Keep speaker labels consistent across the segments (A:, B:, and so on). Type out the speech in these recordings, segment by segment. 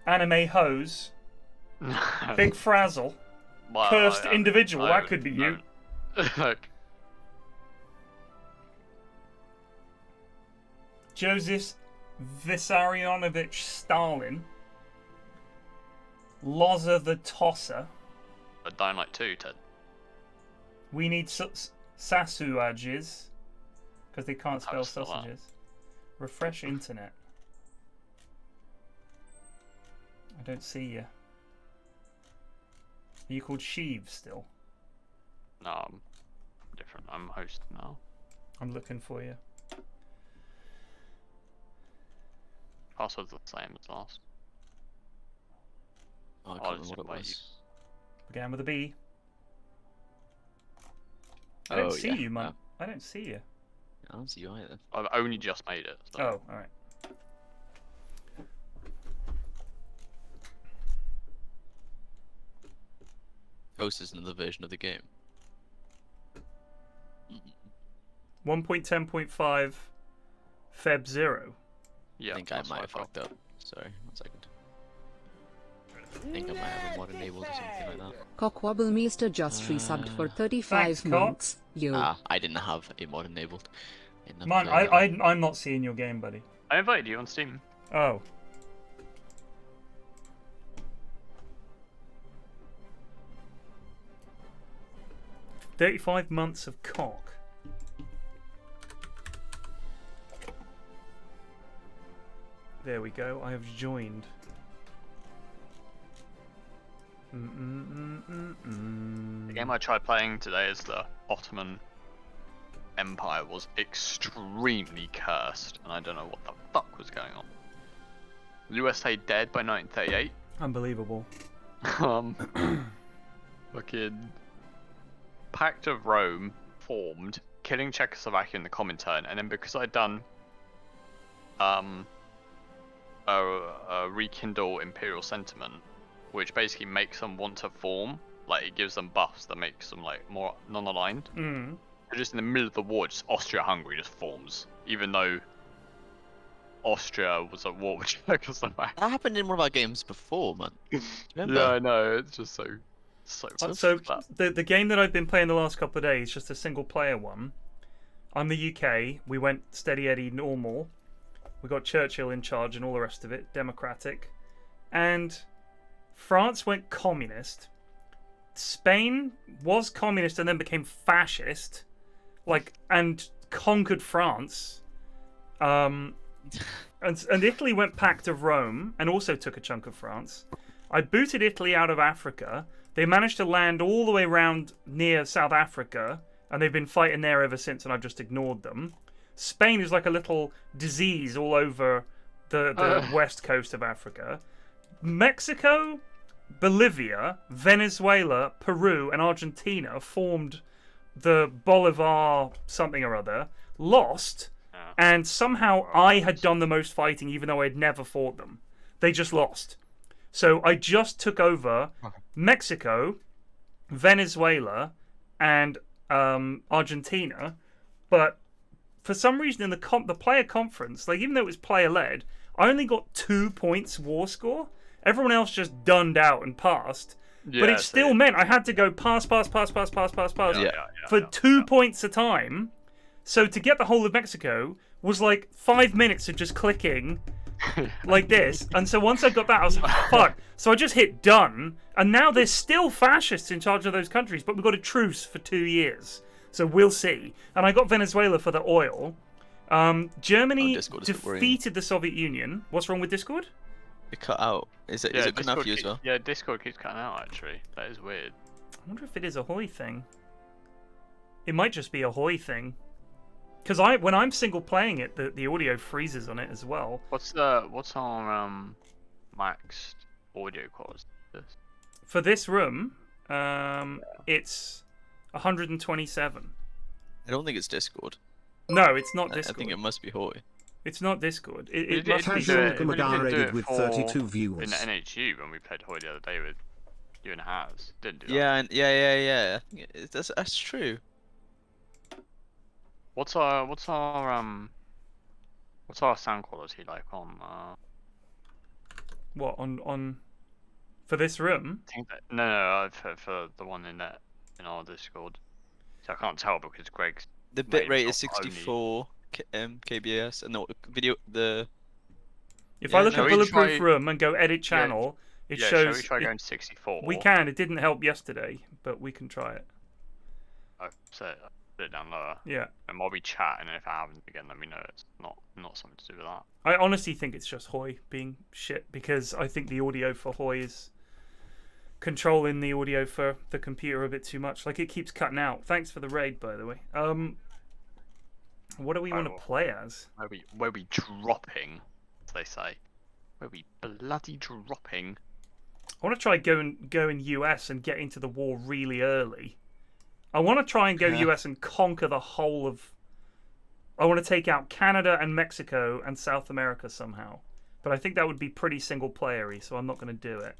A: Anime hose. Big frazzle. Cursed individual. That could be you. Joseph Vissarionovich Stalin. Loza the Tosser.
B: A Dynamite 2, Ted.
A: We need Sasuages. Because they can't spell sausages. Refresh internet. I don't see you. Are you called Sheev still?
B: No, I'm different. I'm host now.
A: I'm looking for you.
B: Password's the same as last.
C: Oh, I can't remember what it was.
A: Began with a B. I don't see you, man. I don't see you.
C: I don't see you either.
B: I've only just made it. So.
A: Oh, alright.
C: Host is another version of the game.
A: 1.10.5 Feb 0.
B: Yeah,
C: I think I might have fucked up. Sorry, 1 second. I think I might have a mod enabled or something like that.
D: Cockwobblemaster just resubbed for 35 months.
C: I didn't have a mod enabled.
A: Man, I'm not seeing your game, buddy.
B: I invited you on Steam.
A: Oh. "35 months of cock." There we go. I have joined.
B: The game I tried playing today is the Ottoman Empire was extremely cursed, and I don't know what the fuck was going on. USA dead by 1938.
A: Unbelievable.
B: Fucking Pact of Rome formed, killing Czechoslovakia in the Comintern, and then because I'd done a rekindle imperial sentiment, which basically makes them want to form, like it gives them buffs that makes them like more non-aligned. Just in the middle of the war, just Austria-Hungary just forms, even though Austria was at war with Czechoslovakia.
C: That happened in one of our games before, man.
B: Yeah, I know. It's just so.
A: So the game that I've been playing the last couple of days, just a single player one. I'm the UK. We went steady Eddie normal. We got Churchill in charge and all the rest of it, democratic, and France went communist. Spain was communist and then became fascist, and conquered France. And Italy went Pact of Rome and also took a chunk of France. I booted Italy out of Africa. They managed to land all the way around near South Africa, and they've been fighting there ever since, and I've just ignored them. Spain is like a little disease all over the west coast of Africa. Mexico, Bolivia, Venezuela, Peru, and Argentina formed the Bolivar something or other, lost, and somehow I had done the most fighting even though I'd never fought them. They just lost. So I just took over Mexico, Venezuela, and Argentina, but for some reason in the player conference, even though it was player-led, I only got 2 points war score. Everyone else just dunned out and passed. Yeah, but it still meant I had to go pass for 2 points a time. So to get the whole of Mexico was like 5 minutes of just clicking like this. And so once I got that, I was like, fuck. So I just hit done. And now there's still fascists in charge of those countries, but we've got a truce for 2 years. So we'll see. And I got Venezuela for the oil. Germany defeated the Soviet Union. What's wrong with Discord?
C: It cut out. Is it good enough for you as well?
B: Yeah, Discord keeps cutting out, actually. That is weird.
A: I wonder if it is a Hoi thing. It might just be a Hoi thing. Because when I'm single playing it, the audio freezes on it as well.
B: What's our maxed audio quality?
A: For this room, it's 127.
C: I don't think it's Discord.
A: No, it's not Discord.
C: I think it must be Hoi.
A: It's not Discord. It
B: must
A: be
E: with 32 viewers.
B: In NHU when we played Hoi the other day with you and Haz. Didn't do that.
C: Yeah. I think that's true.
B: What's our sound quality like on
A: What on for this room?
B: I think that, no, for the one in our Discord. So I can't tell because Greg's.
C: The
B: made
C: bitrate is
B: himself only-
C: 64 kbs, and
A: If
C: Yeah,
A: I look
C: no.
A: at
B: Shall we
A: Bulletproof
B: try-
A: Room and go edit channel, it shows.
B: Shall we try
A: it-
B: going to 64?
A: we can. It didn't help yesterday, but we can try it.
B: I put it down lower.
A: Yeah.
B: And while we chat, and if it happens again, let me know. It's not something to do with that.
A: I honestly think it's just Hoy being shit because I think the audio for Hoy is controlling the audio for the computer a bit too much. Like it keeps cutting out. Thanks for the raid, by the way. What do we want to play as?
B: Where we dropping, as they say. Where we bloody dropping.
A: I want to try going US and get into the war really early. I want to try and go US and conquer the whole of. I want to take out Canada and Mexico and South America somehow. But I think that would be pretty single playery, so I'm not going to do it.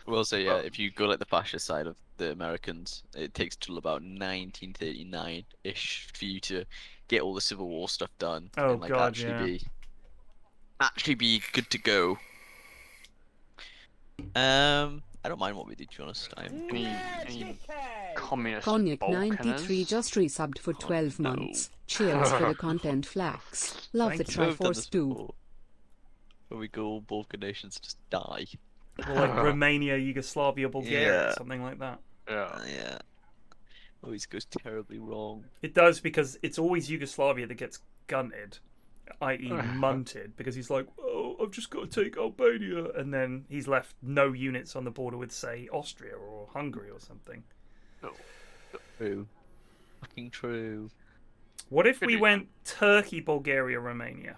C: Well, so yeah, if you go like the fascist side of the Americans, it takes till about 1939-ish for you to get all the Civil War stuff done.
A: Oh,
C: and, like,
A: God,
C: actually be good to go. I don't mind what we did, to be honest.
B: Any communist
D: Cognac
B: Balkaners?
D: 93 just resubbed for 12 months. Cheers for the content, Flax. Love the Triforce too.
C: Where we go, all Balkan nations just die.
A: Or like Romania, Yugoslavia, Bulgaria,
C: Yeah.
A: something like that.
B: Yeah.
C: Yeah. Always goes terribly wrong.
A: It does because it's always Yugoslavia that gets gunted, i.e. munted, because he's like, oh, I've just got to take Albania, and then he's left no units on the border with, say, Austria or Hungary or something.
C: True. Fucking true.
A: What if
B: Could
A: we
B: be.
A: went Turkey, Bulgaria, Romania?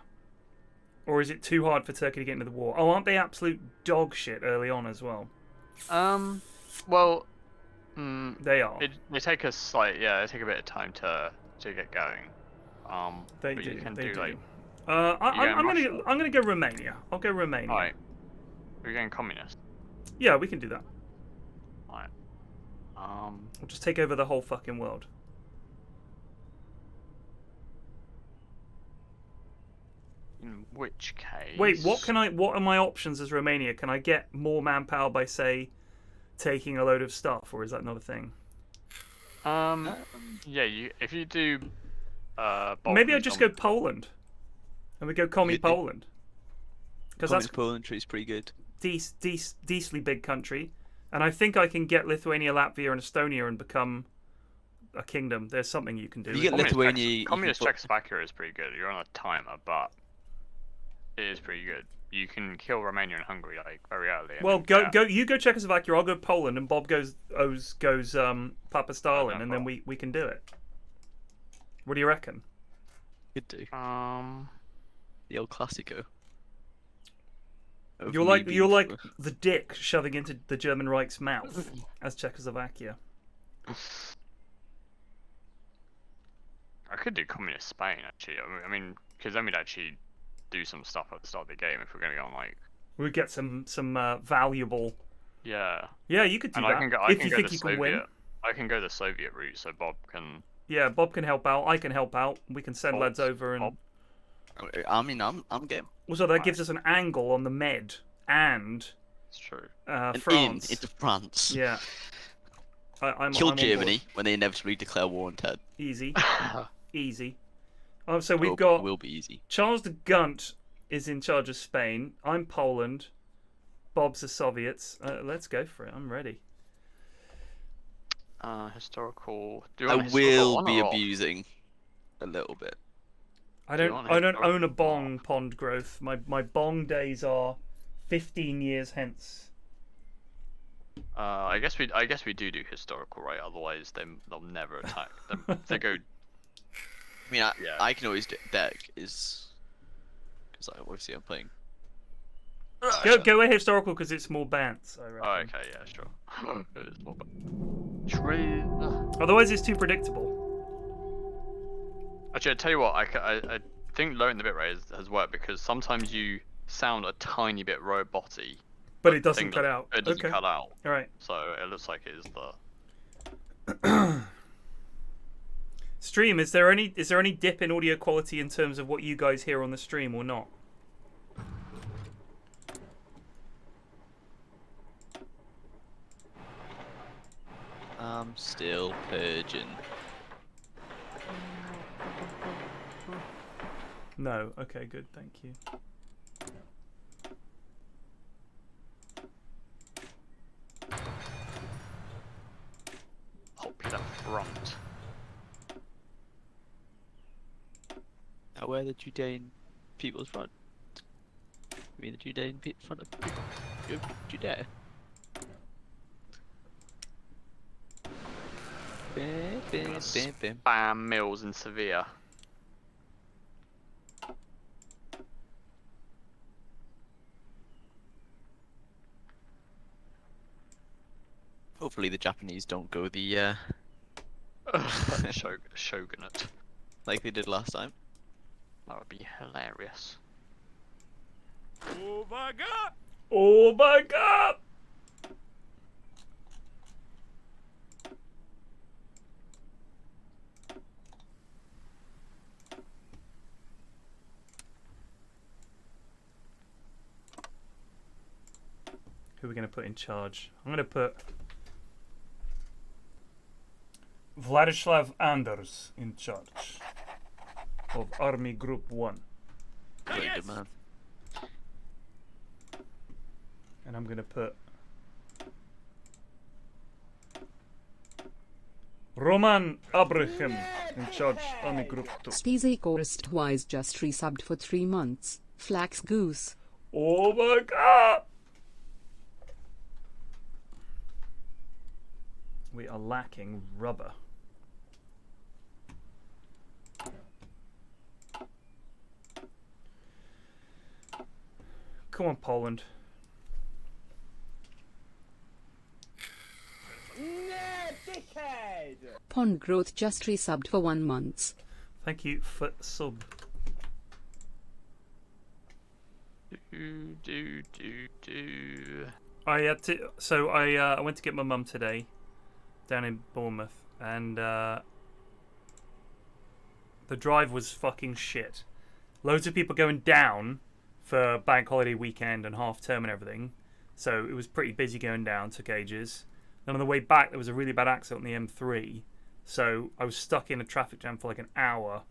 A: Or is it too hard for Turkey to get into the war? Oh, aren't they absolute dog shit early on as well?
B: Well,
A: They are.
B: they take us they take a bit of time to get going.
A: They
B: but
A: do.
B: You can
A: They
B: do
A: do.
B: like.
A: I'm gonna go Romania. I'll go Romania.
B: Alright. We're going communist.
A: Yeah, we can do that.
B: Alright.
A: We'll just take over the whole fucking world.
B: In which case.
A: Wait, what are my options as Romania? Can I get more manpower by, say, taking a load of stuff, or is that not a thing?
B: Yeah. If you do.
A: Maybe I just go Poland, and we go commie
C: You could do-
A: Poland, because that's
C: Poland tree's pretty good.
A: decently big country, and I think I can get Lithuania, Latvia, and Estonia and become a kingdom. There's something you can do.
C: You get
B: Communist
C: Lithuania, you can
B: Communist
C: put-
B: Czechoslovakia is pretty good. You're on a timer, but it is pretty good. You can kill Romania and Hungary like very early. and
A: Well,
B: then
A: you go Czechoslovakia. I'll go Poland, and Bob goes Papa Stalin, and then we can do it. What do you reckon?
C: Could do.
B: The
C: old Classico.
A: You're like the dick shoving into the German Reich's mouth as Czechoslovakia.
B: I could do communist Spain actually. I mean, because then we'd actually do some stuff at the start of the game if we're going to go on like.
A: We get some valuable.
B: Yeah.
A: Yeah, you could do
B: And
A: that.
B: I can go.
A: if you think
B: the
A: you
B: Soviet,
A: can win.
B: I can go the Soviet route, so Bob can.
A: Yeah, Bob can help out. I can help out. We can send lads over and.
B: Bob.
C: I mean, I'm game.
A: Also, that gives us an angle on the Med and
B: It's true.
A: France.
C: Into France.
A: Yeah. I'm
C: Kill
A: on board.
C: Germany when they inevitably declare war on Ted.
A: Easy. Easy. Oh, so we've got
C: Will be easy.
A: Charles de Gunt is in charge of Spain. I'm Poland. Bob's the Soviets. Let's go for it. I'm ready.
B: Historical. Do you
C: I
B: want a historical
C: will
B: honor
C: be
B: roll?
C: abusing a little bit.
A: I
B: Do you
A: don't
B: want
A: I don't
B: historical
A: own a
B: honor?
A: bong pond growth. My bong days are 15 years hence.
B: I guess we do historical, right? Otherwise, they'll never attack. They go.
C: I mean,
B: Yeah.
C: I can always deck is because obviously I'm playing.
A: Go with historical because it's more bants. I reckon.
B: Oh, okay, yeah, sure. It is more tree.
A: Otherwise, it's too predictable.
B: Actually, I tell you what, I think lowering the bitrate has worked because sometimes you sound a tiny bit robot-y.
A: But it doesn't
B: thing
A: cut
B: that-
A: out.
B: It doesn't
A: Okay.
B: cut out.
A: All right.
B: So it looks like it is the.
A: Stream. Is there any dip in audio quality in terms of what you guys hear on the stream or not?
C: still purging.
A: No. Okay, good. Thank you.
B: Popular front.
C: Now where the Judean people's front? You mean the Judean front of Judea? Bam, bam, bam, bam.
B: Spam mills in Sevilla.
C: Hopefully the Japanese don't go the
B: Shogunate.
C: like they did last time.
B: That would be hilarious.
A: Oh my god! Oh my god! Who are we going to put in charge? I'm going to put Vladislav Anders in charge of Army Group 1.
C: Very good man.
A: And I'm going to put Roman Abraham in charge Army Group 2.
D: Speezy Chorus Twice just resubbed for 3 months. Flax Goose.
A: Oh my god! We are lacking rubber. Come on, Poland.
D: Pond Growth just resubbed for 1 month.
A: Thank you for sub. I had to. So I went to get my mum today, down in Bournemouth, and the drive was fucking shit. Loads of people going down for bank holiday weekend and half term and everything, so it was pretty busy going down. Took ages. Then on the way back, there was a really bad accident on the M3, so I was stuck in a traffic jam for like an hour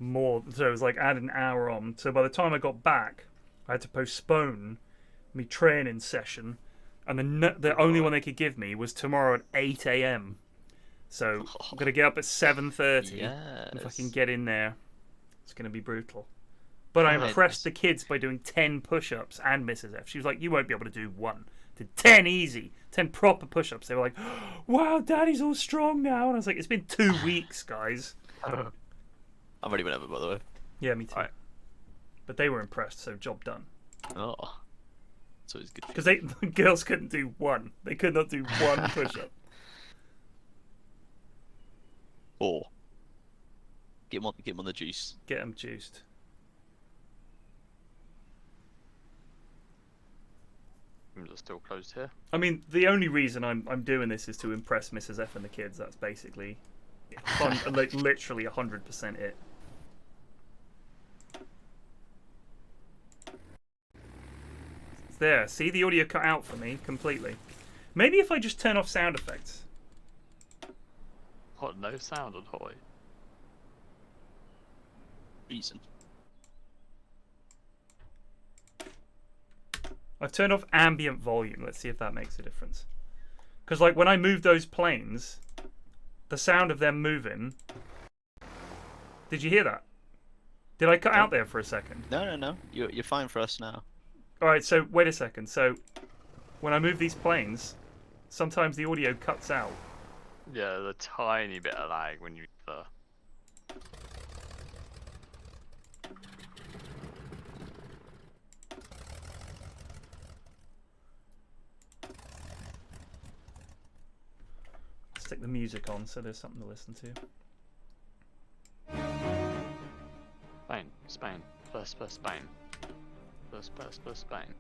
A: more. So it was like add an hour on. So by the time I got back, I had to postpone my training session, and the only one they could give me was tomorrow at 8 a.m. So I'm gonna get up at 7:30 if I can get in there. It's gonna be brutal. But I impressed the kids by doing 10 push-ups and Mrs. F. She was like, "You won't be able to do one." Did 10 easy, 10 proper push-ups. They were like, "Wow, Daddy's all strong now." And I was like, "It's been 2 weeks, guys."
C: I've already been over, by the way.
A: Yeah, me too.
B: Right.
A: But they were impressed, so job done.
C: Oh, so it's good.
A: Because the girls couldn't do one. They could not do one push-up.
C: Or get them on the juice.
A: Get them juiced.
B: Rooms are still closed here.
A: I mean, the only reason I'm doing this is to impress Mrs. F and the kids. That's basically, like, literally 100% it. It's there. See, the audio cut out for me completely. Maybe if I just turn off sound effects.
B: What? No sound at all.
C: Reason.
A: I've turned off ambient volume. Let's see if that makes a difference. Because, like, when I move those planes, the sound of them moving... Did you hear that? Did I cut out there for a second?
C: No. You're fine for us now.
A: Alright, so wait a second. So, when I move these planes, sometimes the audio cuts out.
B: Yeah, there's a tiny bit of lag when you
A: Stick the music on so there's something to listen to.
B: Spain. First Spain. First Spain.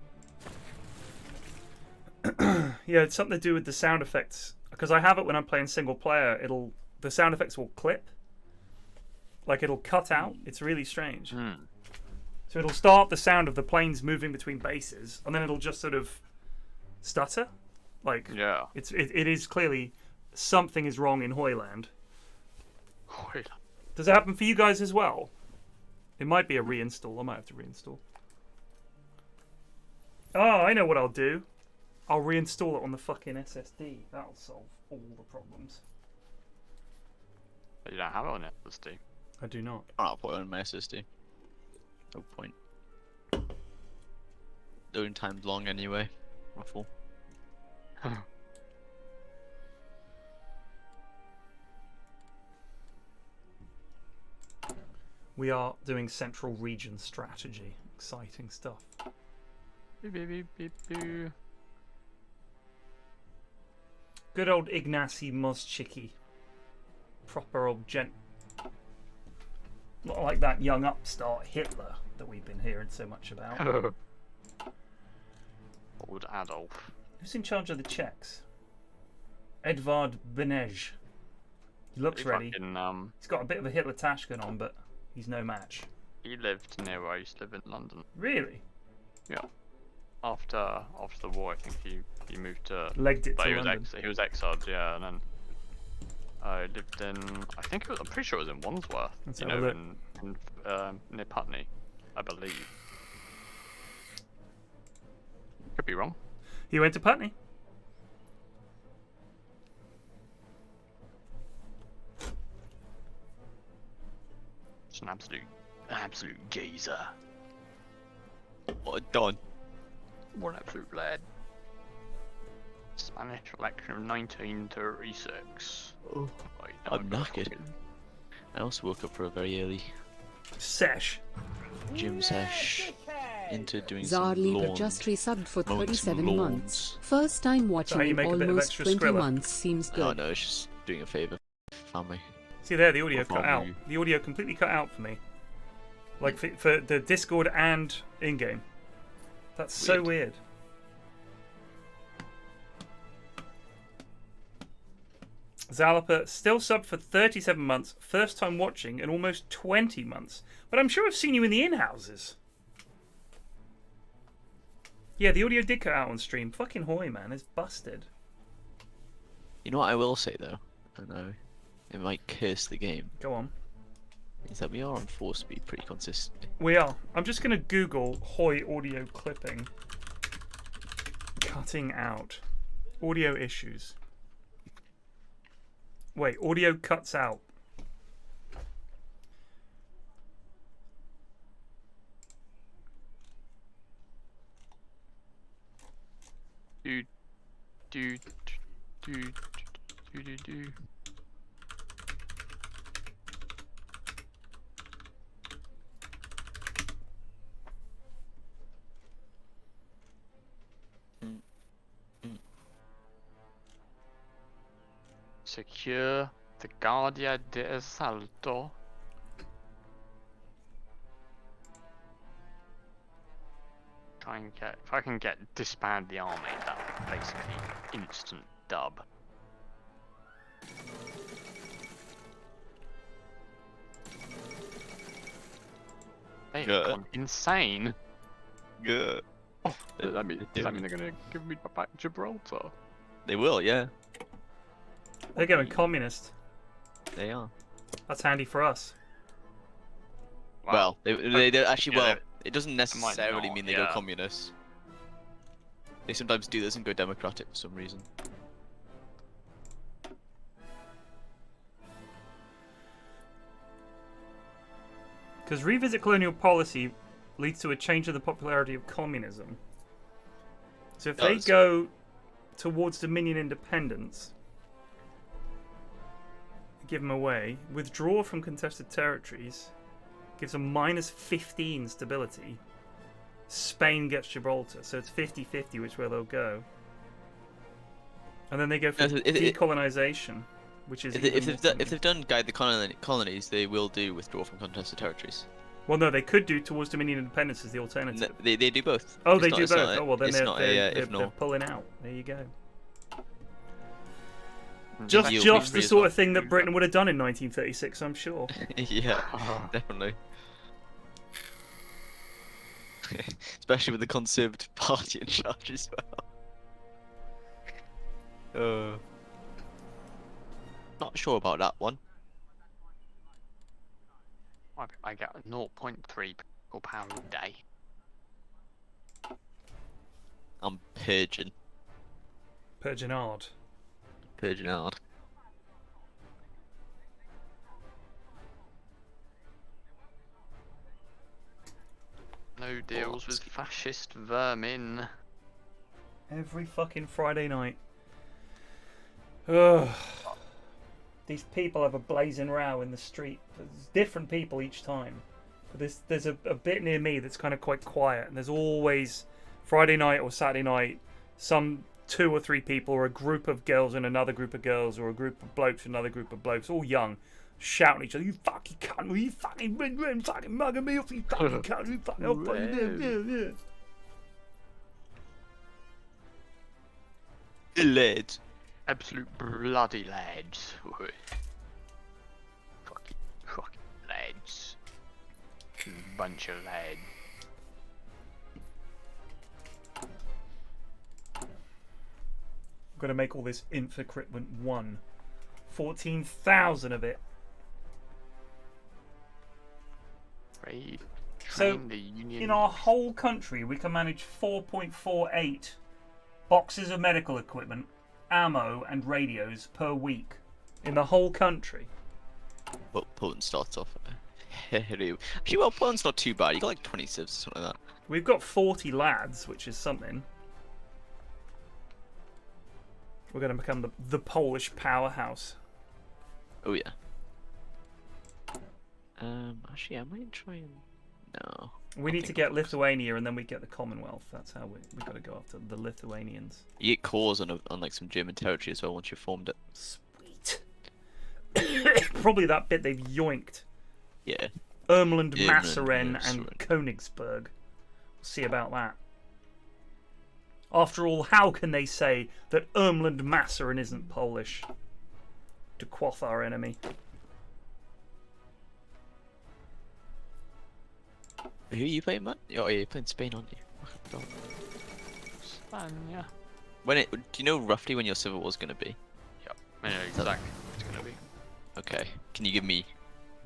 A: Yeah, it's something to do with the sound effects. Because I have it when I'm playing single player, the sound effects will clip. Like, it'll cut out. It's really strange. So it'll start the sound of the planes moving between bases, and then it'll just sort of stutter. Like,
B: Yeah.
A: it is clearly something is wrong in Hoyland. Does it happen for you guys as well? It might be a reinstall. I might have to reinstall. Oh, I know what I'll do. I'll reinstall it on the fucking SSD. That'll solve all the problems.
B: You don't have it on SSD.
A: I do not.
C: I'll put it on my SSD. No point. Loading time's long anyway. Ruffle.
A: We are doing Central Region strategy. Exciting stuff. Good old Ignacy Moschicki. Proper old gent. Not like that young upstart Hitler that we've been hearing so much about.
B: Old Adolf.
A: Who's in charge of the Czechs? Edvard Beneš. He looks ready.
B: Fucking,
A: He's got a bit of a Hitler tash going on, but he's no match.
B: he lived near where I used to live in London.
A: Really?
B: Yeah. After the war, I think he moved to.
A: Legged it
B: But
A: to
B: he was
A: London.
B: he was exiled, yeah, and then I lived in. I think it was. I'm pretty sure it was in Wandsworth.
A: Let's
B: you
A: have a
B: know,
A: look.
B: near Putney, I believe. Could be wrong.
A: He went to Putney.
B: It's an absolute geezer.
C: What a don.
B: What an absolute lad. Spanish election of 1936.
C: Oh,
B: Right,
C: I'm knackered. I also woke up for a very early
A: Sesh.
C: gym sesh into doing
D: Zarleaper
C: some lawn.
D: just resubbed for
C: mowing some
D: 37
C: lawns.
D: months. First time watching
A: how you
D: in
A: make a bit of
D: almost
A: extra
D: 20
A: Skrilla.
D: months seems
C: Oh
D: good.
C: no, it's just doing a favour. Family.
A: See there, the audio
C: Or
A: cut out.
C: probably-
A: The audio completely cut out for me. Like for the Discord and in-game. That's so weird. Zalaper still subbed for 37 months, first time watching in almost 20 months. But I'm sure I've seen you in the in-houses. Yeah, the audio did cut out on stream. Fucking Hoy, man, it's busted.
C: You know what I will say though? I know it might curse the game.
A: Go on.
C: Is that we are on 4-speed pretty consistently.
A: We are. I'm just going to Google Hoy audio clipping. Cutting out. Audio issues. Wait, audio cuts out.
B: Do. Secure the Guardia de Assalto. Try and get, if I can get disband the army, that's basically instant dub. They have
C: Good.
B: gone insane.
C: Good.
B: Does that mean they're gonna give me back Gibraltar?
C: They will, yeah.
A: They're going communist.
C: They are.
A: That's handy for us.
C: Well, they actually,
B: yeah,
C: well, it doesn't necessarily
B: not,
C: mean they go
B: yeah.
C: communist. They sometimes do this and go democratic for some reason.
A: Because revisit colonial policy leads to a change in the popularity of communism. So if they
C: Does.
A: go towards Dominion independence, give them away, withdraw from contested territories, gives them -15 stability. Spain gets Gibraltar, so it's 50-50 which way they'll go. And then they go for decolonization, which is
C: If they've done guide the colonies, they will do withdraw from contested territories.
A: well, no, they could do towards Dominion independence as the alternative.
C: They do both.
A: Oh,
C: It's
A: they
C: not-
A: do
C: it's not
A: both.
C: a-
A: Oh, well, then
C: it's
A: they're,
C: not
A: they're,
C: a,
A: they're,
C: if
A: they're
C: not.
A: pulling out. There you go.
C: You'll
A: Just
C: be
A: the
C: free as
A: sort
C: well.
A: of thing that Britain would have done in 1936, I'm sure.
C: Yeah, definitely. Especially with the Conservative Party in charge as well. Not sure about that one.
B: I get 0.3 pound a day.
C: I'm purging.
A: Purging hard.
C: Purging hard.
B: No deals with fascist vermin.
A: Every fucking Friday night. Ugh. These people have a blazing row in the street. There's different people each time. But there's a bit near me that's kind of quite quiet, and there's always Friday night or Saturday night some 2 or 3 people, or a group of girls and another group of girls, or a group of blokes and another group of blokes, all young, shouting at each other, "You fucking cunt, you fucking fucking mugging me off, you fucking cunt, you fucking yeah."
C: Lads.
B: Absolute bloody lads. Fucking lads. Bunch of lads.
A: I'm going to make all this infrequent 1. 14,000 of it.
B: Trade.
A: So,
B: The union.
A: in our whole country, we can manage 4.48 boxes of medical equipment, ammo, and radios per week. In the whole country.
C: Well, Poland starts off. Actually, well, Poland's not too bad. You got like 20 civs or something like that.
A: We've got 40 lads, which is something. We're going to become the Polish powerhouse.
C: Oh yeah. Actually, I might try and no.
A: We need to get Lithuania, and then we get the Commonwealth. That's how we got to go after the Lithuanians.
C: You get cores on like some German territory as well once you've formed it.
A: Sweet. Probably that bit they've yoinked.
C: Yeah.
A: Ermland,
C: Ermland,
A: Masaren,
C: yeah,
A: and Königsberg. We'll see about that. After all, how can they say that Ermland Masaren isn't Polish? To quaff our enemy.
C: Who are you playing, man? Oh, yeah, you're playing Spain, aren't you? Oh, God.
B: Spania.
C: Do you know roughly when your civil war's gonna be?
B: Yep. I know exactly what it's gonna be.
C: Okay. Can you give me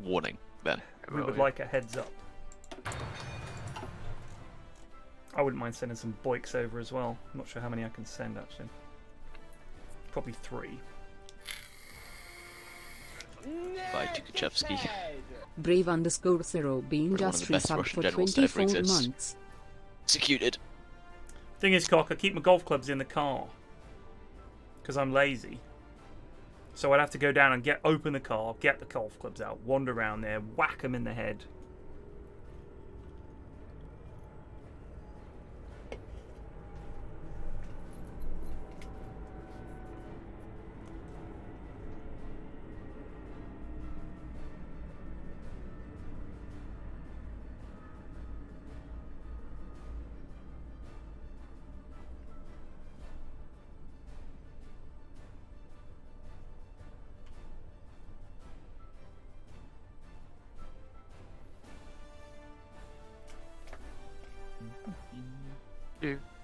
C: warning then?
A: We would like a heads up. I wouldn't mind sending some boiks over as well. I'm not sure how many I can send actually. Probably 3.
C: By Tukhachevsky.
D: Brave_0 being
C: One of
D: just
C: the best
D: resubbed
C: Russian
D: for
C: generals to ever
D: 24
C: exist.
D: months.
C: Executed.
A: Thing is, Cock, I keep my golf clubs in the car because I'm lazy. So I'd have to go down and open the car, get the golf clubs out, wander around there, whack them in the head.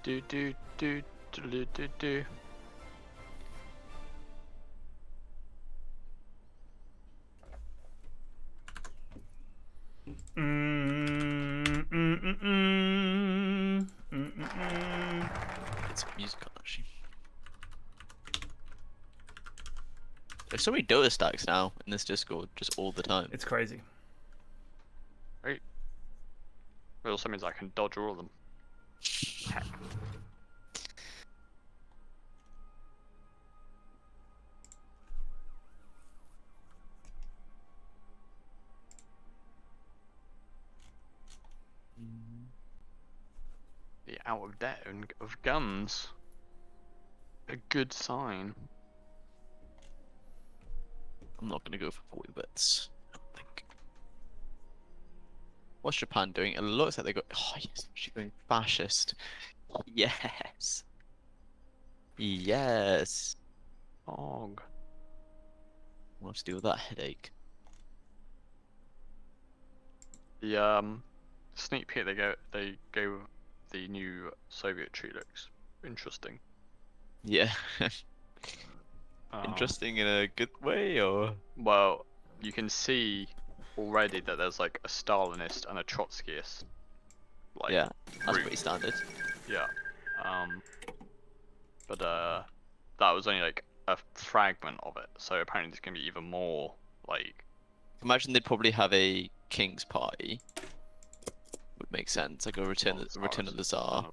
B: Do.
C: Get some music on actually. There's so many Dota stacks now in this Discord, just all the time.
A: It's crazy.
B: Right. It also means I can dodge all of them. Heck. The out of debt of guns. A good sign.
C: I'm not gonna go for 40 bits. I don't think. What's Japan doing? It looks like they got. Oh yes, she's going fascist. Yes. Yes.
B: Og.
C: We'll have to deal with that headache.
B: The sneak peek they gave the new Soviet tree looks interesting.
C: Yeah. interesting in a good way, or?
B: Well, you can see already that there's like a Stalinist and a Trotskyist. Like,
C: Yeah, that's
B: group.
C: pretty standard.
B: Yeah. But that was only like a fragment of it. So apparently there's gonna be even more. Like,
C: Imagine they'd probably have a King's Party. Would make sense, like a Return of the Tsar.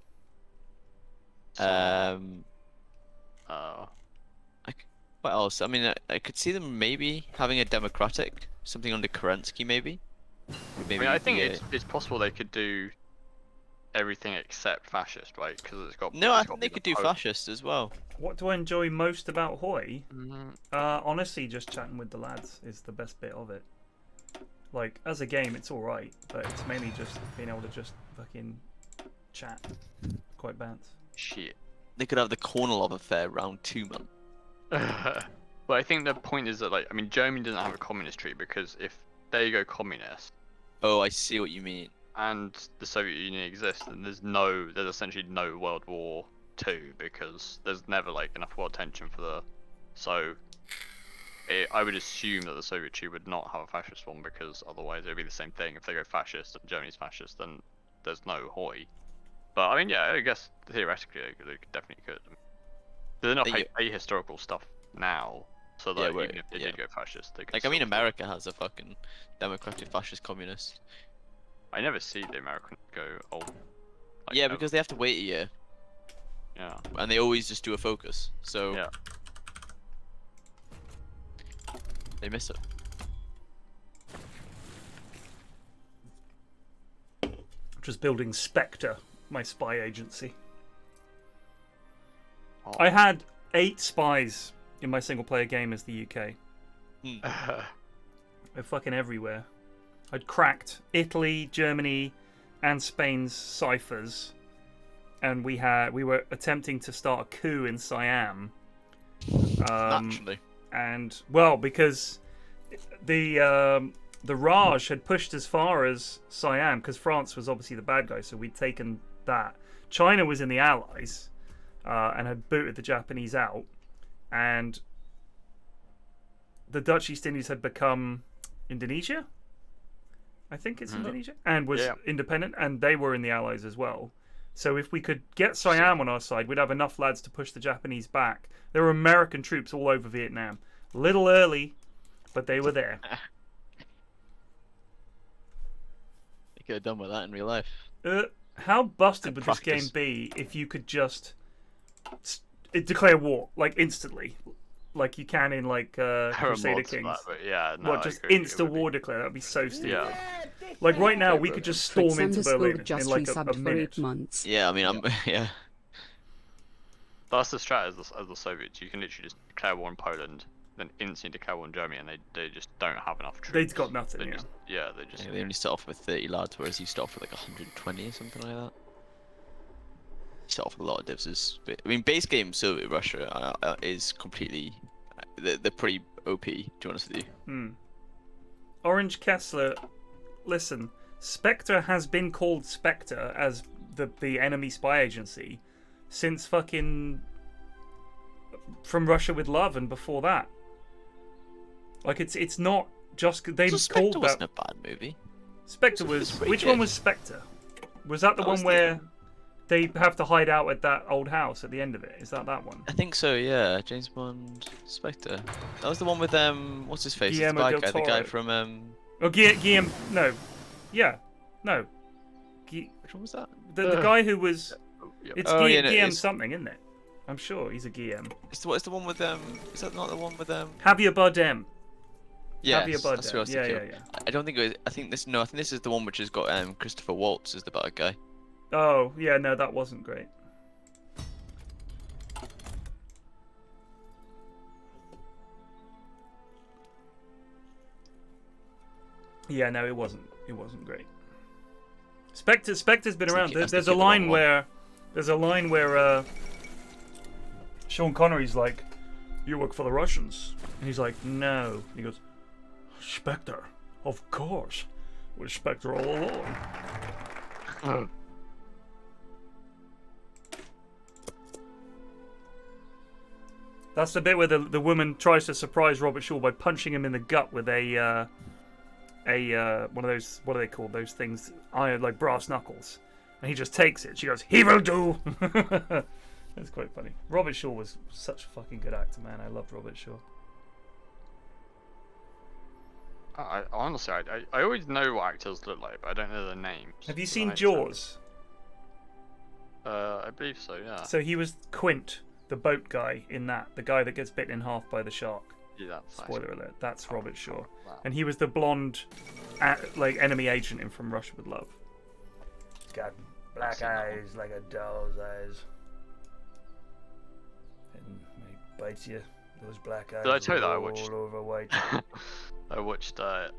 C: What else? I mean, I could see them maybe having a democratic, something under Kerensky, maybe. Maybe
B: I think it's possible they could do everything except fascist, right? Because it's got.
C: No, I think they could do fascist as well.
A: What do I enjoy most about Hoi? Honestly, just chatting with the lads is the best bit of it. Like, as a game, it's alright, but it's mainly just being able to just fucking chat. Quite bad.
B: Shit.
C: They could have the Kornilov affair round 2 months.
B: But I think the point is that, like, I mean, Germany doesn't have a communist tree because if they go communist.
C: Oh, I see what you mean.
B: And the Soviet Union exists, then there's essentially no World War II because there's never like enough world tension for the. So, I would assume that the Soviet Union would not have a fascist one because otherwise it would be the same thing. If they go fascist and Germany's fascist, then there's no Hoi. But I mean, yeah, I guess theoretically they definitely could. There's enough ahistorical stuff now, so that even if they did go fascist, they could.
C: Like, I mean, America has a fucking democratic fascist communist.
B: I never see the Americans go, oh. Like,
C: yeah, because they have to wait a year.
B: Yeah.
C: And they always just do a focus, so.
B: Yeah.
C: They miss it.
A: Just building Spectre, my spy agency.
B: Oh.
A: I had 8 spies in my single player game as the UK. They're fucking everywhere. I'd cracked Italy, Germany, and Spain's ciphers, and we were attempting to start a coup in Siam.
C: Naturally.
A: And well, because the Raj had pushed as far as Siam, because France was obviously the bad guy, so we'd taken that. China was in the Allies, and had booted the Japanese out, and the Dutch East Indies had become Indonesia. I think it's Indonesia, and was independent, and they were in the Allies as well. So if we could get Siam on our side, we'd have enough lads to push the Japanese back. There were American troops all over Vietnam. A little early, but they were there.
C: You could have done with that in real life.
A: How busted would this game be if you could just declare war, like, instantly? Like you can in, like, Crusader Kings. Just instant war declare? That would be so stupid.
B: Yeah.
A: Like, right now, we could just storm into Berlin in, like, a minute.
C: Yeah, I mean, yeah.
B: That's the strat as the Soviets. You can literally just declare war on Poland, then instantly declare war on Germany, and they just don't have enough troops.
A: They've got nothing,
C: They only start off with 30 lads, whereas you start off with like 120 or something like that. You start off with a lot of divs. I mean, base game Soviet Russia is completely... They're pretty OP, to be honest with you.
A: Orange Kessler, listen, Spectre has been called Spectre as the enemy spy agency since fucking From Russia with Love and before that. Like, it's not just they've called
C: Spectre
A: that.
C: wasn't a bad movie.
A: Spectre was which one was Spectre? Was that the one where they have to hide out at that old house at the end of it? Is that one?
C: I think so, yeah. James Bond, Spectre. That was the one with what's his face?
A: Guillermo del
C: the guy
A: Toro.
C: from
A: Guillaume. No. Yeah. No.
C: Which one was that?
A: The guy who was. It's Guillaume
C: it's...
A: something, isn't it? I'm sure he's a Guillaume.
C: It's the one with Is that not the one with
A: Javier Bardem.
C: Yeah,
A: Javier Bardem.
C: That's who I was thinking of. I don't think it was. I think this is the one which has got Christopher Waltz as the bad guy.
A: Oh yeah, no, that wasn't great. Yeah, no, it wasn't. It wasn't great. Spectre's been around. There's a line where Sean Connery's like, "You work for the Russians," and he's like, "No." And he goes, "Spectre, of course, with Spectre all along." That's the bit where the woman tries to surprise Robert Shaw by punching him in the gut with a one of those, what are they called? Those things, iron, like brass knuckles. And he just takes it. She goes, "He will do." That's quite funny. Robert Shaw was such a fucking good actor, man. I loved Robert Shaw.
B: I honestly, I always know what actors look like, but I don't know their names.
A: Have you seen Jaws?
B: I believe so, yeah.
A: So he was Quint, the boat guy in that, the guy that gets bitten in half by the shark.
B: Yeah, that's
A: Spoiler alert. That's Robert Shaw,
B: wow.
A: and he was the blonde, like enemy agent in From Russia with Love. He's got black eyes like a doll's eyes, and when he bites you, those black eyes.
B: Did I tell you that I
A: all
B: watched?
A: over white.
B: I watched the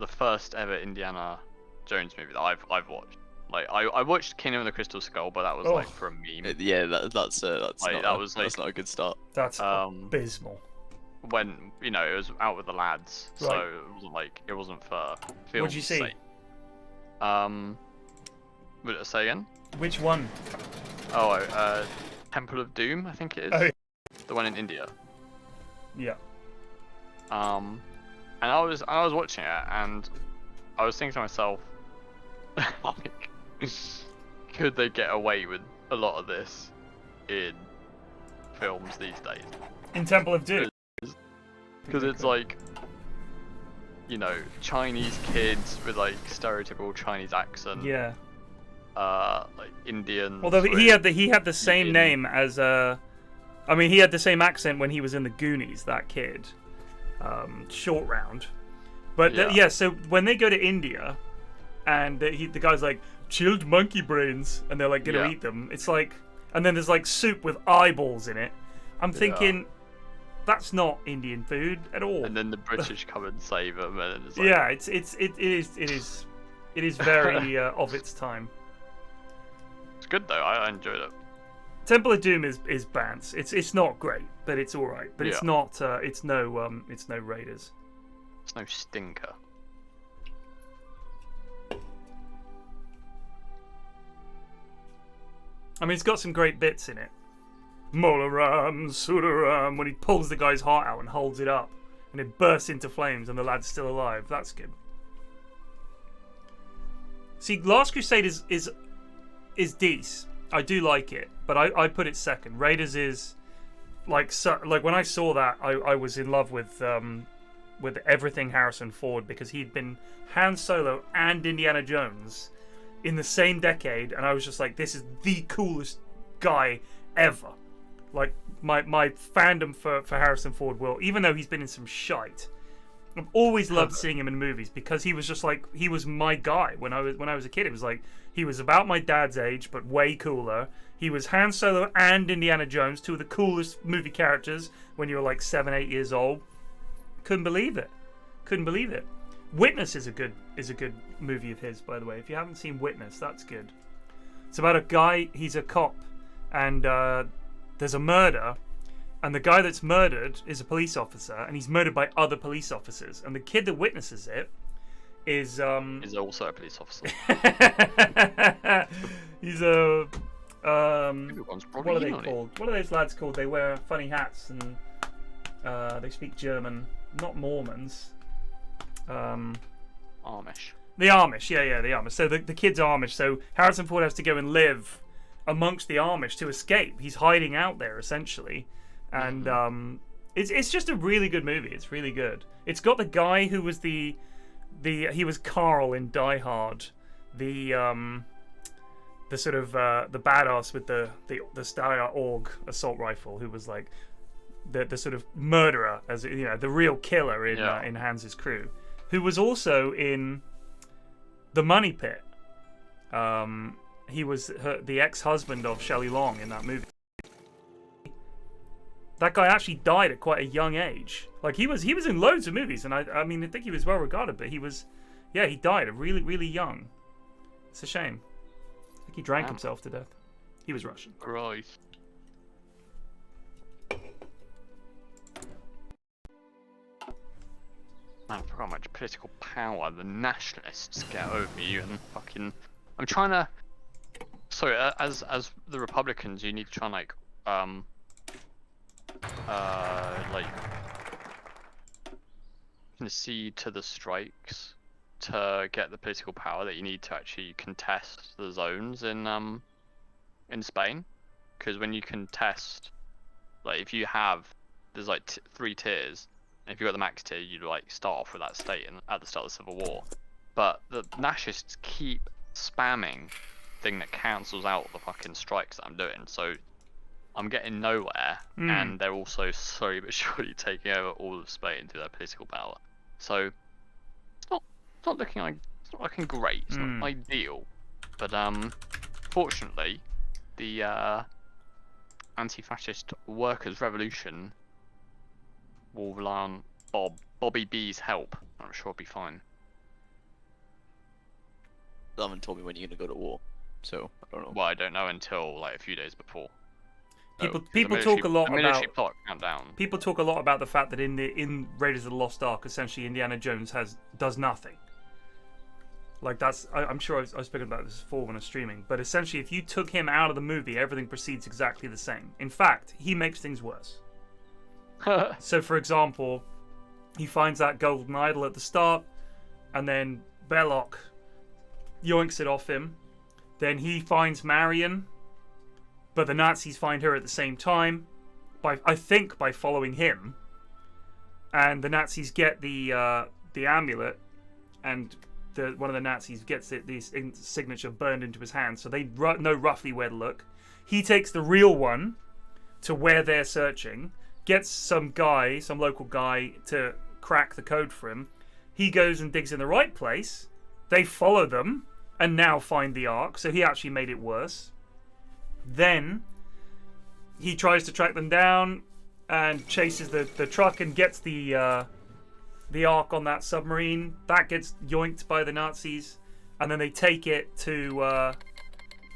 B: first ever Indiana Jones movie that I've watched. Like I watched Kingdom of the Crystal Skull, but that was like for a meme.
C: Yeah, that's
B: like,
C: that's not a good start.
A: That's abysmal.
B: When it was out with the lads, so
A: Right.
B: it wasn't for film's
A: What'd you see?
B: sake. Would it say again?
A: Which one?
B: Oh, Temple of Doom, I think it is.
A: Oh, yeah.
B: The one in India.
A: Yeah.
B: And I was watching it, and I was thinking to myself, like, could they get away with a lot of this in films these days?
A: In Temple of Doom.
B: Because it's like, Chinese kids with like stereotypical Chinese accent.
A: Yeah.
B: Like Indians.
A: Although he had the same
B: Indian.
A: name as he had the same accent when he was in the Goonies. That kid, Short Round. But
B: Yeah.
A: so when they go to India, and the guy's like chilled monkey brains, and they're like gonna eat them. It's like, and then there's like soup with eyeballs in it. I'm thinking, that's not Indian food at all.
B: And then the British come and save them, and it's like,
A: Yeah, it is very of its time.
B: it's good though. I enjoyed it.
A: Temple of Doom is bants. It's not great, but it's all right. But it's
B: Yeah.
A: not. It's no Raiders.
B: It's no stinker.
A: I mean, it's got some great bits in it. Molaram, Sudaram, when he pulls the guy's heart out and holds it up, and it bursts into flames, and the lad's still alive. That's good. See, Last Crusade is decent. I do like it, but I put it second. Raiders is like when I saw that, I was in love with everything Harrison Ford, because he'd been Han Solo and Indiana Jones in the same decade, and I was just like, this is the coolest guy ever. Like my fandom for Harrison Ford will, even though he's been in some shite, I've always loved seeing him in movies, because he was just like, he was my guy when I was a kid. It was like, he was about my dad's age but way cooler. He was Han Solo and Indiana Jones, two of the coolest movie characters when you were like 7-8 years old. Couldn't believe it. Witness is a good movie of his, by the way. If you haven't seen Witness, that's good. It's about a guy, he's a cop, and there's a murder, and the guy that's murdered is a police officer, and he's murdered by other police officers, and the kid that witnesses it is
B: also a police officer.
A: he's a
B: Everyone's probably
A: what are they
B: in on it.
A: called? What are those lads called? They wear funny hats and they speak German. Not Mormons.
B: Amish.
A: The Amish, yeah, the Amish. So the kid's Amish. So Harrison Ford has to go and live amongst the Amish to escape. He's hiding out there essentially, and it's just a really good movie. It's really good. It's got the guy who was he was Carl in Die Hard, the sort of the badass with the Steyr AUG assault rifle, who was like the sort of murderer, as you know, the real killer in Hans's Crew, who was also in The Money Pit. He was the ex-husband of Shelley Long in that movie. That guy actually died at quite a young age. Like he was in loads of movies, and I mean I think he was well regarded, but he died really really young. It's a shame. I think he drank himself to death. He was Russian.
B: Right. Man, I forgot how much political power the nationalists get over you, and fucking. I'm trying to. Sorry, as the Republicans, you need to try and like like concede to the strikes to get the political power that you need to actually contest the zones in Spain. Because when you contest, like if you have, there's like 3 tiers. And if you've got the max tier, you like start off with that state at the start of the Civil War. But the nationalists keep spamming thing that cancels out the fucking strikes that I'm doing. So I'm getting nowhere, and they're also slowly but surely taking over all of Spain through their political power. So it's not looking great. It's not ideal, but fortunately, the anti-fascist workers' revolution will rely on Bobby B's help. I'm sure it'll be fine.
C: They haven't told me when you're gonna go to war, so I don't know.
B: Well, I don't know until like a few days before.
A: People talk a lot about
B: plot countdown.
A: People talk a lot about the fact that in Raiders of the Lost Ark, essentially Indiana Jones does nothing. Like I'm sure I've spoken about this before when I was streaming, but essentially if you took him out of the movie, everything proceeds exactly the same. In fact, he makes things worse. So, for example, he finds that golden idol at the start, and then Belloc yoinks it off him. Then he finds Marion, but the Nazis find her at the same time, I think by following him. And the Nazis get the amulet, and one of the Nazis gets the signature burned into his hand, so they know roughly where to look. He takes the real one to where they're searching, gets some local guy to crack the code for him. He goes and digs in the right place. They follow them and now find the Ark, so he actually made it worse. Then he tries to track them down and chases the truck and gets the Ark on that submarine. That gets yoinked by the Nazis, and then they take it to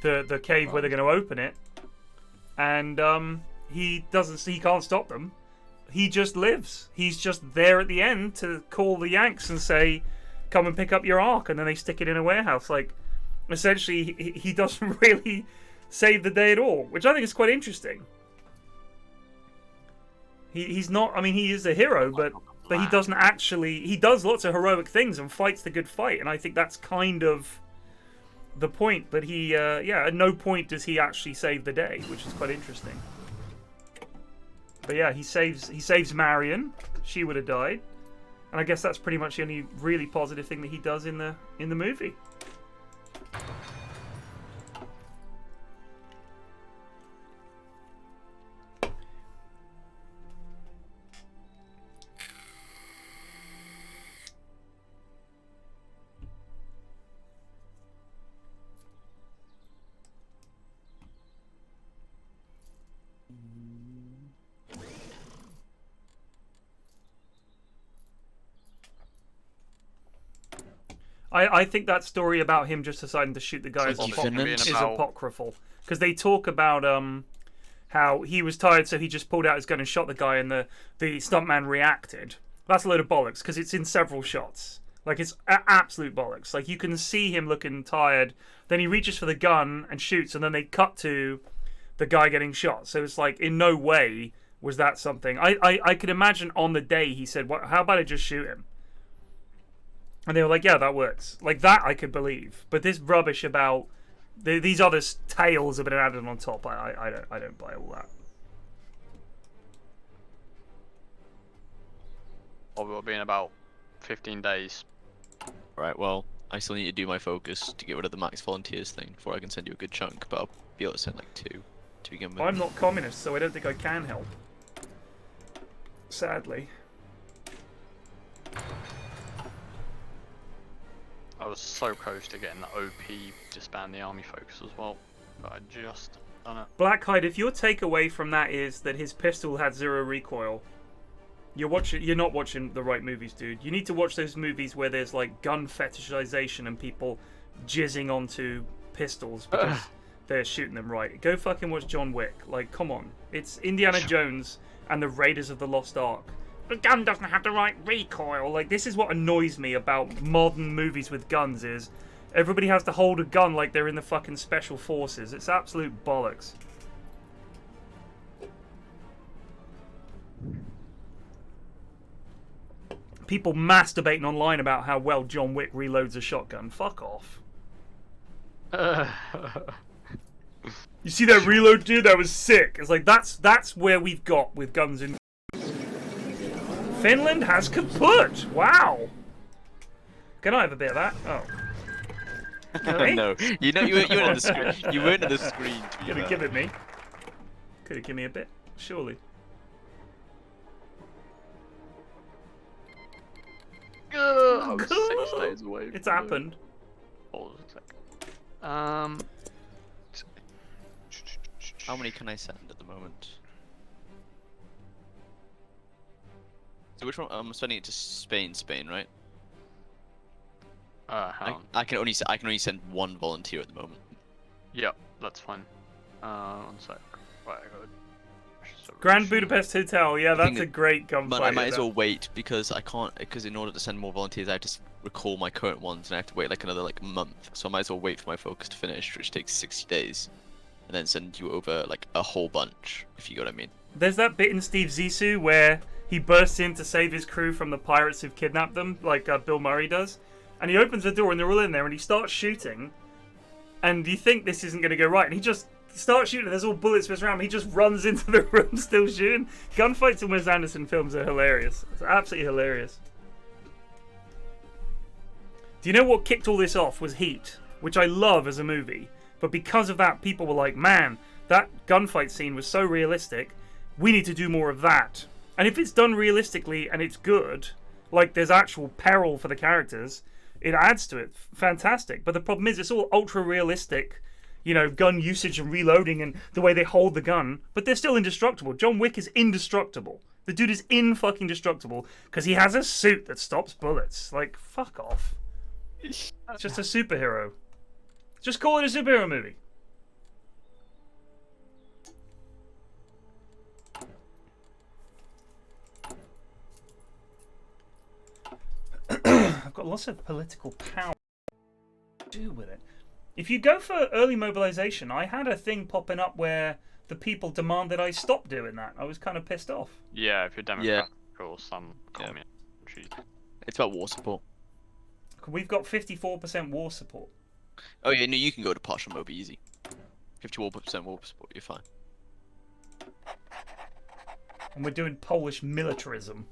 A: the cave where they're going to open it. And he can't stop them. He just lives. He's just there at the end to call the Yanks and say, "Come and pick up your Ark," and then they stick it in a warehouse. Like, essentially, he doesn't really save the day at all, which I think is quite interesting. He's not. I mean, he is a hero, but he doesn't actually. He does lots of heroic things and fights the good fight, and I think that's kind of the point. But he, at no point does he actually save the day, which is quite interesting. But yeah, he saves Marion. She would have died, and I guess that's pretty much the only really positive thing that he does in the movie. I think that story about him just deciding to shoot the guy is apocryphal. Because they talk about how he was tired, so he just pulled out his gun and shot the guy, and the stuntman reacted. That's a load of bollocks, because it's in several shots. Like, it's absolute bollocks. Like, you can see him looking tired, then he reaches for the gun and shoots, and then they cut to the guy getting shot. So it's like, in no way was that something. I could imagine on the day he said, how about I just shoot him? And they were like, yeah, that works. Like, that I could believe. But this rubbish about these other tales have been added on top, I don't buy all that.
B: Well, we'll be in about 15 days.
C: Right, well, I still need to do my focus to get rid of the max volunteers thing before I can send you a good chunk, but I'll be able to send like 2 to begin with.
A: I'm not communist, so I don't think I can help. Sadly.
B: I was so close to getting the OP disband the army focus as well, but I just done it.
A: Blackhide, if your takeaway from that is that his pistol had 0 recoil, you're not watching the right movies, dude. You need to watch those movies where there's like gun fetishization and people jizzing onto pistols because they're shooting them right. Go fucking watch John Wick. Like, come on. It's Indiana Jones and the Raiders of the Lost Ark. The gun doesn't have the right recoil. Like, this is what annoys me about modern movies with guns is everybody has to hold a gun like they're in the fucking special forces. It's absolute bollocks. people masturbating online about how well John Wick reloads a shotgun. Fuck off. You see that reload, dude? That was sick. It's like that's where we've got with guns in. Finland has kaput. Wow. Can I have a bit of that? Oh.
C: No, you weren't on the screen. You weren't on the screen.
A: Could have given me. Could have given me a bit, surely.
B: I was 6 days away.
A: It's happened.
B: Hold on a sec.
C: How many can I send at the moment? So which one? I'm sending it to Spain, right?
B: Hang on.
C: I can only send one volunteer at the moment.
B: Yeah, that's fine. 1 sec. Right, I got
A: Grand Budapest Hotel. Yeah, that's
C: think
A: a great gunfight.
C: But I might as well wait because I can't. Because in order to send more volunteers, I have to recall my current ones, and I have to wait like another month. So I might as well wait for my focus to finish, which takes 60 days, and then send you over like a whole bunch, if you get what I mean.
A: There's that bit in Steve Zissou where he bursts in to save his crew from the pirates who've kidnapped them, like Bill Murray does, and he opens the door and they're all in there, and he starts shooting, and you think this isn't going to go right, and he just starts shooting. There's all bullets whizzing around. He just runs into the room, still shooting. Gunfights in Wes Anderson films are hilarious. It's absolutely hilarious. Do you know what kicked all this off? Was Heat, which I love as a movie, but because of that, people were like, "Man, that gunfight scene was so realistic. We need to do more of that." And if it's done realistically and it's good, like there's actual peril for the characters, it adds to it. Fantastic. But the problem is, it's all ultra realistic. You know, gun usage and reloading and the way they hold the gun, but they're still indestructible. John Wick is indestructible. The dude is fucking destructible because he has a suit that stops bullets. Like, fuck off. It's just a superhero. Just call it a superhero movie. I've got lots of political power to do with it. If you go for early mobilization, I had a thing popping up where the people demanded I stop doing that. I was kind of pissed off.
B: Yeah, if you're Democrat or some communist.
C: It's about war support.
A: We've got 54% war support.
C: Oh yeah, no, you can go to partial mob easy. 54% war support, you're fine.
A: And we're doing Polish militarism.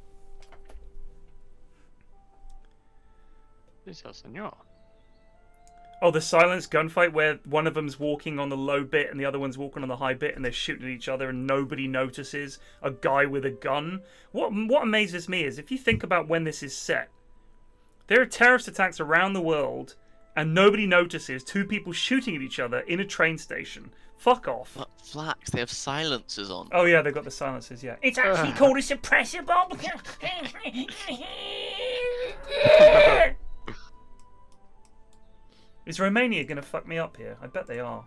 B: This is senor.
A: Oh, the silence gunfight where one of them's walking on the low bit and the other one's walking on the high bit and they're shooting at each other and nobody notices a guy with a gun. What amazes me is if you think about when this is set, there are terrorist attacks around the world and nobody notices two people shooting at each other in a train station. Fuck off.
C: But Flax, they have silencers on.
A: Oh yeah, they've got the silencers, yeah. It's actually called a suppressor bomb. Is Romania going to fuck me up here? I bet they are.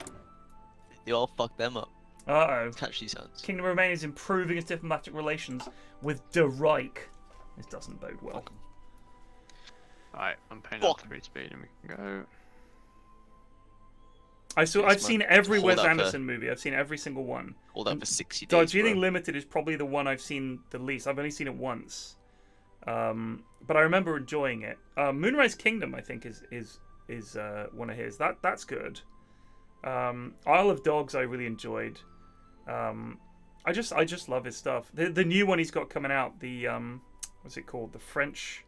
C: They all fuck them up.
A: Uh-oh.
C: Catchy sounds.
A: Kingdom of Romania is improving its diplomatic relations with the Reich. This doesn't bode well.
B: Alright, I'm paying up 3 speed and we can go.
A: I've seen every Wes Anderson movie. I've seen every single one.
C: All that for 60 days.
A: Darjeeling Limited is probably the one I've seen the least. I've only seen it once. But I remember enjoying it. Moonrise Kingdom, I think, is one of his. That's good. Isle of Dogs I really enjoyed. I just love his stuff. The new one he's got coming out, the what's it called? The French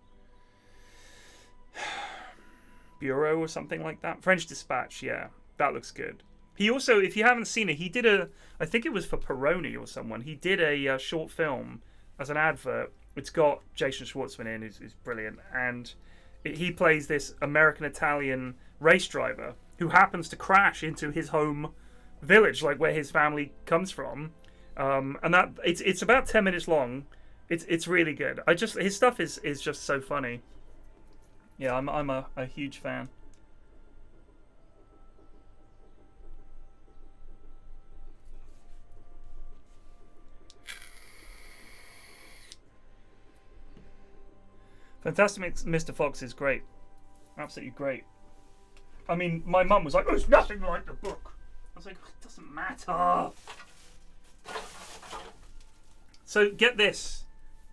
A: Bureau or something like that. French Dispatch, yeah. That looks good. He also, if you haven't seen it, he did I think it was for Peroni or someone. He did a short film as an advert. It's got Jason Schwartzman in, who's brilliant, and he plays this American-Italian race driver who happens to crash into his home village, like where his family comes from. And that it's about 10 minutes long. It's really good. His stuff is just so funny. Yeah, I'm a huge fan. Fantastic Mr. Fox is great. Absolutely great. I mean, my mum was like, "Oh, it's nothing like the book." I was like, "It doesn't matter." So get this.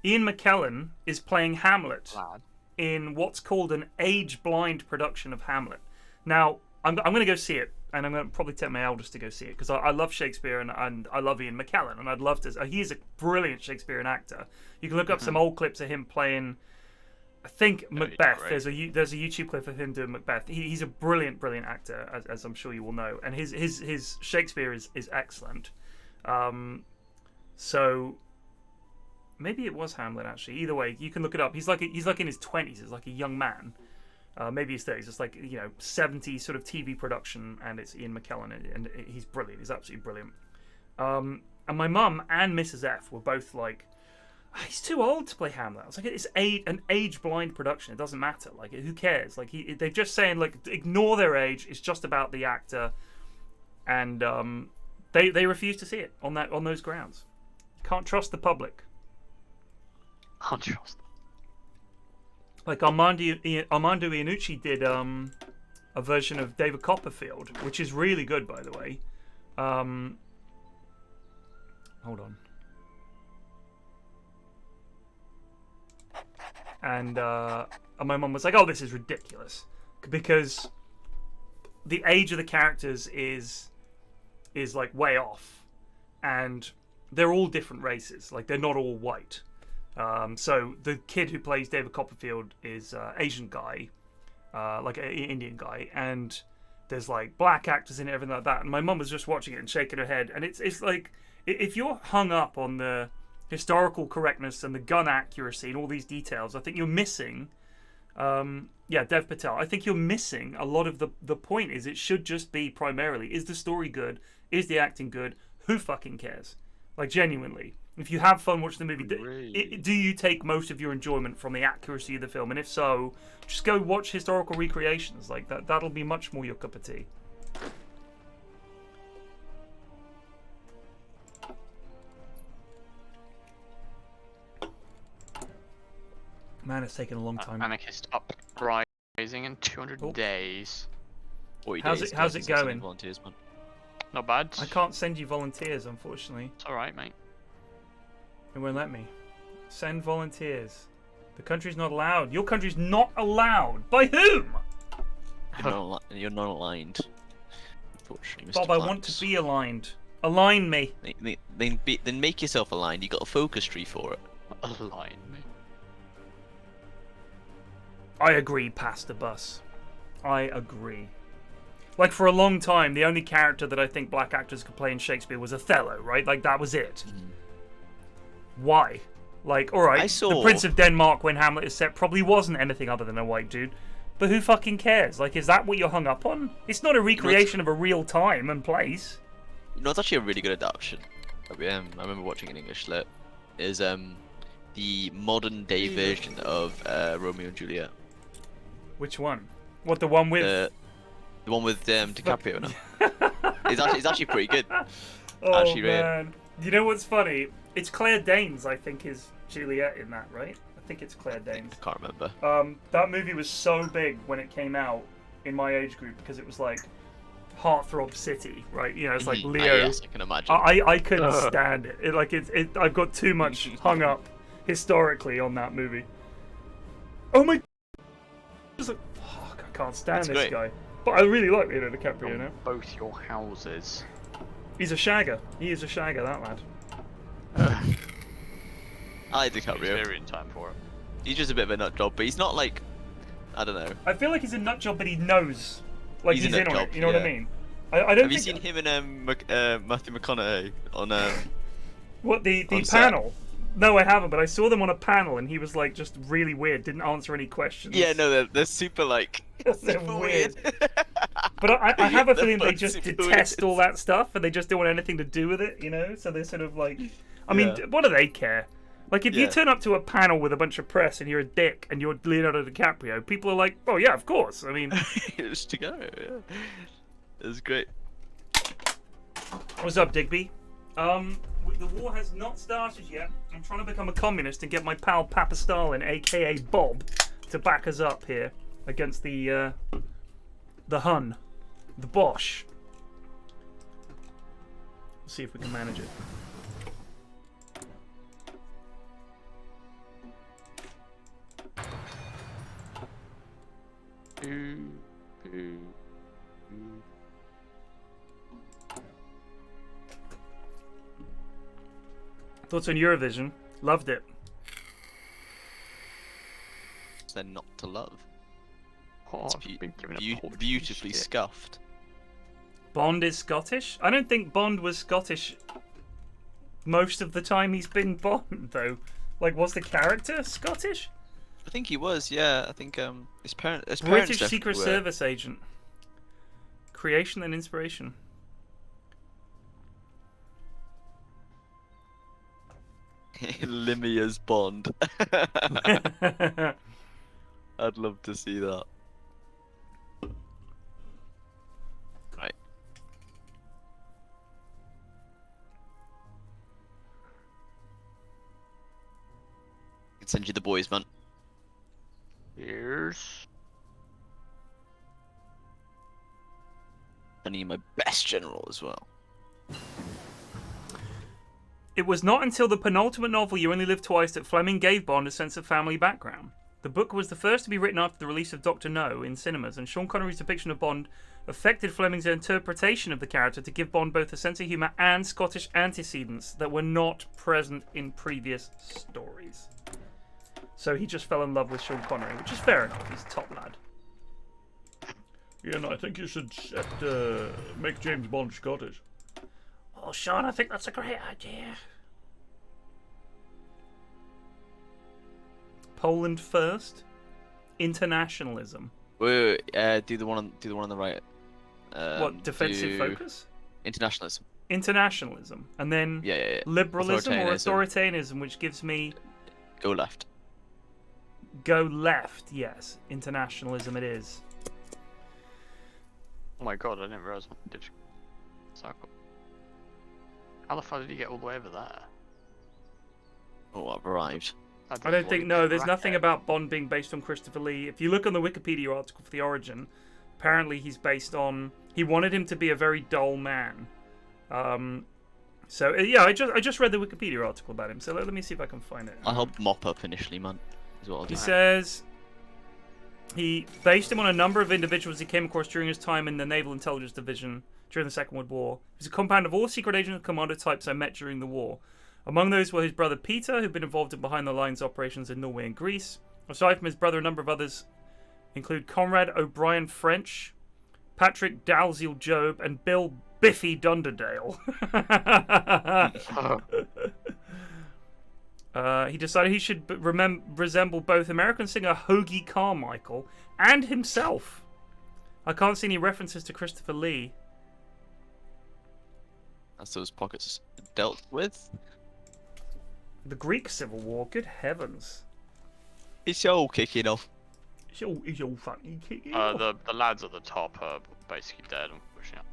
A: Ian McKellen is playing Hamlet
B: Lad.
A: in what's called an age-blind production of Hamlet. Now, I'm going to go see it, and I'm going to probably take my eldest to go see it, because I love Shakespeare, and I love Ian McKellen, and I'd love to... He's a brilliant Shakespearean actor. You can look up some old clips of him playing, I think, Macbeth. There's a YouTube clip of him doing Macbeth. He's a brilliant actor, as I'm sure you will know, and his Shakespeare is excellent. So... maybe it was Hamlet, actually. Either way, you can look it up. He's like in his 20s. He's like a young man. Maybe his 30s. It's like, 70s sort of TV production, and it's Ian McKellen, and he's brilliant. He's absolutely brilliant. And my mum and Mrs. F were both like, he's too old to play Hamlet. I was like, it's an age-blind production. It doesn't matter. Like, who cares? Like, they're just saying, like, ignore their age. It's just about the actor. And they refuse to see it on those grounds. Can't trust the public.
B: Can't trust.
A: Like Armando Iannucci did a version of David Copperfield, which is really good, by the way. Hold on. And my mum was like, "Oh, this is ridiculous," because the age of the characters is like way off, and they're all different races. Like, they're not all white. So the kid who plays David Copperfield is Asian guy, like an Indian guy, and there's like black actors in it, everything like that. And my mum was just watching it and shaking her head. And it's like, if you're hung up on the historical correctness and the gun accuracy and all these details, I think you're missing. Dev Patel. I think you're missing a lot of the point. Is it should just be primarily, is the story good? Is the acting good? Who fucking cares? Like, genuinely. If you have fun watching the movie, do you take most of your enjoyment from the accuracy of the film? And if so, just go watch historical recreations. Like, that'll be much more your cup of tea. Man, it's taken a long time.
B: Anarchist uprising in 200 days.
A: How's it going?
C: Volunteers, man.
B: Not bad.
A: I can't send you volunteers, unfortunately.
B: It's alright, mate.
A: It won't let me. Send volunteers. The country's not allowed. Your country's not allowed. By whom?
C: You're not aligned. Unfortunately, Mr.
A: Bob, I want to be aligned. Align me.
C: Then make yourself aligned. You got a focus tree for it.
B: Align me.
A: I agree, Pastor Bus. I agree. Like, for a long time, the only character that I think black actors could play in Shakespeare was Othello, right? Like, that was it. Why? Like, alright, the Prince of Denmark, when Hamlet is set, probably wasn't anything other than a white dude. But who fucking cares? Like, is that what you're hung up on? It's not a recreation of a real time and place.
C: You know, it's actually a really good adaptation. I remember watching in English lit. Is the modern day version of Romeo and Juliet.
A: Which one? What, the one with...
C: The one with DiCaprio now. It's actually pretty good.
A: Oh, actually, man. You know what's funny? It's Claire Danes, I think, is Juliet in that, right? I think it's Claire Danes.
C: I can't remember.
A: That movie was so big when it came out in my age group because it was like heartthrob city, right? You know, it's like Leo.
C: Yes, I can imagine.
A: I couldn't stand it. I've got too much hung up historically on that movie. Oh my! Just like, fuck, I can't stand this guy. But I really like Leonardo DiCaprio now.
B: Both your houses.
A: He's a shagger. He is a shagger, that lad.
C: I like DiCaprio.
B: He's in time for it.
C: He's just a bit of a nut job, but he's not like, I don't know.
A: I feel like he's a nut job, but he knows, like he's in on it. You know what I mean? I don't.
C: Have you seen him and Matthew McConaughey on
A: what the panel? No, I haven't, but I saw them on a panel, and he was like just really weird. Didn't answer any questions.
C: Yeah, no, they're super like.
A: They're
C: super
A: weird. But I have a feeling they just detest all that stuff, and they just don't want anything to do with it, you know? So they're sort of like, I mean, what do they care? Like, if you turn up to a panel with a bunch of press and you're a dick and you're Leonardo DiCaprio, people are like, oh yeah, of course. I mean,
C: it's to go. Yeah, it was great.
A: What's up, Digby? The war has not started yet. I'm trying to become a communist and get my pal Papa Stalin, aka Bob, to back us up here against the Hun, the Bosch. Let's see if we can manage it. Thoughts on Eurovision? Loved it.
C: What's there not to love?
B: Oh,
C: It's
B: I've been given a Portuguese
C: beautifully
B: shit.
C: scuffed.
A: Bond is Scottish? I don't think Bond was Scottish most of the time he's been Bond, though. Like, was the character Scottish?
C: I think he was, yeah. I think his parents
A: British
C: definitely
A: Secret
C: were.
A: Service agent. Creation and inspiration.
C: Limia's Bond. I'd love to see that. Right. I can send you the boys, man.
B: Here's
C: I need my best general as well.
A: It was not until the penultimate novel, You Only Live Twice, that Fleming gave Bond a sense of family background. The book was the first to be written after the release of Dr. No in cinemas, and Sean Connery's depiction of Bond affected Fleming's interpretation of the character to give Bond both a sense of humour and Scottish antecedents that were not present in previous stories. So he just fell in love with Sean Connery, which is fair enough. He's a top lad.
F: Ian, I think you should make James Bond Scottish.
A: Oh, Sean, I think that's a great idea. Poland first. Internationalism.
C: Wait, do the one on the right.
A: What, defensive
C: do
A: focus?
C: Internationalism.
A: Internationalism. And then
C: Yeah.
A: liberalism or
C: Authoritarianism.
A: authoritarianism, which gives me
C: Go left.
A: go left. Yes, internationalism it is.
B: oh my god, I didn't realise I did circle. How the fuck did you get all the way over there?
C: Oh, I've arrived.
A: I don't think, no, there's nothing about Bond being based on Christopher Lee. If you look on the Wikipedia article for the origin, apparently he's based on, he wanted him to be a very dull man. So yeah, I just read the Wikipedia article about him, so let me see if I can find it.
C: I'll help mop up initially, man. Is what I'll do.
A: He says he based him on a number of individuals he came across during his time in the Naval Intelligence Division during the Second World War. He was a compound of all secret agent and commando types I met during the war. Among those were his brother Peter, who'd been involved in behind-the-lines operations in Norway and Greece. Aside from his brother, a number of others include Conrad O'Brien French, Patrick Dalziel Job, and Bill Biffy Dunderdale. He decided he should resemble both American singer Hoagie Carmichael and himself. I can't see any references to Christopher Lee.
C: That's those pockets dealt with.
A: The Greek Civil War, good heavens.
C: It's all kicking off.
A: It's all fucking kicking
B: the lads at the top are basically dead, unfortunately.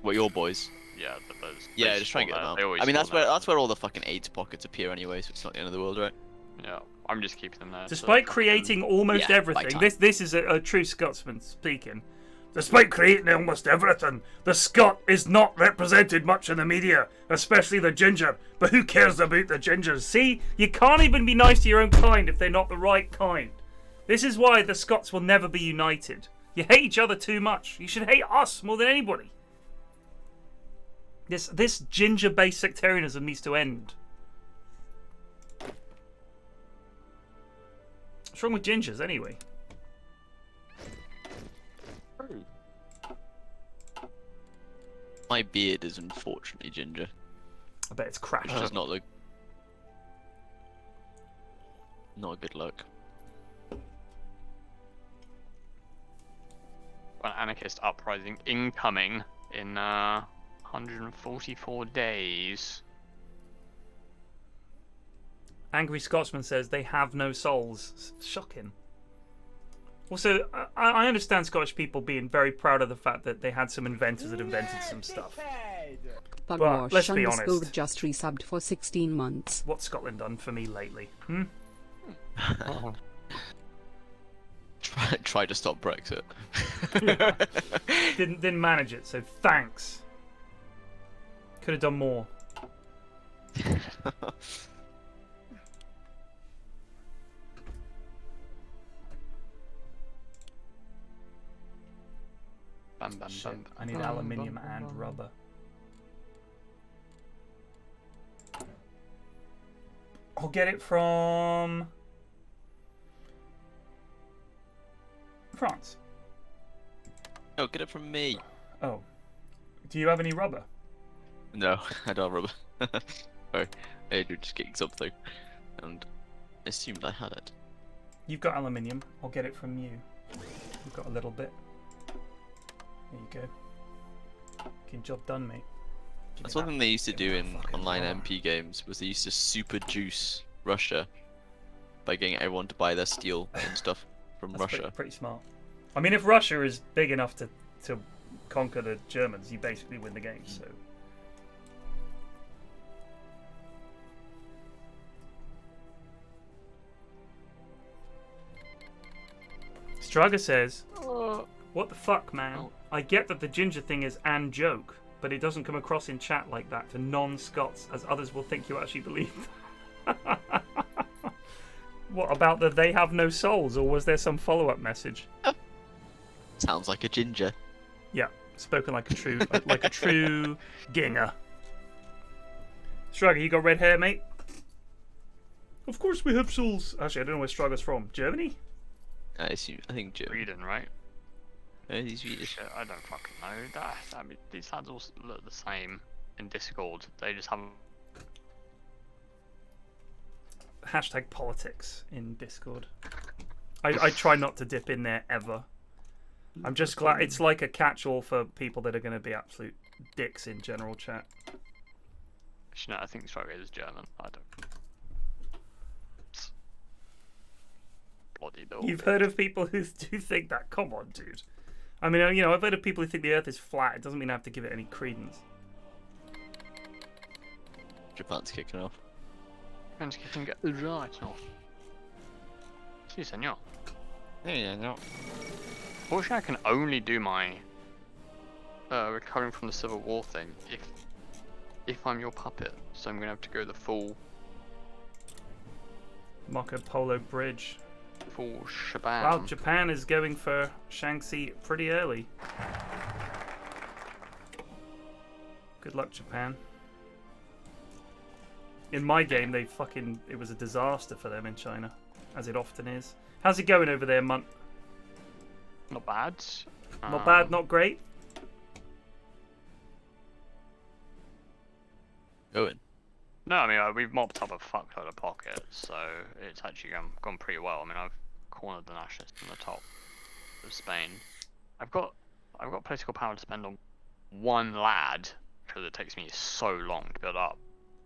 C: What, your boys?
B: Yeah, those.
C: Yeah, just try and get them out. I mean, that's where all the fucking AIDS pockets appear anyway, so it's not the end of the world, right?
B: Yeah, I'm just keeping them there.
A: Despite creating almost
C: Yeah,
A: everything,
C: by
A: this is a true Scotsman speaking. Despite creating almost everything, the Scot is not represented much in the media, especially the ginger. But who cares about the gingers? See, you can't even be nice to your own kind if they're not the right kind. This is why the Scots will never be united. You hate each other too much. You should hate us more than anybody. This ginger-based sectarianism needs to end. What's wrong with gingers, anyway?
C: My beard is unfortunately ginger.
A: I bet it's crashed.
C: Which does not look... not a good look.
B: An anarchist uprising incoming in 144 days.
A: Angry Scotsman says they have no souls. Shocking. Also, I understand Scottish people being very proud of the fact that they had some inventors that invented some stuff. But let's be honest.
D: Just resubbed for 16 months.
A: What's Scotland done for me lately?
C: Try to stop Brexit.
A: Didn't manage it, so thanks. Could have done more. Shit, I need aluminium and rubber. I'll get it from France.
C: No, get it from me.
A: Oh. Do you have any rubber?
C: No, I don't have rubber. Sorry, I was just getting something, and assumed I had it.
A: You've got aluminium. I'll get it from you. You've got a little bit. There you go. Good job done, mate. Give
C: That's
A: me
C: one
A: that.
C: thing they used to
A: Give me
C: do
A: that
C: in
A: fucking
C: online
A: bar.
C: MP games, was they used to super juice Russia by getting everyone to buy their steel and stuff from
A: That's
C: Russia.
A: pretty smart. I mean, if Russia is big enough to conquer the Germans, you basically win the game. So. Straga says, "What the fuck, man? I get that the ginger thing is an joke, but it doesn't come across in chat like that to non-Scots, as others will think you actually believe." What about the they have no souls, or was there some follow-up message?
C: Sounds like a ginger.
A: Yeah, spoken like a true ginger. Straga, you got red hair, mate? Of course we have souls. Actually, I don't know where Straga's from. Germany?
C: I think German.
B: Sweden, right?
C: He's Swedish.
B: Shit, I don't fucking know. I mean, these lads all look the same in Discord. They just haven't.
A: Hashtag politics in Discord. I try not to dip in there ever. I'm just glad it's like a catch-all for people that are going to be absolute dicks in general chat.
B: Actually, no, I think Struggle is German. I don't. Bloody dog.
A: You've heard of people who do think that? Come on, dude. I mean, you know, I've heard of people who think the Earth is flat. It doesn't mean I have to give it any credence.
C: Japan's kicking off.
B: Japan's getting right off. Si, senor.
C: Yeah, no.
B: Fortunately, I can only do my recovering from the Civil War thing if I'm your puppet. So I'm gonna have to go the full
A: Marco Polo Bridge.
B: shebang.
A: Wow, Japan is going for Shaanxi pretty early. Good luck, Japan. In my game, it was a disaster for them in China, as it often is. How's it going over there, Munt?
B: Not bad.
A: Not bad, not great.
B: No, I mean we've mopped up a fuckload of pockets, so it's actually gone pretty well. I mean I've cornered the nationalists on the top of Spain. I've got political power to spend on one lad because it takes me so long to build up.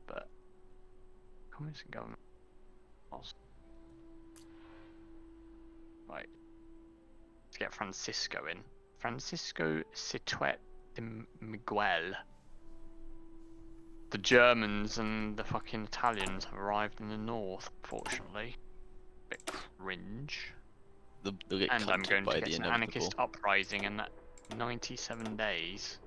B: But communist and government. Right. Let's get Francisco in. Francisco Situet de Miguel. The Germans and the fucking Italians have arrived in the north, fortunately. Bit cringe.
C: They'll get
B: And I'm
C: cunted
B: going
C: by
B: to
C: the
B: get an
C: inevitable.
B: anarchist uprising in 97 days.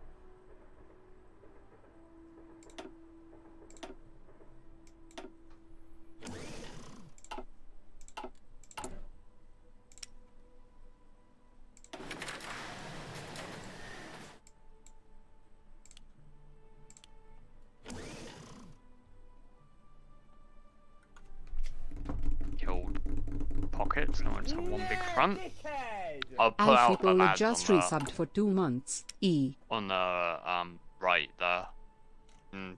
B: Killed pockets, and I just have one big front. I'll pull out the
D: Alfie
B: lads
D: just
B: on the,
D: resubbed for 2 months.
B: on the right there in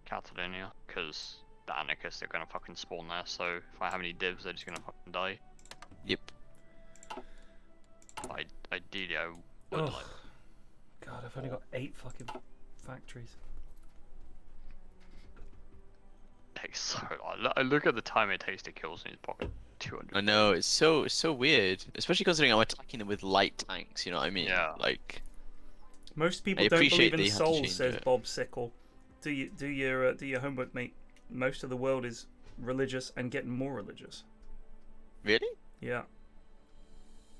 B: Catalonia, because the anarchists are gonna fucking spawn there. So if I have any divs, they're just gonna fucking die.
C: Yep.
B: Ideally, I would
A: Ugh.
B: like.
A: God, I've only got 8 fucking factories.
B: Takes so long. I look at the time it takes to kill someone's pocket. 200.
C: I know, it's so weird, especially considering I'm attacking them with light tanks. You know what I mean?
B: Yeah.
C: Like,
A: Most people
C: I
A: don't
C: appreciate
A: believe in
C: they have to
A: souls,
C: change
A: says
C: it.
A: Bob Sickle. Do your homework, mate. Most of the world is religious and getting more religious.
C: really?
A: Yeah.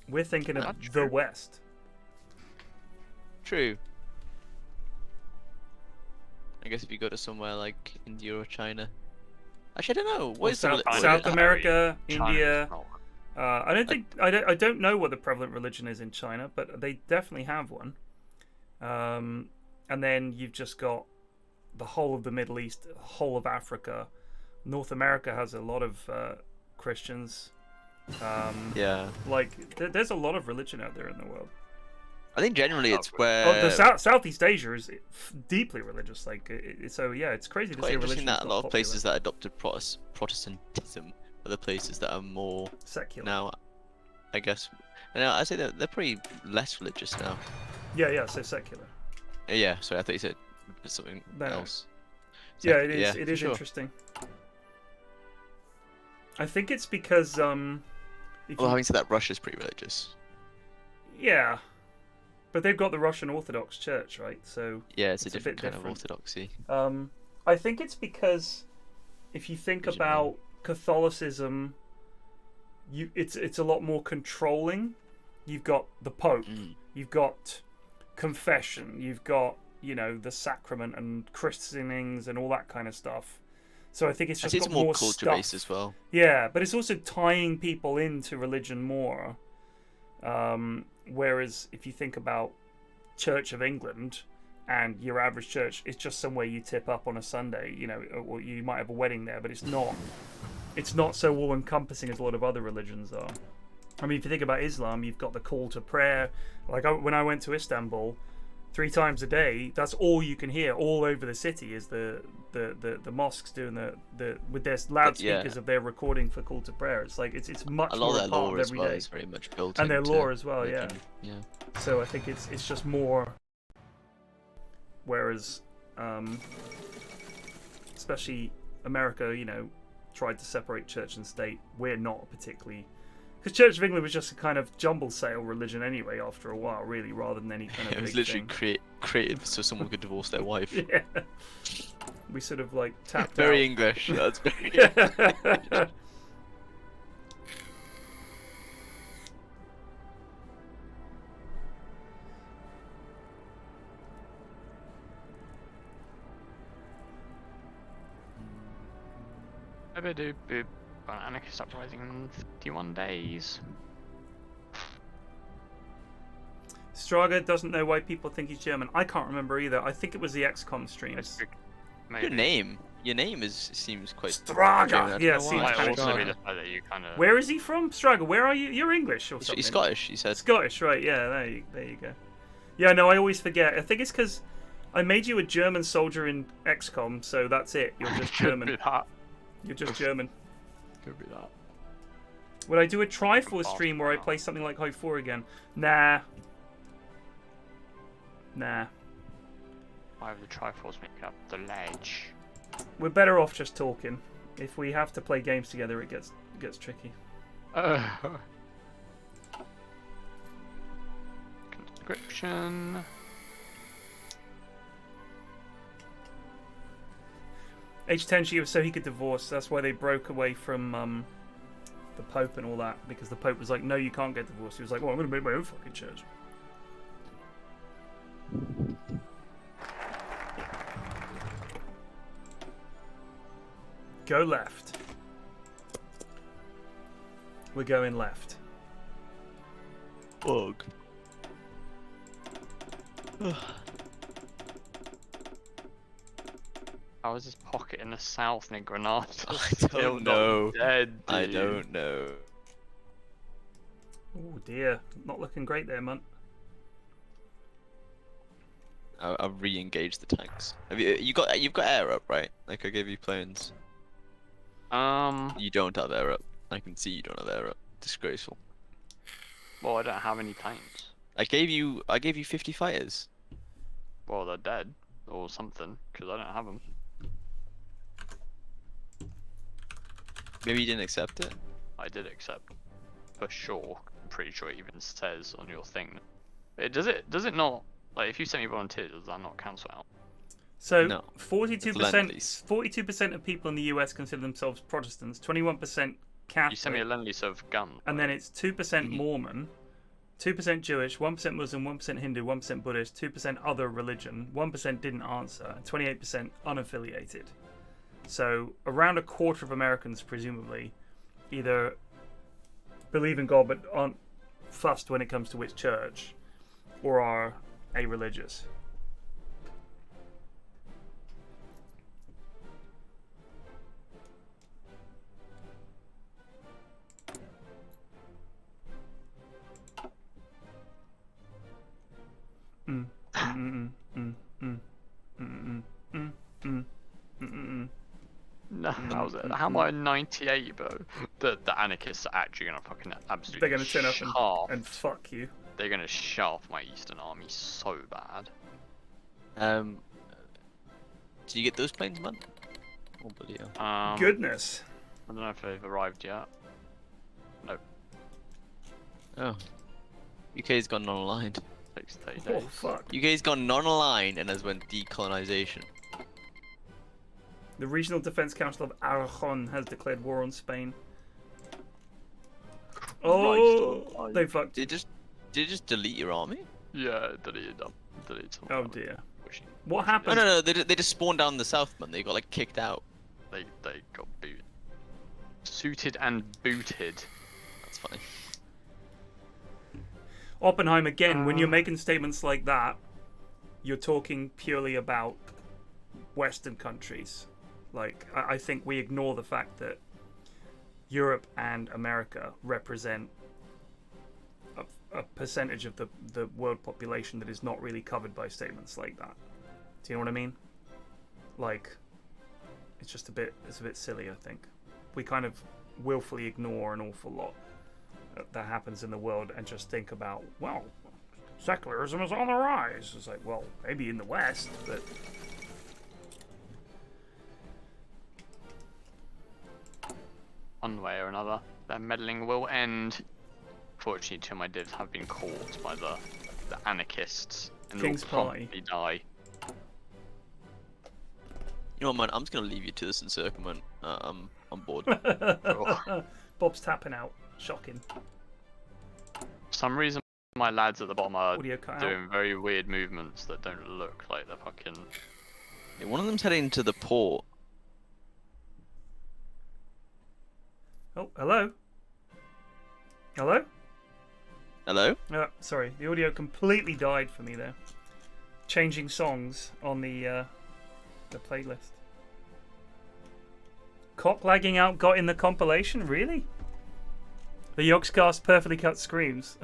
A: We're thinking of
C: Not
A: the
C: true.
A: West.
C: True. I guess if you go to somewhere like India or China. Actually, I don't know.
A: Or
C: What is the
A: South America,
B: China's
A: India.
B: not-
A: I don't know what the prevalent religion is in China, but they definitely have one. And then you've just got the whole of the Middle East, whole of Africa. North America has a lot of Christians.
C: Yeah.
A: Like, there's a lot of religion out there in the world.
C: I think generally it's where.
A: Oh, the Southeast Asia is deeply religious. Like, so yeah, it's crazy to
C: quite
A: see
C: interesting
A: religion.
C: that a lot of places that adopted Protestantism are the places that are more
A: secular
C: now. I guess. And I say they're pretty less religious now.
A: Yeah, so secular.
C: Yeah, sorry, I thought you said something else.
A: Yeah, it is. It is
C: sure.
A: Interesting. I think it's because
C: Well, having said that, Russia's pretty religious.
A: Yeah, but they've got the Russian Orthodox Church, right? So
C: yeah, it's a different
A: bit
C: kind of orthodoxy.
A: I think it's because if you think about Catholicism, it's a lot more controlling. You've got the Pope, you've got confession, you've got the sacrament and christenings and all that kind of stuff. So I think it's just got
C: more
A: more
C: culture
A: stuff.
C: based as well.
A: Yeah, but it's also tying people into religion more. Whereas if you think about Church of England and your average church, it's just somewhere you tip up on a Sunday, or you might have a wedding there, but it's not so all encompassing as a lot of other religions are. I mean, if you think about Islam, you've got the call to prayer. Like when I went to Istanbul, 3 times a day, that's all you can hear all over the city is the mosques doing the with their loudspeakers of their recording for call to prayer. It's like it's much
C: a lot
A: more
C: of their
A: part
C: law
A: of
C: as
A: every
C: well
A: day.
C: is very much built
A: and their
C: into
A: law as well,
C: religion.
A: yeah. So I think it's just more. Whereas, especially America, tried to separate church and state. We're not particularly. Because Church of England was just a kind of jumble sale religion anyway after a while, really, rather than any kind of
C: It was
A: big
C: literally
A: thing.
C: created so someone could divorce their wife.
A: Yeah. We sort of like tapped
C: Very
A: out.
C: English. That's very
A: Yeah.
B: Anarchist uprising in 51 days.
A: Straga doesn't know why people think he's German. I can't remember either. I think it was the XCOM streams.
C: Your name seems quite
A: Straga.
C: German.
A: Yeah,
C: I don't know
A: seems
C: why.
B: Might
A: kinda
B: also be
A: German.
B: the fact that you kind of.
A: Where is he from? Straga, where are you? You're English or something?
C: He's Scottish. He said.
A: Scottish, right? Yeah, there you go. Yeah, no, I always forget. I think it's because I made you a German soldier in XCOM, so that's it. You're just German.
B: Could be that.
A: You're just German.
B: Could be that.
A: Would I do a Triforce stream where I play something like High 4 again? Nah.
B: Why have the Triforce make up the ledge?
A: We're better off just talking. If we have to play games together, it gets tricky.
B: Conscription.
A: H10 was so he could divorce. That's why they broke away from the Pope and all that, because the Pope was like, no, you can't get divorced. He was like, well, I'm going to make my own fucking church. Go left. We're going left.
C: Bug.
B: How is this pocket in the south near Granada?
C: I
B: Still
C: don't know.
B: not dead,
C: I
B: dude?
C: don't know.
A: Oh dear, not looking great there, man.
C: I've re-engaged the tanks. You've got air up, right? Like I gave you planes. You don't have air up. I can see you don't have air up. Disgraceful.
B: Well, I don't have any tanks.
C: I gave you 50 fighters.
B: Well, they're dead or something because I don't have them.
C: Maybe you didn't accept it.
B: I did accept, for sure. I'm pretty sure it even says on your thing. Does it not? Like, if you send me volunteers, does that not cancel out?
A: So
C: No.
A: 42% of people in the US consider themselves Protestants, 21% Catholic.
B: You send me a lend lease of guns.
A: And then it's 2% Mormon, 2% Jewish, 1% Muslim, 1% Hindu, 1% Buddhist, 2% other religion, 1% didn't answer, and 28% unaffiliated. So around a quarter of Americans, presumably, either believe in God but aren't fussed when it comes to which church, or are a-religious.
B: No, how am I 98, bro? The anarchists are actually gonna fucking absolutely
A: They're gonna turn up
B: shaft.
A: and fuck you.
B: They're gonna shaft my Eastern Army so bad.
C: Did you get those planes, man? Oh, bloody hell.
A: Goodness.
B: I don't know if they've arrived yet. No,
C: Oh. UK's gone non-aligned.
B: takes 30
A: Oh,
B: days.
A: fuck.
C: UK's gone non-aligned and has went decolonization.
A: The Regional Defense Council of Aragon has declared war on Spain. Oh, they fucked.
C: Did you just delete your army?
B: Yeah, deleted them. Deleted some.
A: Oh dear.
B: Which
A: What
C: No,
A: happened?
C: no, no. They just spawned down the south, man. They got like kicked out.
B: They got booted. Suited and booted.
C: That's funny.
A: Oppenheim, again, when you're making statements like that, you're talking purely about Western countries. Like, I think we ignore the fact that Europe and America represent a percentage of the world population that is not really covered by statements like that. Do you know what I mean? Like, it's a bit silly, I think. We kind of willfully ignore an awful lot that happens in the world and just think about, well, secularism is on the rise. It's like, well, maybe in the West, but...
B: One way or another, their meddling will end. Fortunately, two of my divs have been caught by the anarchists and will
A: King's Pie.
B: promptly die.
C: You know what, man? I'm just gonna leave you to this encirclement. I'm bored.
A: Bob's tapping out. Shocking.
B: For some reason, my lads at the bottom are
A: Audio cut out.
B: doing very weird movements that don't look like they're fucking.
C: Yeah, one of them's heading to the port.
A: Oh, hello? Hello?
C: Hello?
A: Sorry, the audio completely died for me there. Changing songs on the playlist. Cock lagging out got in the compilation? Really? The Yogscast perfectly cut screams.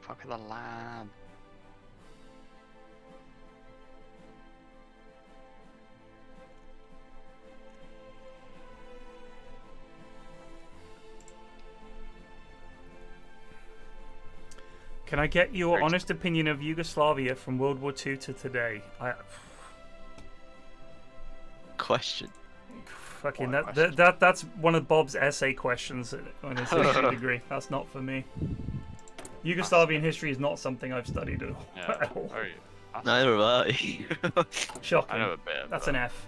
B: Fuck the lad.
A: Can I get your honest opinion of Yugoslavia from World War II to today?
C: Question.
A: Fucking that's one of Bob's essay questions on his history degree. That's not for me. Yugoslavian history is not something I've studied at all.
B: Yeah, very.
C: Neither have I.
A: Shocking.
B: I know a bit.
A: That's
B: but
A: an F.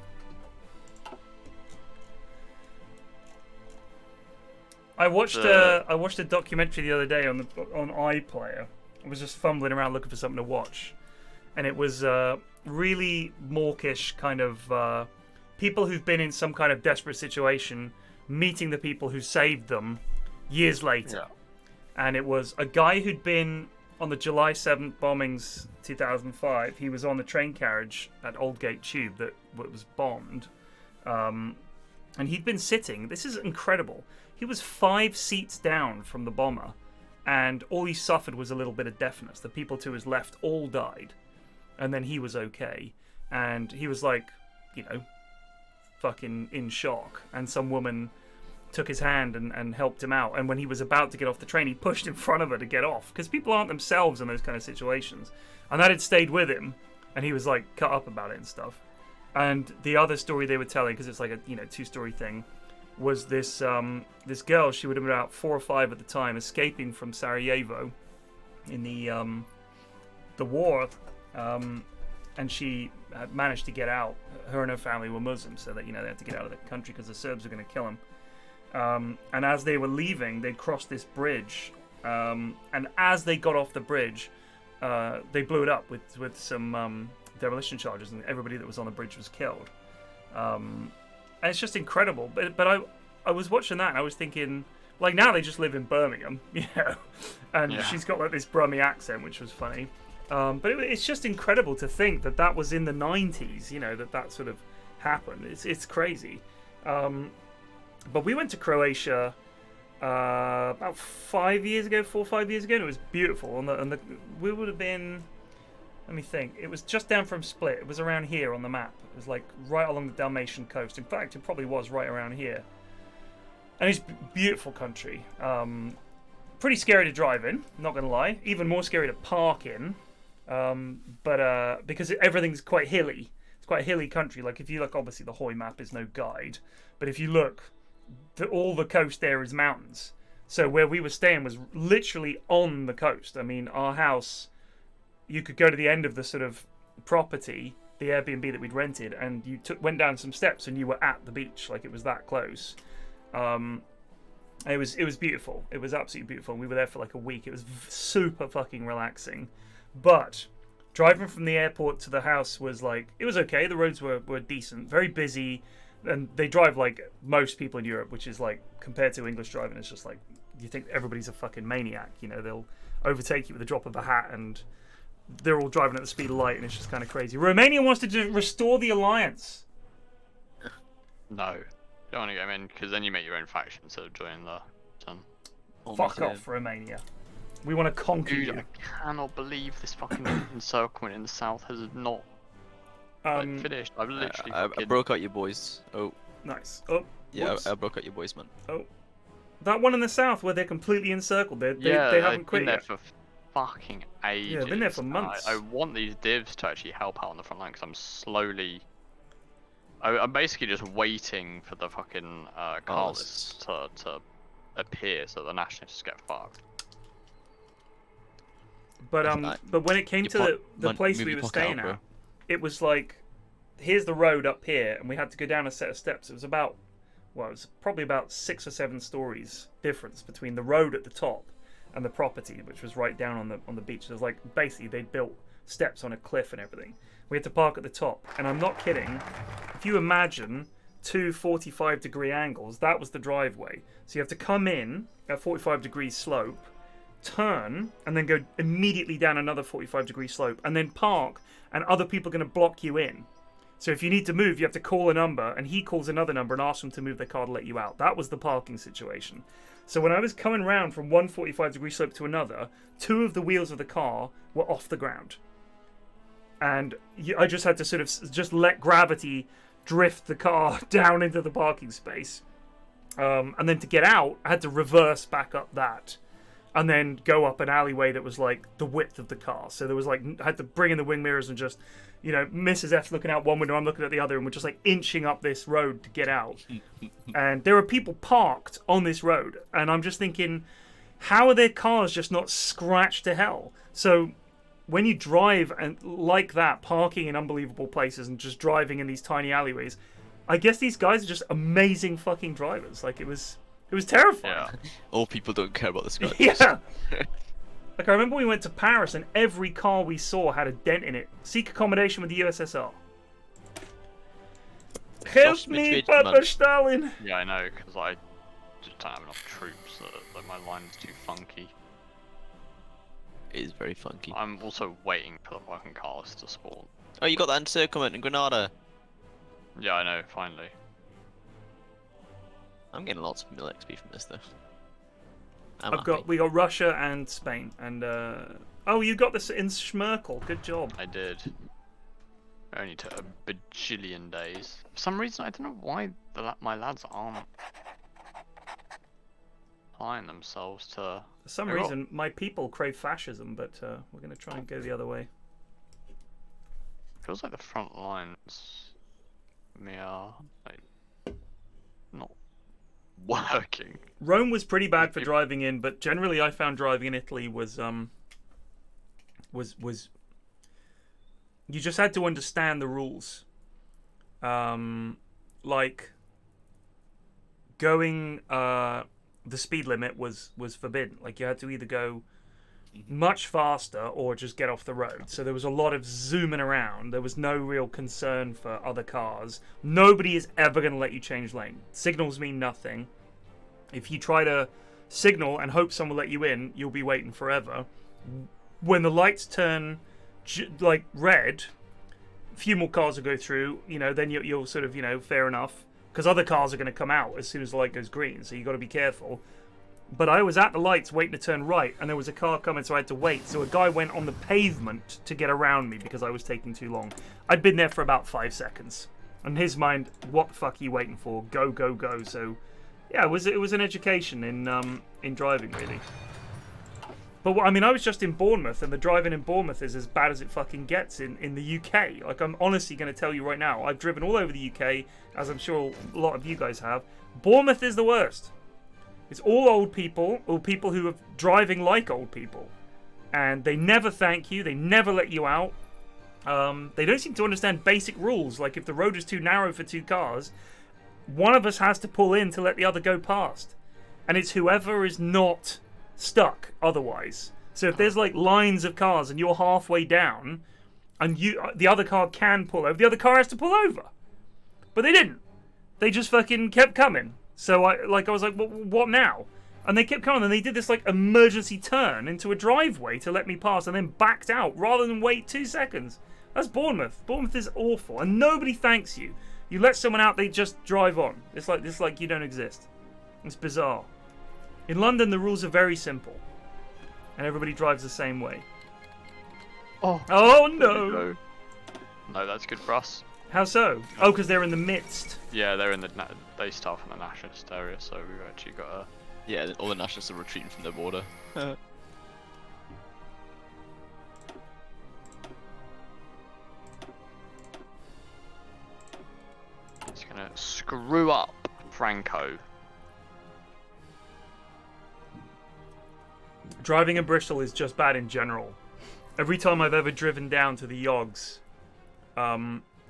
A: I watched a documentary the other day on iPlayer. I was just fumbling around looking for something to watch, and it was really mawkish kind of people who've been in some kind of desperate situation meeting the people who saved them years later.
B: Yeah.
A: And it was a guy who'd been on the July 7th bombings 2005. He was on the train carriage at Aldgate Tube that was bombed, and he'd been sitting. This is incredible. He was 5 seats down from the bomber, and all he suffered was a little bit of deafness. The people to his left all died, and then he was okay. And he was like, fucking in shock. And some woman took his hand and helped him out. And when he was about to get off the train, he pushed in front of her to get off, because people aren't themselves in those kind of situations. And that had stayed with him, and he was like cut up about it and stuff. And the other story they were telling, because it's like a 2-story thing, was this this girl. She would have been about 4 or 5 at the time, escaping from Sarajevo in the war, and she had managed to get out. Her and her family were Muslims, so that they had to get out of the country because the Serbs were going to kill them. And as they were leaving, they'd crossed this bridge, and as they got off the bridge, they blew it up with some demolition charges, and everybody that was on the bridge was killed. And it's just incredible. But I was watching that and I was thinking, like, now they just live in Birmingham, you know, and she's got like this Brummie accent, which was funny. But it's just incredible to think that was in the 90s, you know, that sort of happened. It's crazy. But we went to Croatia about 4 or 5 years ago, and it was beautiful. And we would have been, let me think, it was just down from Split. It was around here on the map. It was like right along the Dalmatian coast. In fact, it probably was right around here. And it's beautiful country. Pretty scary to drive in, not gonna lie. Even more scary to park in. But because everything's quite hilly. It's quite a hilly country. Like if you look, obviously the Hoy map is no guide. But if you look, all the coast there is mountains. So where we were staying was literally on the coast. I mean, our house, you could go to the end of the sort of property, the Airbnb that we'd rented, and you went down some steps and you were at the beach. Like it was that close. It was beautiful. It was absolutely beautiful. We were there for like a week. It was super fucking relaxing. But driving from the airport to the house was like, it was okay. The roads were decent, very busy, and they drive like most people in Europe, which is like, compared to English driving, it's just like, you think everybody's a fucking maniac. You know, they'll overtake you with a drop of a hat, and they're all driving at the speed of light, and it's just kind of crazy. Romania wants to restore the alliance.
B: No. Don't want to get in, because then you make your own faction instead of joining the Sun.
A: Fuck off, Romania. We want to conquer
B: Dude,
A: you.
B: I cannot believe this fucking encirclement in the south has not finished. I've literally
C: I broke out your boys. Oh.
A: Nice. Oh.
C: Yeah, I broke out your boys, man.
A: Oh. That one in the south where they're completely encircled. They haven't quit
B: yet.
A: yet.
B: There for fucking ages.
A: Yeah, they've been there for months.
B: I want these divs to actually help out on the front line, because I'm slowly... I'm basically just waiting for the fucking car list to appear so the nationalists get fucked.
A: But when it came to the place we were staying at, it was like, here's the road up here, and we had to go down a set of steps. It was about, well, it was probably about 6 or 7 stories difference between the road at the top and the property, which was right down on the beach. It was like, basically they'd built steps on a cliff and everything. We had to park at the top, and I'm not kidding. If you imagine 2 45-degree angles, that was the driveway. So you have to come in at 45-degree slope, turn, and then go immediately down another 45-degree slope, and then park, and other people are going to block you in. So if you need to move, you have to call a number, and he calls another number and asks them to move their car to let you out. That was the parking situation. So when I was coming round from one 45-degree slope to another, 2 of the wheels of the car were off the ground. And I just had to sort of just let gravity drift the car down into the parking space. And then to get out, I had to reverse back up that. And then go up an alleyway that was like the width of the car. So there was like, I had to bring in the wing mirrors and just, you know, Mrs. F's looking out one window, I'm looking at the other, and we're just like inching up this road to get out. And there are people parked on this road. And I'm just thinking, how are their cars just not scratched to hell? So when you drive and like that, parking in unbelievable places and just driving in these tiny alleyways, I guess these guys are just amazing fucking drivers. Like it was terrifying.
B: Yeah.
C: All people don't care about the scratches.
A: Yeah. Like I remember we went to Paris and every car we saw had a dent in it. Seek accommodation with the USSR. Help me, Papa Stalin!
B: Yeah, I know, because I just don't have enough troops. Like my line is too funky.
C: It is very funky.
B: I'm also waiting for the fucking cars to spawn.
C: Oh, you got that encirclement in Granada.
B: Yeah, I know, finally.
C: I'm getting lots of mil XP from this though.
A: We got Russia and Spain, and oh, you got this in Schmerkel. Good job.
B: I did. It only took a bajillion days. For some reason, I don't know why my lads aren't applying themselves to.
A: For some reason, my people crave fascism, but we're going to try and go the other way.
B: Feels like the front lines are like not working.
A: Rome was pretty bad for driving in, but generally I found driving in Italy was you just had to understand the rules. Like going the speed limit was forbidden. Like you had to either go much faster or just get off the road. So there was a lot of zooming around. There was no real concern for other cars. Nobody is ever going to let you change lane. Signals mean nothing. If you try to signal and hope someone will let you in, you'll be waiting forever. When the lights turn like red, a few more cars will go through, then you'll sort of, fair enough, because other cars are going to come out as soon as the light goes green, so you got to be careful. But I was at the lights waiting to turn right, and there was a car coming, so I had to wait. So a guy went on the pavement to get around me because I was taking too long. I'd been there for about 5 seconds. In his mind, what the fuck are you waiting for? Go, go, go. So, yeah, it was an education in driving, really. But, I mean, I was just in Bournemouth, and the driving in Bournemouth is as bad as it fucking gets in the UK. Like, I'm honestly going to tell you right now, I've driven all over the UK, as I'm sure a lot of you guys have. Bournemouth is the worst. It's all old people, or people who are driving like old people. And they never thank you, they never let you out. They don't seem to understand basic rules, like if the road is too narrow for 2 cars, one of us has to pull in to let the other go past. And it's whoever is not stuck otherwise. So if there's like lines of cars and you're halfway down, and the other car can pull over, the other car has to pull over. But they didn't. They just fucking kept coming. So I was like, what now? And they kept coming, and they did this like emergency turn into a driveway to let me pass, and then backed out rather than wait 2 seconds. That's Bournemouth. Bournemouth is awful, and nobody thanks you. You let someone out, they just drive on. It's like you don't exist. It's bizarre. In London, the rules are very simple, and everybody drives the same way. Oh no!
B: No, that's good for us.
A: How so? Oh, because they're in the midst.
B: Yeah, they start from the nationalist area, so we've actually got a...
C: Yeah, all the nationalists are retreating from their border.
B: It's gonna screw up Franco.
A: Driving in Bristol is just bad in general. Every time I've ever driven down to the Yogs,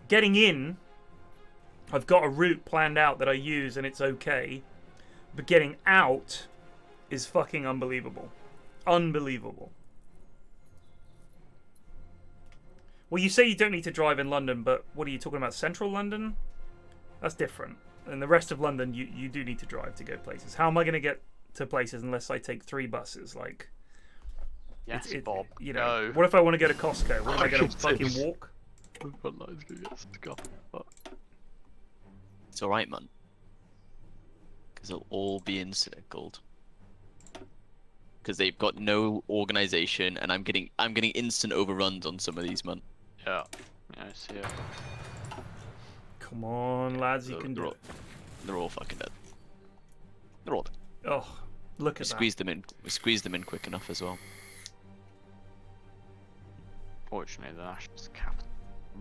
A: getting in, I've got a route planned out that I use and it's okay. But getting out is fucking unbelievable. Unbelievable. Well, you say you don't need to drive in London, but what are you talking about? Central London? That's different. And the rest of London, you do need to drive to go places. How am I going to get to places unless I take 3 buses? Like,
B: yes, Bob. No.
A: What if I want to go to Costco? What am I going to fucking walk?
C: It's alright, man. Because they'll all be encircled. Because they've got no organization, and I'm getting instant overruns on some of these, man.
B: Yeah, I see it.
A: Come on, lads, you can do it.
C: They're all fucking dead. They're all dead.
A: Oh, look at that.
C: We squeezed them in quick enough as well.
B: Fortunately, the nationalists capped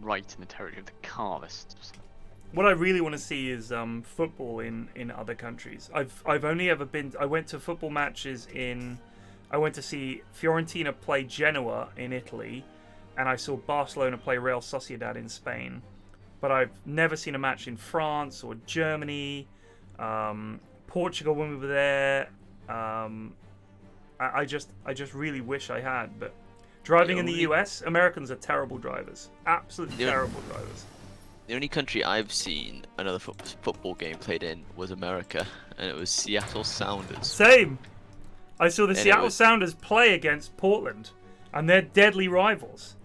B: right in the territory of the Carlists.
A: What I really want to see is football in other countries. I've only ever been. I went to football matches in. I went to see Fiorentina play Genoa in Italy, and I saw Barcelona play Real Sociedad in Spain. But I've never seen a match in France or Germany, Portugal when we were there. I just really wish I had. But driving in the US, Americans are terrible drivers. Absolutely terrible drivers.
C: The only country I've seen another football game played in was America, and it was Seattle Sounders.
A: Same. I saw the Seattle Sounders play against Portland, and they're deadly rivals.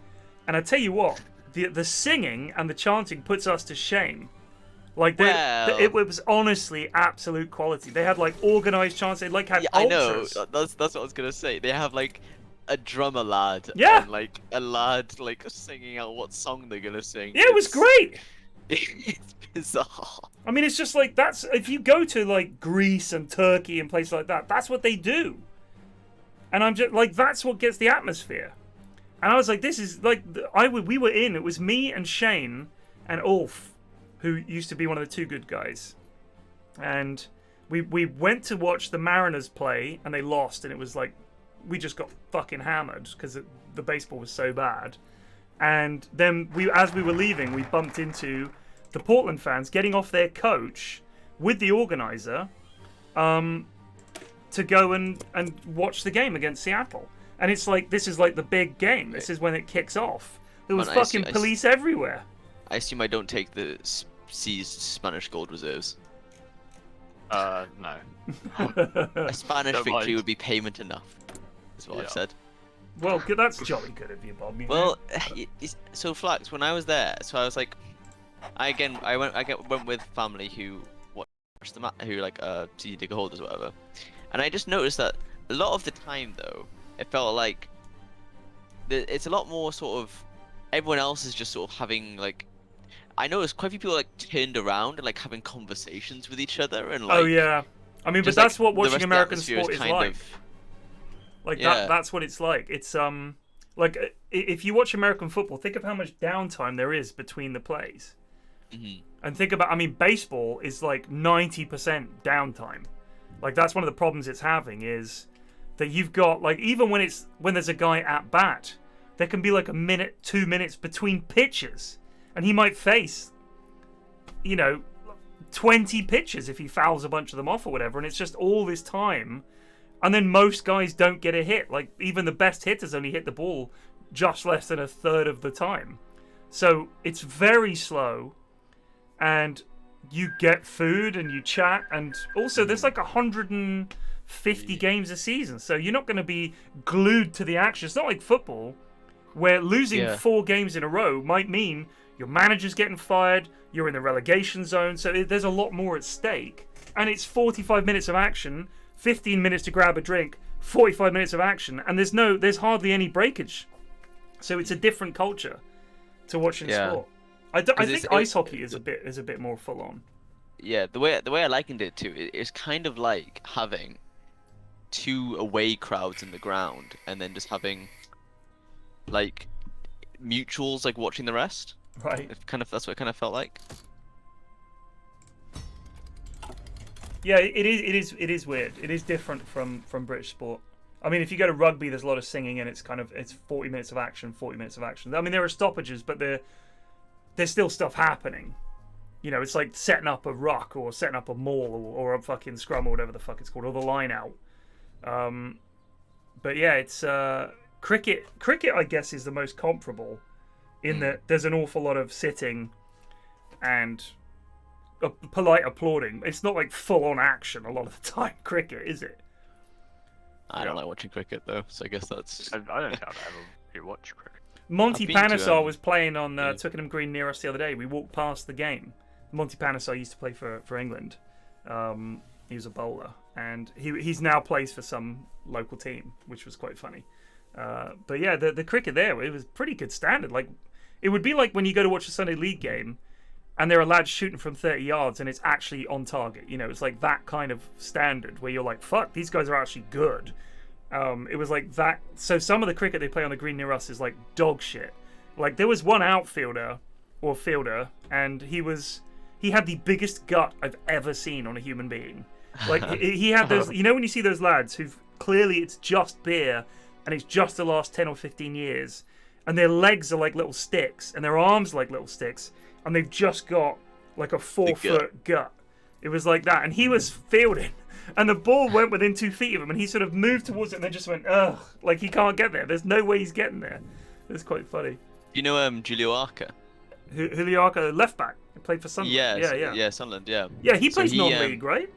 A: And I tell you what, the singing and the chanting puts us to shame. Like it was honestly absolute quality. They had like organized chants. They like had ultras.
C: I know. That's what I was gonna say. They have like a drummer lad, and like a lad like singing out what song they're gonna sing.
A: Yeah, it was great.
C: It's bizarre.
A: I mean, it's just like that's if you go to like Greece and Turkey and places like that, that's what they do. And I'm just like, that's what gets the atmosphere. And I was like, this is like we were in. It was me and Shane and Ulf, who used to be one of the Two Good guys, and we went to watch the Mariners play, and they lost, and it was like. We just got fucking hammered because the baseball was so bad. And then as we were leaving, we bumped into the Portland fans getting off their coach with the organizer to go and watch the game against Seattle. And it's like, this is like the big game. This is when it kicks off. There was
C: Man,
A: fucking police everywhere.
C: I assume I don't take the seized Spanish gold reserves.
B: No.
C: A Spanish
B: Don't
C: victory
B: mind.
C: would be payment enough, is what I've said.
A: Well, that's jolly good of you, Bob. You know?
C: Well, so Flax, when I was there, so I was like, I went with family who watched the who like season ticket holders or whatever, and I just noticed that a lot of the time though, it felt like it's a lot more sort of everyone else is just sort of having like. I noticed quite a few people like turned around and like having conversations with each other and like.
A: Oh yeah, I mean, but
C: just,
A: that's
C: like,
A: what
C: the rest
A: watching
C: of the
A: American
C: atmosphere
A: sport is
C: kind
A: like.
C: of-
A: Like
C: Yeah.
A: that's what it's like. It's like if you watch American football, think of how much downtime there is between the plays. And think about, I mean, baseball is like 90% downtime. Like that's one of the problems it's having is that you've got like even when there's a guy at bat, there can be like a minute, 2 minutes between pitches, and he might face, 20 pitches if he fouls a bunch of them off or whatever, and it's just all this time. And then most guys don't get a hit. Like even the best hitters only hit the ball just less than a third of the time. So it's very slow, and you get food and you chat, and also there's like 150 games a season, so you're not going to be glued to the action. It's not like football, where losing 4 games in a row might mean your manager's getting fired, you're in the relegation zone, so there's a lot more at stake. And it's 45 minutes of action, 15 minutes to grab a drink, 45 minutes of action, and there's hardly any breakage. So it's a different culture to watching sport. I think ice hockey is a bit more full on.
C: Yeah, the way I likened it to it's kind of like having 2 away crowds in the ground and then just having like mutuals like watching the rest.
A: Right.
C: That's what it kind of felt like.
A: Yeah, it is weird. It is different from British sport. I mean, if you go to rugby, there's a lot of singing, and it's 40 minutes of action, 40 minutes of action. I mean, there are stoppages, but there's still stuff happening. It's like setting up a ruck or setting up a maul or a fucking scrum or whatever the fuck it's called, or the line out. But yeah, it's cricket. Cricket, I guess, is the most comparable in that there's an awful lot of sitting and polite applauding. It's not like full-on action a lot of the time. Cricket, is it?
C: I don't like watching cricket though, so I guess that's.
B: I don't think I've ever really watched cricket.
A: Monty
C: I've been to,
A: Panesar was playing on Twickenham Green near us the other day. We walked past the game. Monty Panesar used to play for England. He was a bowler, and he's now plays for some local team, which was quite funny. But yeah, the cricket there, it was pretty good standard. Like, it would be like when you go to watch a Sunday League game, and there are lads shooting from 30 yards, and it's actually on target. It's like that kind of standard where you're like, fuck, these guys are actually good. It was like that. So some of the cricket they play on the green near us is like dog shit. Like there was one outfielder or fielder, and he had the biggest gut I've ever seen on a human being. Like he had those, when you see those lads who've clearly it's just beer and it's just the last 10 or 15 years, and their legs are like little sticks and their arms are like little sticks, and they've just got like a 4-foot gut. It was like that, and he was fielding, and the ball went within 2 feet of him, and he sort of moved towards it and then just went, ugh, like he can't get there. There's no way he's getting there. It's quite funny.
C: You know Julio Arca?
A: Julio Arca, left back. He played for Sunderland.
C: Yeah, Sunderland, yeah.
A: Yeah, he plays non-league, right?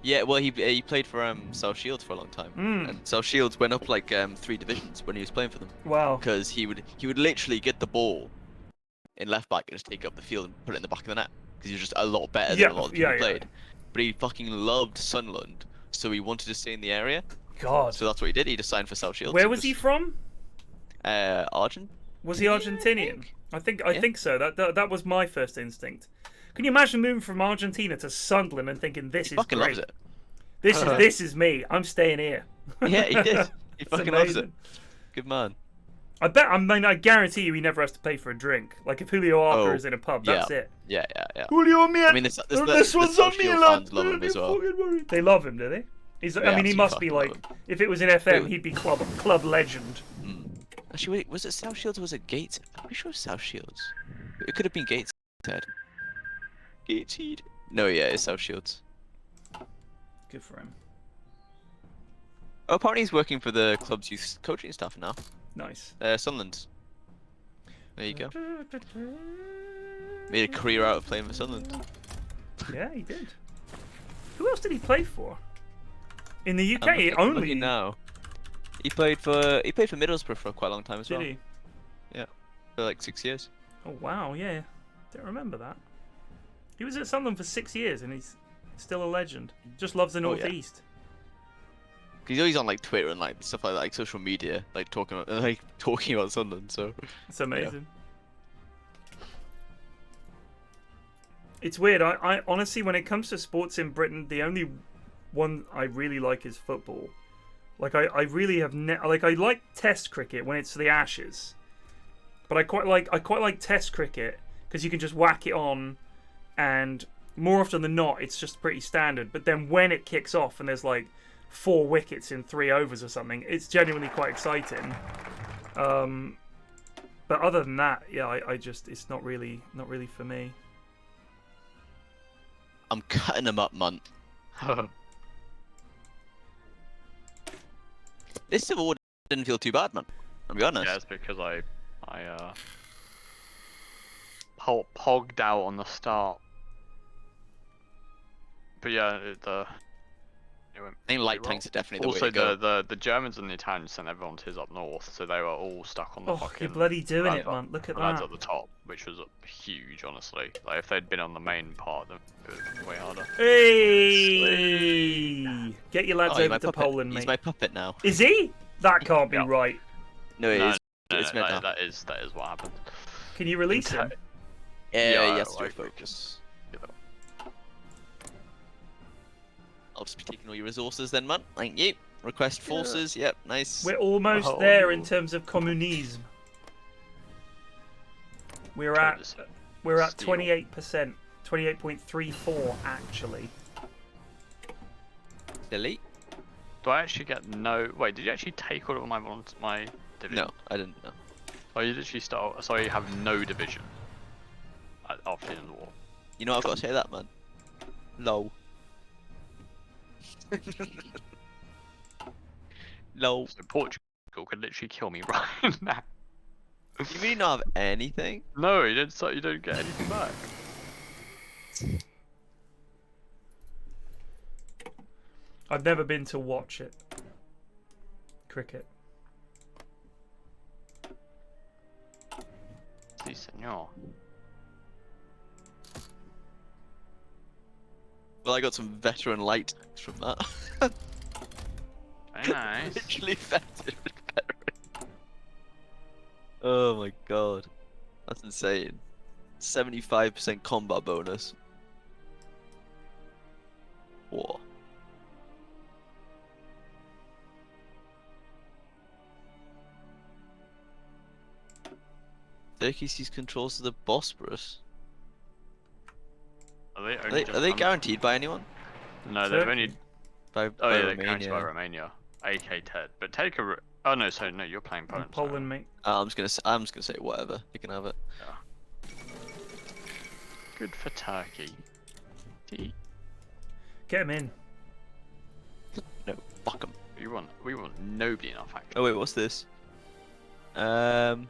C: Yeah, well, he played for South Shields for a long time, and South Shields went up like 3 divisions when he was playing for them.
A: Wow.
C: Because he would literally get the ball in left back and just take it up the field and put it in the back of the net because he was just a lot better than a lot of people played. But he fucking loved Sunderland, so he wanted to stay in the area.
A: God.
C: So that's what he did. He just signed for South Shields.
A: Where was he from?
C: Argent.
A: Was he Argentinian? I think so. That was my first instinct. Can you imagine moving from Argentina to Sunderland and thinking this is
C: fucking
A: great?
C: loves it.
A: This is me. I'm staying here.
C: Yeah, he did. He fucking loves it. Good man.
A: I guarantee you he never has to pay for a drink. Like if Julio Arca is in a pub, that's it.
C: Yeah.
A: Julio, man.
C: I mean, this one's on me, lad. Love him as well.
A: They love him, do they? He must be like, if it was in FM, he'd be club legend.
C: Actually, wait, was it South Shields or was it Gates? I'm pretty sure it was South Shields. It could have been Gateshead. Gateshead. No, yeah, it's South Shields.
A: Good for him.
C: Oh, apparently he's working for the club's youth coaching staff now.
A: Nice.
C: Sunderland. There you go. Made a career out of playing for Sunderland.
A: Yeah, he did. Who else did he play for? In the UK,
C: I'm looking now. He played for Middlesbrough for quite a long time as well.
A: Did he?
C: Yeah, for like 6 years.
A: Oh wow, yeah. Don't remember that. He was at Sunderland for 6 years, and he's still a legend. Just loves the northeast.
C: He's always on like Twitter and like stuff like that, like social media, like talking about Sunderland. So
A: it's amazing. Yeah. It's weird. I honestly, when it comes to sports in Britain, the only one I really like is football. Like I really have I like Test cricket when it's the Ashes, but I quite like Test cricket because you can just whack it on, and more often than not, it's just pretty standard. But then when it kicks off and there's like 4 wickets in 3 overs or something, it's genuinely quite exciting. But other than that, yeah, I just it's not really for me.
C: I'm cutting them up, man. This Civil War didn't feel too bad, man. I'll be honest.
B: Yeah, it's because I pogged out on the start. But yeah, it went
C: I think light
B: pretty
C: tanks are definitely
B: well.
C: the way to go.
B: Also, the Germans and the Italians sent everyone to his up north, so they were all stuck on the fucking.
A: You're bloody doing
B: lads
A: it, man. Look at
B: lads
A: that.
B: at the top, which was huge, honestly. Like if they'd been on the main part, then it was way harder.
A: Hey! Get your lads over to Poland, mate.
C: He's my puppet now.
A: Is he? That can't be right.
C: No, it is. It's meant to
B: that is what happened.
A: Can you release him?
C: Yeah, yes, to focus. I'll just be taking all your resources then, man. Thank you. Request forces. Yep, nice.
A: We're almost there in terms of communism. We're at 28%, 28.34 actually.
C: Delete.
B: Do I actually get no? Wait, did you actually take all of my division?
C: No, I didn't know.
B: Oh, you literally start. So you have no division after the end of the war.
C: You know I've got to say that, man. Lol. Lol.
B: So Portugal could literally kill me right now.
C: You really not have anything?
B: No, you don't get anything back.
A: I've never been to watch it. Cricket.
B: Si, senor.
C: Well, I got some veteran light tanks from that.
B: Very nice.
C: Literally veteran. Oh my god. That's insane. 75% combat bonus. Whoa. Turkey sees controls of the Bosporus.
B: Are
C: they guaranteed by anyone?
B: No, they've only.
C: By
B: they're guaranteed by Romania. AK Ted, but take a. Oh no, so no, you're playing Poland.
A: Poland, mate.
C: I'm just gonna say whatever. You can have it.
B: Yeah. Good for Turkey.
A: Get him in.
C: No, fuck him.
B: We want nobody in our faction.
C: Oh wait, what's this? So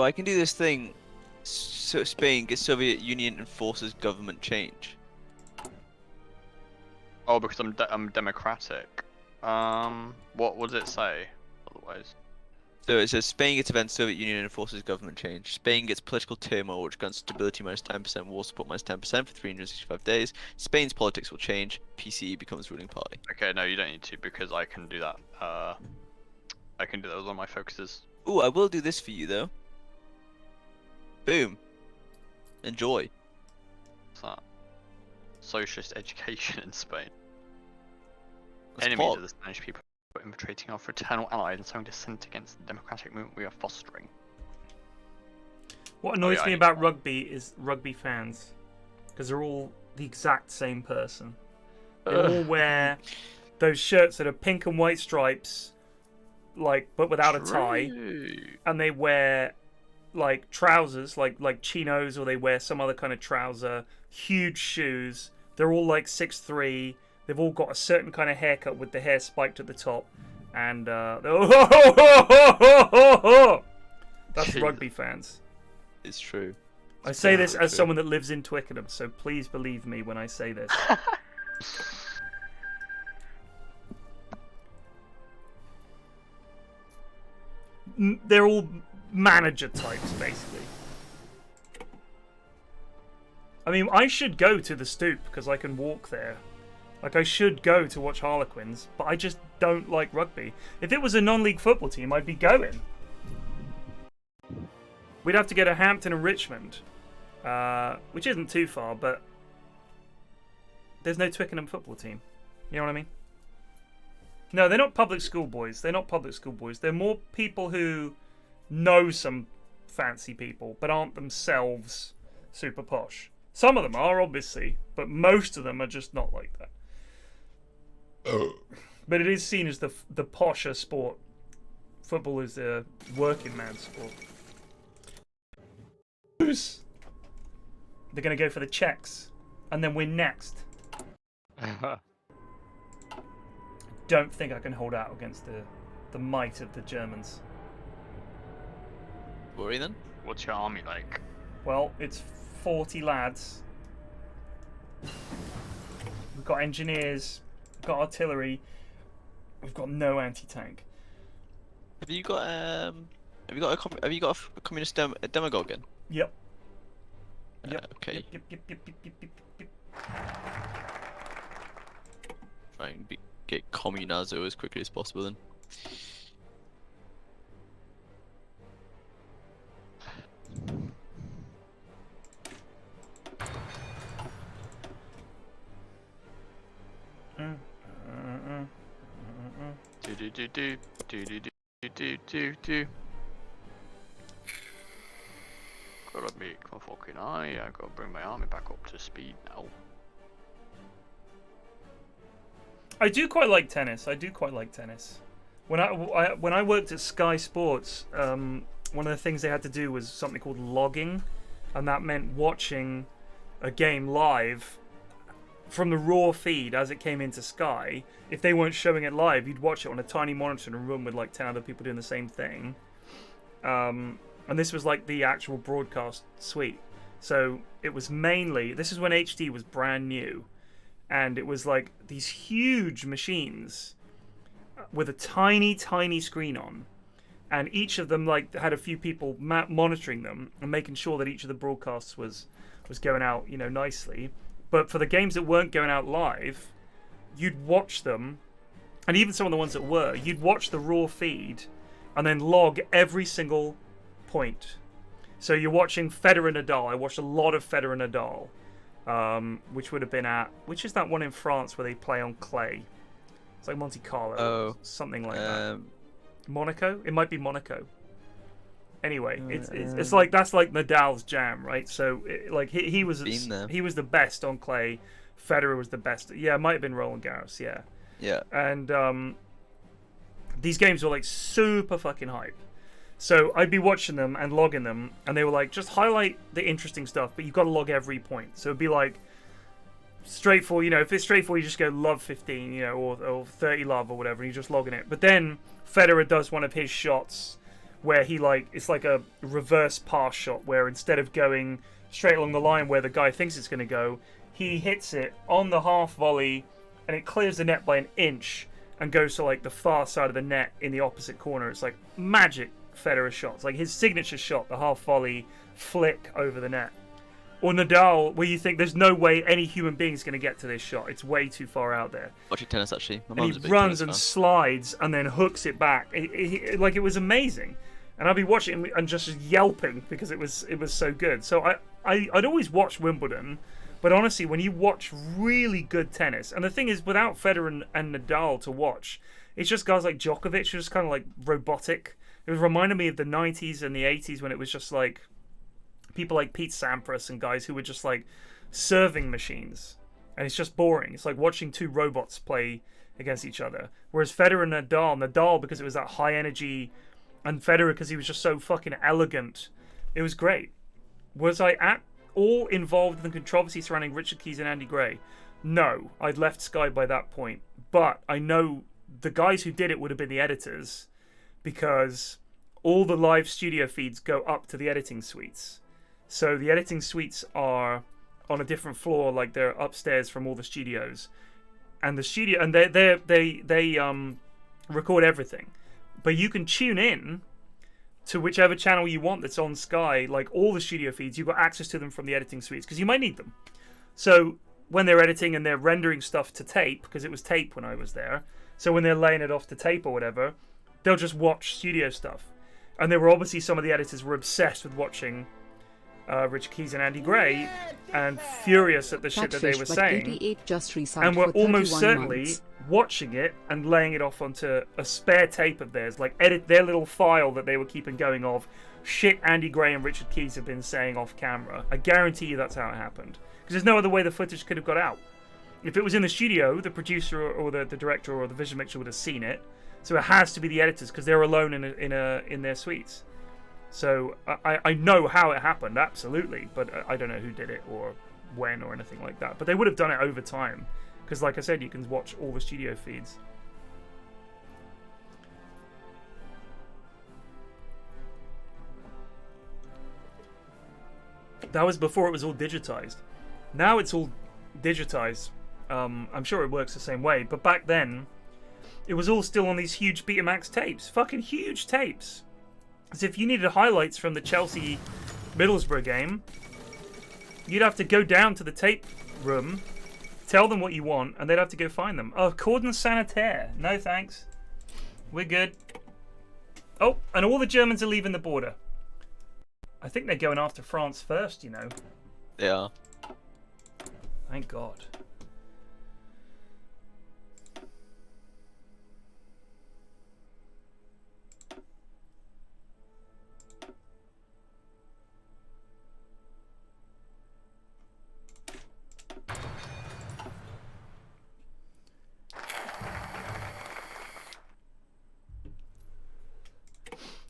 C: I can do this thing. So Spain gets Soviet Union and forces government change.
B: Oh, because I'm democratic. What does it say? Otherwise.
C: So it says Spain gets events Soviet Union and forces government change. Spain gets political turmoil, which grants stability minus 10%, war support minus 10% for 365 days. Spain's politics will change. PCE becomes ruling party.
B: Okay, no, you don't need to because I can do that. I can do that with one of my focuses.
C: Ooh, I will do this for you though. Boom. Enjoy.
B: What's that? Socialist education in Spain.
C: That's
B: Enemies
C: pog.
B: of the Spanish people are infiltrating our fraternal allies and sowing dissent against the democratic movement we are fostering.
A: What annoys me about rugby is rugby fans, because they're all the exact same person. They all wear those shirts that are pink and white stripes, like but without a tie, and they wear like trousers, like chinos, or they wear some other kind of trouser. Huge shoes. They're all like 6'3". They've all got a certain kind of haircut with the hair spiked at the top, and that's rugby fans.
C: It's true.
A: I say this as someone that lives in Twickenham, so please believe me when I say this. They're all manager types, basically. I mean, I should go to the Stoop because I can walk there. Like, I should go to watch Harlequins, but I just don't like rugby. If it was a non-league football team, I'd be going. We'd have to go to Hampton and Richmond, which isn't too far, but there's no Twickenham football team. You know what I mean? No, they're not public school boys. They're not public school boys. They're more people who know some fancy people, but aren't themselves super posh. Some of them are, obviously, but most of them are just not like that. But it is seen as the posher sport. Football is a working man's sport. They're going to go for the Czechs, and then win next. Don't think I can hold out against the might of the Germans.
C: Worry then?
B: What's your army like?
A: Well, it's 40 lads. We've got engineers, we've got artillery, we've got no anti-tank.
C: Have you got a communist demagogue in?
A: Yep. Yep.
C: Okay.
A: Yep.
C: Try and get communazo as quickly as possible then.
B: Do. Gotta make my fucking eye. I gotta bring my army back up to speed now.
A: I do quite like tennis. When I worked at Sky Sports, one of the things they had to do was something called logging, and that meant watching a game live from the raw feed as it came into Sky. If they weren't showing it live, you'd watch it on a tiny monitor in a room with like 10 other people doing the same thing. And this was like the actual broadcast suite. So it was mainly, this is when HD was brand new, and it was like these huge machines with a tiny screen on, and each of them like had a few people monitoring them and making sure that each of the broadcasts was going out, you know, nicely. But for the games that weren't going out live, you'd watch them, and even some of the ones that were, you'd watch the raw feed and then log every single point. So you're watching Federer Nadal. I watched a lot of Federer Nadal, which would have been at, which is that one in France where they play on clay? It's like Monte Carlo, something like that. Monaco? It might be Monaco. Anyway, it's like that's like Nadal's jam, right? So like he was the best on clay. Federer was the best. Yeah, it might have been Roland Garros. Yeah.
C: Yeah.
A: And these games were like super fucking hype. So I'd be watching them and logging them, and they were like, just highlight the interesting stuff, but you've got to log every point. So it'd be like straightforward, you know, if it's straightforward, you just go love 15, you know, or 30 love or whatever, and you're just logging it. But then Federer does one of his shots where he like, it's like a reverse pass shot where instead of going straight along the line where the guy thinks it's going to go, he hits it on the half volley and it clears the net by an inch and goes to like the far side of the net in the opposite corner. It's like magic Federer shots, like his signature shot, the half volley flick over the net. Or Nadal, where you think there's no way any human being is going to get to this shot. It's way too far out there.
C: Watching tennis, actually.
A: And he runs and slides and then hooks it back. Like, it was amazing. And I'd be watching and just yelping because it was so good. So I'd always watch Wimbledon. But honestly, when you watch really good tennis, and the thing is, without Federer and Nadal to watch, it's just guys like Djokovic who are just kind of like robotic. It was reminding me of the 90s and the 80s when it was just like people like Pete Sampras and guys who were just like serving machines. And it's just boring. It's like watching two robots play against each other. Whereas Federer and Nadal because it was that high energy, and Federer because he was just so fucking elegant, it was great. Was I at all involved in the controversy surrounding Richard Keys and Andy Gray? No, I'd left Sky by that point. But I know the guys who did it would have been the editors, because all the live studio feeds go up to the editing suites. So the editing suites are on a different floor, like they're upstairs from all the studios, and the studio, and they record everything. But you can tune in to whichever channel you want that's on Sky, like all the studio feeds. You've got access to them from the editing suites because you might need them. So when they're editing and they're rendering stuff to tape, because it was tape when I was there, so when they're laying it off to tape or whatever, they'll just watch studio stuff. And there were obviously some of the editors were obsessed with watching Richard Keys and Andy Gray and furious at the shit that they were saying, and were almost certainly watching it and laying it off onto a spare tape of theirs, like edit their little file that they were keeping going of shit Andy Gray and Richard Keys have been saying off camera. I guarantee you that's how it happened, because there's no other way the footage could have got out. If it was in the studio, the producer or the director or the vision mixer would have seen it. So it has to be the editors, because they're alone in their suites. So I know how it happened, absolutely, but I don't know who did it or when or anything like that. But they would have done it over time, because like I said, you can watch all the studio feeds. That was before it was all digitized. Now it's all digitized. I'm sure it works the same way, but back then it was all still on these huge Betamax tapes, fucking huge tapes. As if you needed highlights from the Chelsea Middlesbrough game, you'd have to go down to the tape room, tell them what you want, and they'd have to go find them. Oh, cordon sanitaire. No thanks. We're good. Oh, and all the Germans are leaving the border. I think they're going after France first, you know.
C: They are.
A: Thank God.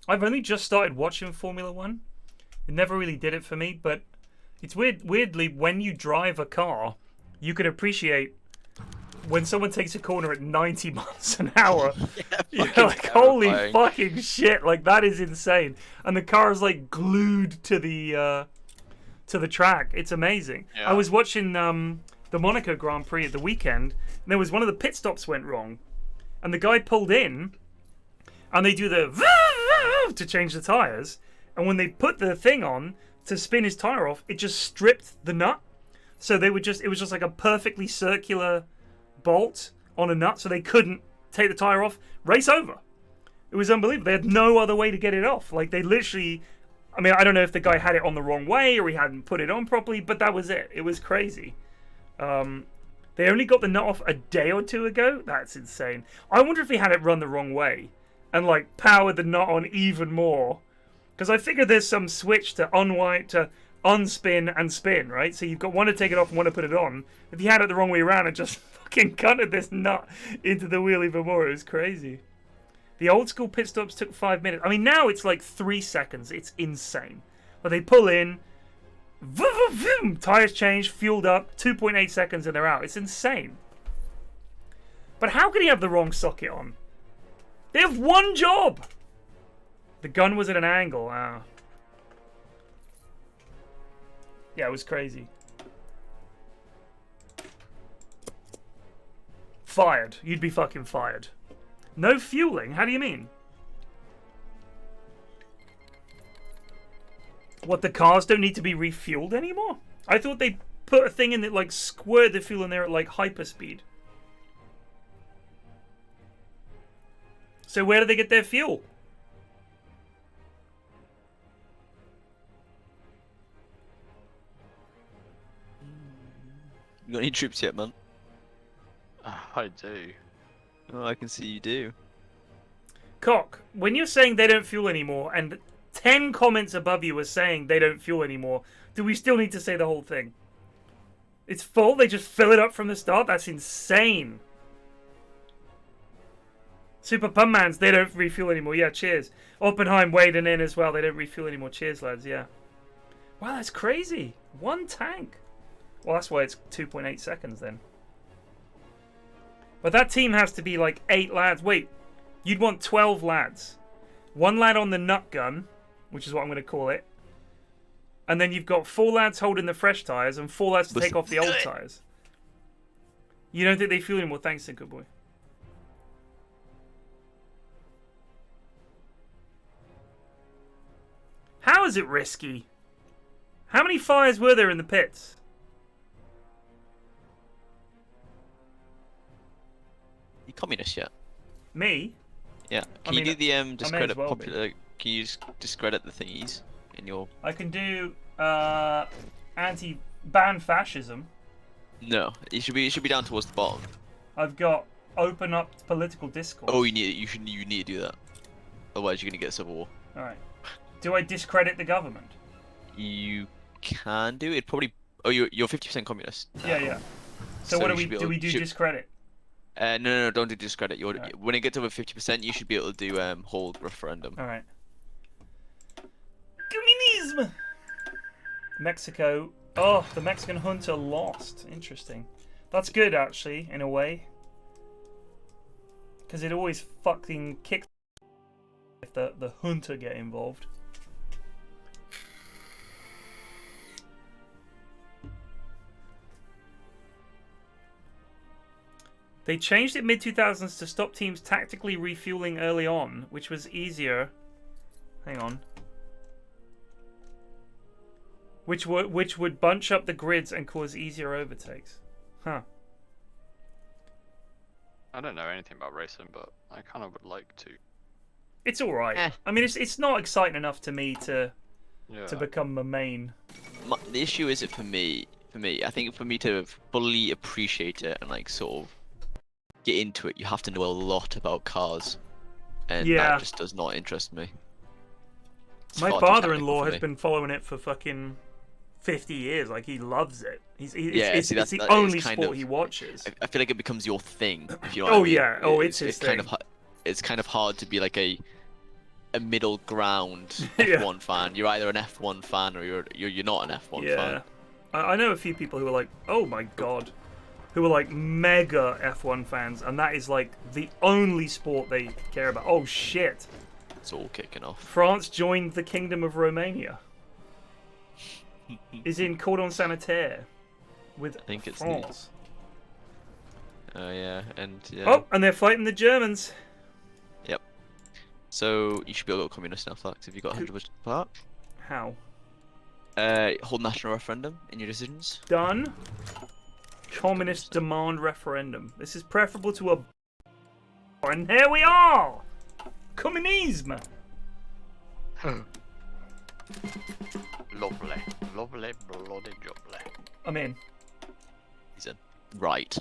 A: I've only just started watching Formula One. It never really did it for me, but it's weirdly, when you drive a car, you can appreciate when someone takes a corner at 90 miles an hour. You're like, holy fucking shit, like that is insane. And the car is like glued to the track. It's amazing. Yeah. I was watching the Monaco Grand Prix at the weekend, and there was one of the pit stops went wrong, and the guy pulled in, and they do the to change the tires, and when they put the thing on to spin his tire off, it just stripped the nut. So it was just like a perfectly circular bolt on a nut, so they couldn't take the tire off. Race over. It was unbelievable. They had no other way to get it off. Like, they literally, I mean, I don't know if the guy had it on the wrong way or he hadn't put it on properly, but that was it. It was crazy. They only got the nut off a day or two ago. That's insane. I wonder if he had it run the wrong way and like powered the nut on even more, because I figure there's some switch to unwind, to unspin and spin, right? So you've got one to take it off and one to put it on. If you had it the wrong way around and just fucking cutted this nut into the wheel even more, it was crazy. The old school pit stops took 5 minutes. I mean, now it's like 3 seconds. It's insane. But they pull in, vroom, vroom, vroom, tires changed, fueled up, 2.8 seconds and they're out. It's insane. But how could he have the wrong socket on? They have one job. The gun was at an angle. Yeah, it was crazy. Fired. You'd be fucking fired. No fueling? How do you mean? What, the cars don't need to be refueled anymore? I thought they put a thing in that like squirted the fuel in there at like hyperspeed. So where do they get their fuel?
C: You got any troops yet, man?
B: I do.
C: Oh, I can see you do.
A: Cock, when you're saying they don't fuel anymore, and 10 comments above you are saying they don't fuel anymore, do we still need to say the whole thing? It's full? They just fill it up from the start? That's insane. Super Pummans, they don't refuel anymore. Yeah, cheers. Oppenheim wading in as well. They don't refuel anymore. Cheers, lads. Yeah. Wow, that's crazy. 1 tank. Well, that's why it's 2.8 seconds then. But that team has to be like 8 lads. Wait, you'd want 12 lads. 1 lad on the nut gun, which is what I'm going to call it. And then you've got 4 lads holding the fresh tyres and 4 lads to take off the old tyres. You don't think they feel anymore? Thanks, good boy. How is it risky? How many fires were there in the pits?
C: You communist yet?
A: Me?
C: Yeah. Can you do the discredit
A: well
C: popular? Can you discredit the thingies in your?
A: I can do anti-ban fascism.
C: No, it should be down towards the bottom.
A: I've got open up political discourse.
C: Oh, you need to do that. Otherwise, you're gonna get a civil war.
A: All right. Do I discredit the government?
C: You can do it. Probably. Oh, you're 50% communist.
A: Yeah. So what do we do? Do we do discredit?
C: No, don't do discredit.
A: Right.
C: When it gets over 50%, you should be able to do hold referendum.
A: All right. Communism. Mexico. Oh, the Mexican junta lost. Interesting. That's good, actually, in a way. Because it always fucking kicks if the junta get involved. They changed it mid-2000s to stop teams tactically refueling early on, which was easier. Hang on. Which would bunch up the grids and cause easier overtakes. Huh.
B: I don't know anything about racing, but I kind of would like to.
A: It's all right. I mean, it's not exciting enough to me to become a main.
C: The issue is it for me. I think for me to fully appreciate it and like sort of get into it, you have to know a lot about cars, and that just does not interest me.
A: My father-in-law has been following it for fucking 50 years. Like, he loves it. It's the only sport he watches.
C: I feel like it becomes your thing. If you know what I mean.
A: Yeah. Oh, it's his thing.
C: It's kind of hard to be like a middle ground F1 fan. You're either an F1 fan or you're not an F1 fan.
A: I know a few people who are like, oh my god, who are like mega F1 fans, and that is like the only sport they care about. Oh shit.
C: It's all kicking off.
A: France joined the Kingdom of Romania. Is in cordon sanitaire with France.
C: Oh yeah, and
A: Oh, and they're fighting the Germans.
C: Yep. So you should be able to go communist now, Flax. Have you got 100% part?
A: How?
C: Hold national referendum in your decisions.
A: Done. Communist demand referendum. This is preferable to a. And here we are. Communism.
B: Lovely, bloody lovely.
A: I'm in.
C: He's in. Right.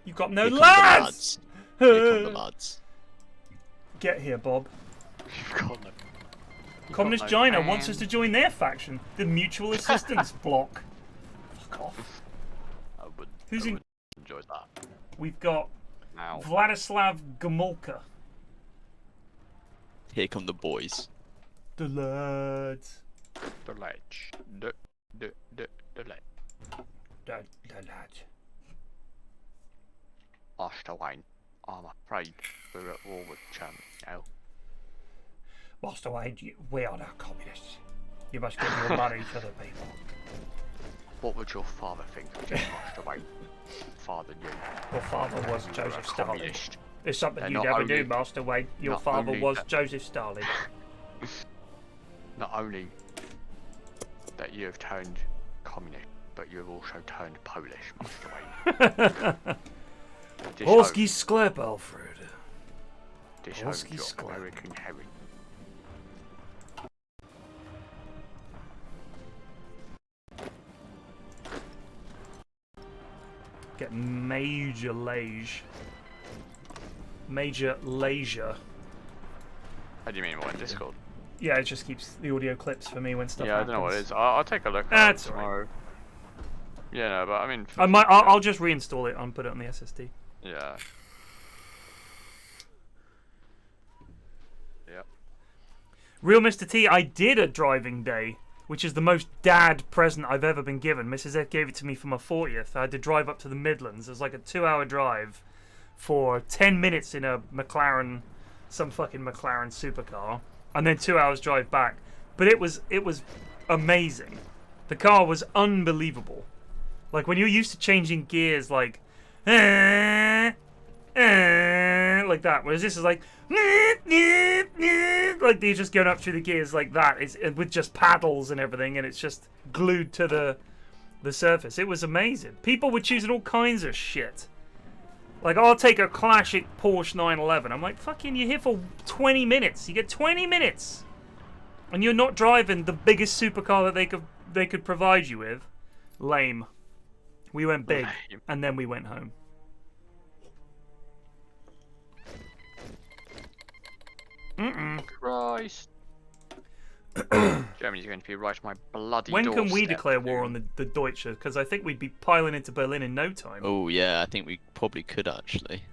A: You've got no
C: Here
A: lads.
C: Here come the lads.
A: Get here, Bob.
B: You've got no.
A: Communist China wants us to join their faction, the Mutual Assistance Bloc. Fuck off. Who's in?
B: Enjoy that.
A: We've got Vladislav Gomulka.
C: Here come the boys.
A: The lads.
B: The ledge. The ledge.
A: The lads.
B: Master Wayne, I'm afraid we're at war with China now.
A: Master Wayne, we are not communists. You must give your money to the people.
B: What would your father think of you, Master Wayne? Father knew.
A: Your father was Joseph Stalin.
B: Communist.
A: There's something
B: And
A: you
B: not
A: never
B: only-
A: do, Master Wayne. Your
B: not
A: father
B: only
A: was
B: that-
A: Joseph Stalin.
B: Not only that you have turned communist, but you have also turned Polish, Master Wayne.
A: Polski sklep, Alfred.
B: Disowned
A: Polski
B: your
A: sklep.
B: American heritage.
A: Get major leisure. Major leisure.
B: How do you mean, what, in Discord?
A: Yeah, it just keeps the audio clips for me when stuff happens.
B: I don't know what it is. I'll take a look at
A: That's
B: it tomorrow. Yeah, no, but I mean...
A: I'll just reinstall it and put it on the SSD.
B: Yeah. Yep.
A: Real Mr. T, I did a driving day. which is the most dad present I've ever been given. Mrs. F gave it to me for my 40th. I had to drive up to the Midlands. It was like a 2-hour drive for 10 minutes in a McLaren, some fucking McLaren supercar, and then 2 hours drive back. But it was amazing. The car was unbelievable. Like when you're used to changing gears like that, whereas this is like they're just going up through the gears like that. It's with just paddles and everything, and it's just glued to the surface. It was amazing. People were choosing all kinds of shit. Like, I'll take a classic Porsche 911. I'm like, fucking, you're here for 20 minutes. You get 20 minutes, and you're not driving the biggest supercar that they could provide you with. Lame. We went big, and then we went home.
B: Christ. Germany's going to be right on my bloody
A: When can we
B: doorstep
A: declare war
B: soon.
A: on the Deutsche? Because I think we'd be piling into Berlin in no time.
C: Oh yeah, I think we probably could actually.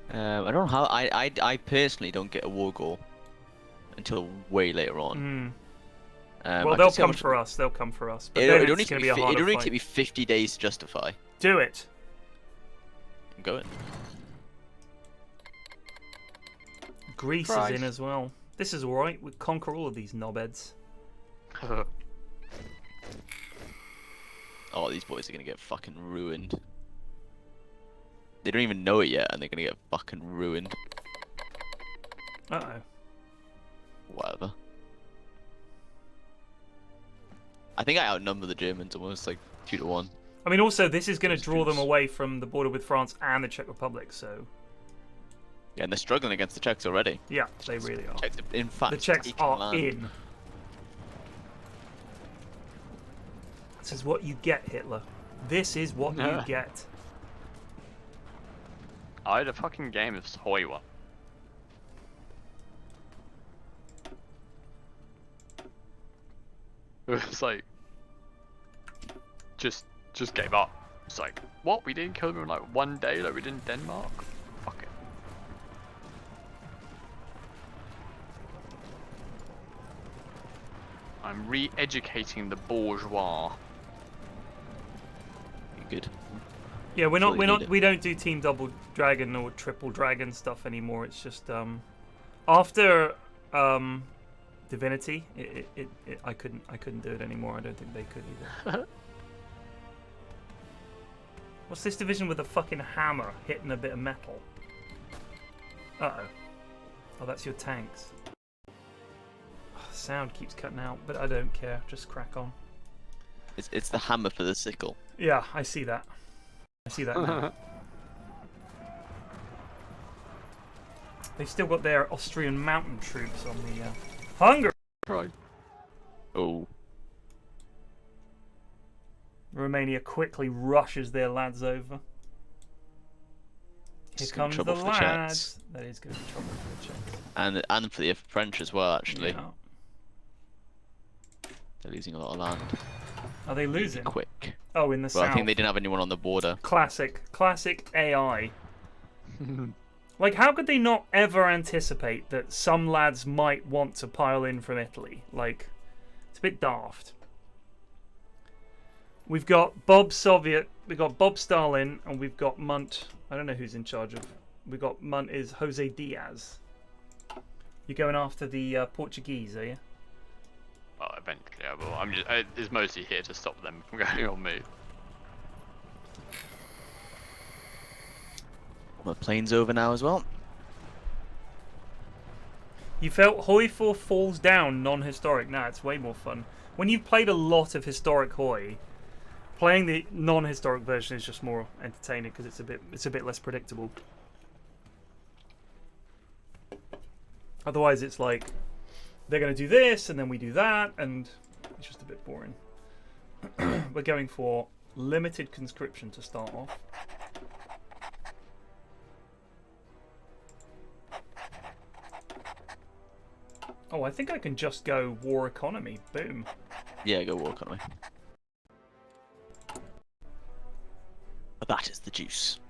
C: I don't know how. I personally don't get a war goal until way later on.
A: Well, they'll come for us. They'll come for us. But
C: It
A: then
C: only
A: it's going to be a harder
C: It only
A: fight.
C: take me 50 days to justify.
A: Do it.
C: I'm going.
A: Greece
B: Christ.
A: is in as well. This is alright. We conquer all of these knobheads.
C: Oh, these boys are gonna get fucking ruined. They don't even know it yet, and they're gonna get fucking ruined.
A: Uh-oh.
C: Whatever. I think I outnumber the Germans almost like 2-1.
A: I mean, also, this is going to draw them
C: Jews.
A: away from the border with France and the Czech Republic, so...
C: Yeah, and they're struggling against the Czechs already.
A: Yeah, they really are.
C: Czechs, in fact,
A: The Czechs
C: taking
A: are
C: land.
A: in. This is what you get, Hitler. This is what you get.
B: I had a fucking game of Hoiwa. It was like, just gave up. It's like, what? We didn't kill them in like one day, like we did in Denmark. Fuck it. I'm re-educating the bourgeois.
C: Good.
A: Yeah,
C: That's all you need.
A: we don't do Team Double Dragon or Triple Dragon stuff anymore. It's just after Divinity, I couldn't do it anymore. I don't think they could either. What's this division with a fucking hammer hitting a bit of metal? Uh-oh. Oh, that's your tanks. Oh, sound keeps cutting out, but I don't care. Just crack on.
C: It's the hammer for the sickle.
A: Yeah, I see that. I see that now. They've still got their Austrian mountain troops on the Hungary.
B: Right.
C: Oh.
A: Romania quickly rushes their lads over. Here
C: It's gonna
A: comes
C: be
A: the
C: trouble for the
A: lads.
C: Czechs.
A: That is going to be trouble for the Czechs.
C: And for the French as well, actually.
A: Yeah.
C: They're losing a lot of land.
A: Are they losing?
C: Quick.
A: Oh, in the
C: Well,
A: south.
C: I think they didn't have anyone on the border.
A: Classic AI. Like, how could they not ever anticipate that some lads might want to pile in from Italy? Like, it's a bit daft. We've got Bob Soviet, we've got Bob Stalin, and we've got Munt. I don't know who's in charge of. We've got Munt is Jose Diaz. You're going after the Portuguese, are you?
B: Well, eventually I will. I'm just. It's mostly here to stop them from going on me.
C: My plane's over now as well.
A: You felt Hoi 4 falls down non-historic. Nah, it's way more fun. When you've played a lot of historic Hoi, playing the non-historic version is just more entertaining because it's a bit less predictable. Otherwise, it's like they're going to do this and then we do that, and it's just a bit boring. We're going for limited conscription to start off. Oh, I think I can just go war economy. Boom.
C: Yeah, go war economy. But that is the juice.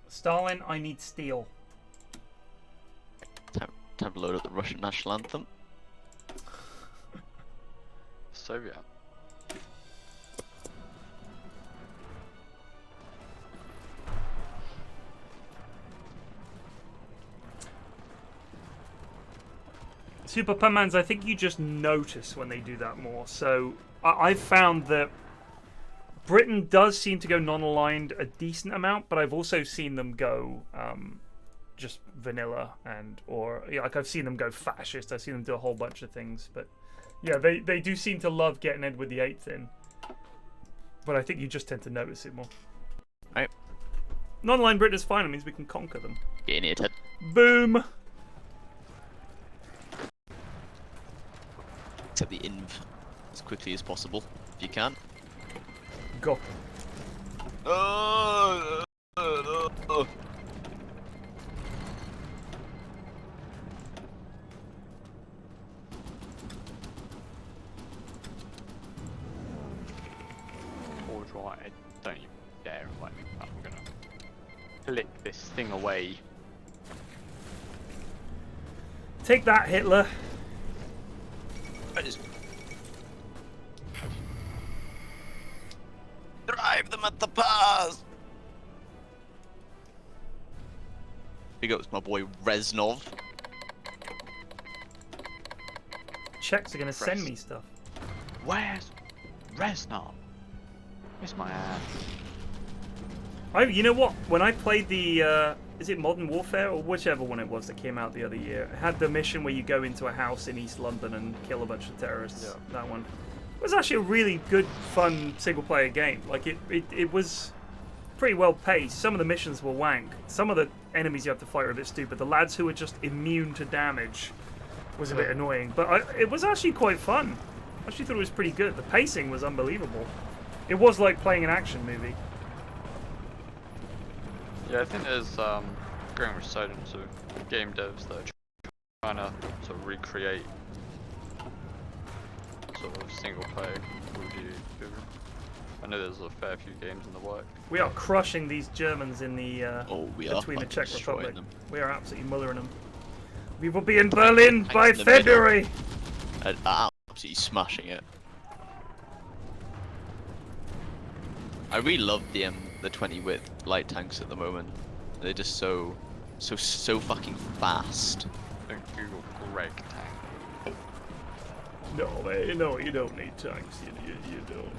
A: Stalin, I need steel.
C: Time to load up the Russian national anthem.
B: Soviet.
A: Super Pummans, I think you just notice when they do that more. So I've found that Britain does seem to go non-aligned a decent amount, but I've also seen them go just vanilla like I've seen them go fascist. I've seen them do a whole bunch of things, but yeah, they do seem to love getting Edward VIII in. But I think you just tend to notice it more.
C: Right.
A: Non-aligned Britain is fine. It means we can conquer them.
C: Get in here, Ted.
A: Boom.
C: Accept the inv as quickly as possible, if you can.
A: Go.
B: Forge right, don't you dare invite me. I'm gonna click this thing away.
A: Take that, Hitler.
C: Drive them at the pass! Big ups my boy Reznov.
A: Czechs are gonna send me stuff.
B: Where's Reznov? Where's my ass?
A: You know what? When I played the, is it Modern Warfare or whichever one it was that came out the other year, it had the mission where you go into a house in East London and kill a bunch of terrorists.
B: Yeah.
A: That one. It was actually a really good, fun single-player game. Like it was pretty well paced. Some of the missions were wank. Some of the enemies you have to fight are a bit stupid. The lads who were just immune to damage was a bit annoying, but it was actually quite fun. I actually thought it was pretty good. The pacing was unbelievable. It was like playing an action movie.
B: Yeah, I think there's growing resurgence of game devs that are trying to sort of recreate sort of single player Call of Duty. I know there's a fair few games in the work.
A: We are crushing these Germans in the between the Czech Republic.
C: Them.
A: We are absolutely mullering them. We will be in Berlin by
C: in the
A: February.
C: Absolutely smashing it. I really love the 20 width light tanks at the moment. They're just so fucking fast.
B: Don't Google Greg tank.
A: No, you don't need tanks. You don't.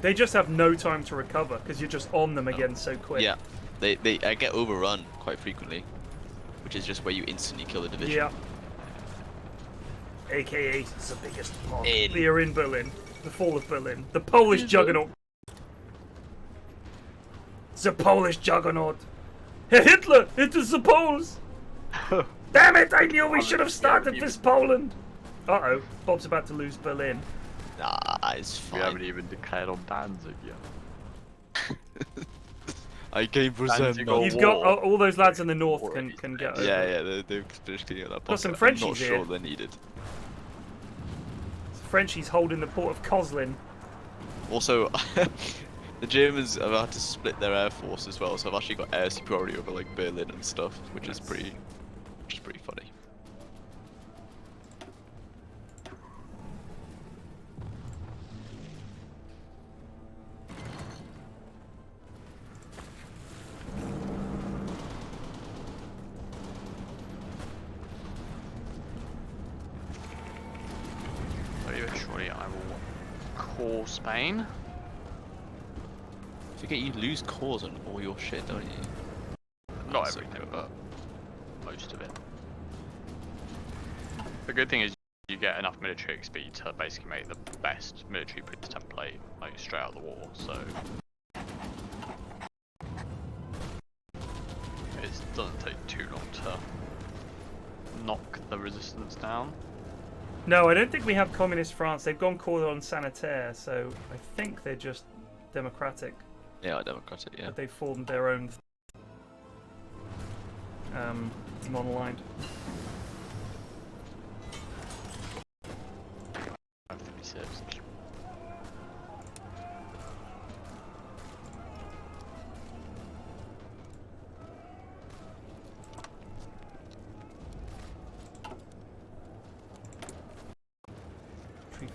A: They just have no time to recover because you're just on them again so quick.
C: Yeah, I get overrun quite frequently, which is just where you instantly kill the division.
A: Yeah. AKA the biggest part.
C: In.
A: We are in Berlin. The fall of Berlin. The Polish juggernaut. The Polish juggernaut. Herr Hitler, it is the Poles. Damn it, I knew we should have started with Poland. Uh-oh, Bob's about to lose Berlin.
C: Nah, it's fine.
B: We haven't even declared on Danzig yet.
C: I came for
B: Danzig
C: them.
B: or
A: You've got
B: war.
A: all those lads in the north
B: Already
A: can get over.
C: Yeah, they've finished cleaning up that
A: Got some
C: pocket.
A: Frenchies
C: I'm not
A: here.
C: sure they're needed.
A: Frenchies holding the port of Coslin.
C: Also, the Germans have had to split their air force as well, so I've actually got air superiority over like Berlin and stuff, which is pretty funny.
B: Eventually, I will call Spain.
C: Forget you lose cores on all your shit, don't you?
B: Not
C: That's so
B: everything,
C: cool.
B: but most of it. The good thing is you get enough military XP to basically make the best military prince template like straight out of the war. So it doesn't take too long to knock the resistance down.
A: No, I don't think we have communist France. They've gone cordon sanitaire, so I think they're just democratic.
C: Yeah, democratic, yeah.
A: But they formed their own non-aligned.
B: 556.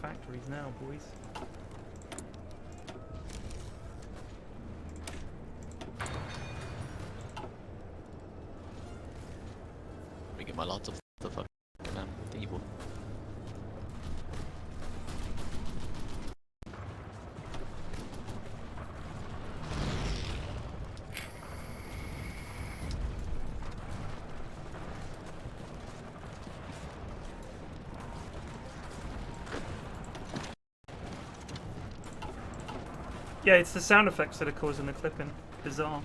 A: factories now, boys.
C: Let me get my lads off the fucking thingy board.
A: Yeah, it's the sound effects that are causing the clipping. Bizarre.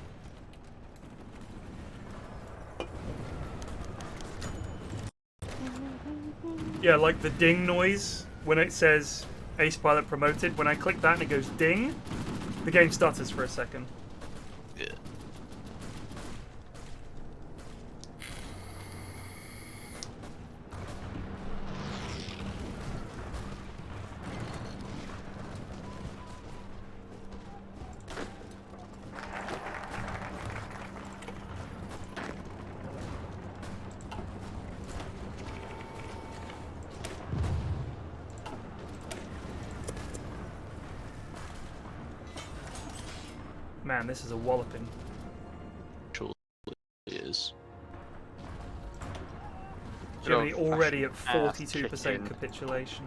A: Yeah, like the ding noise when it says Ace Pilot promoted. When I click that and it goes ding, the game stutters for a second.
C: Yeah.
A: Man, this is a walloping.
C: Sure it is.
A: Germany already at
B: ass
A: 42%
B: kicking.
A: capitulation.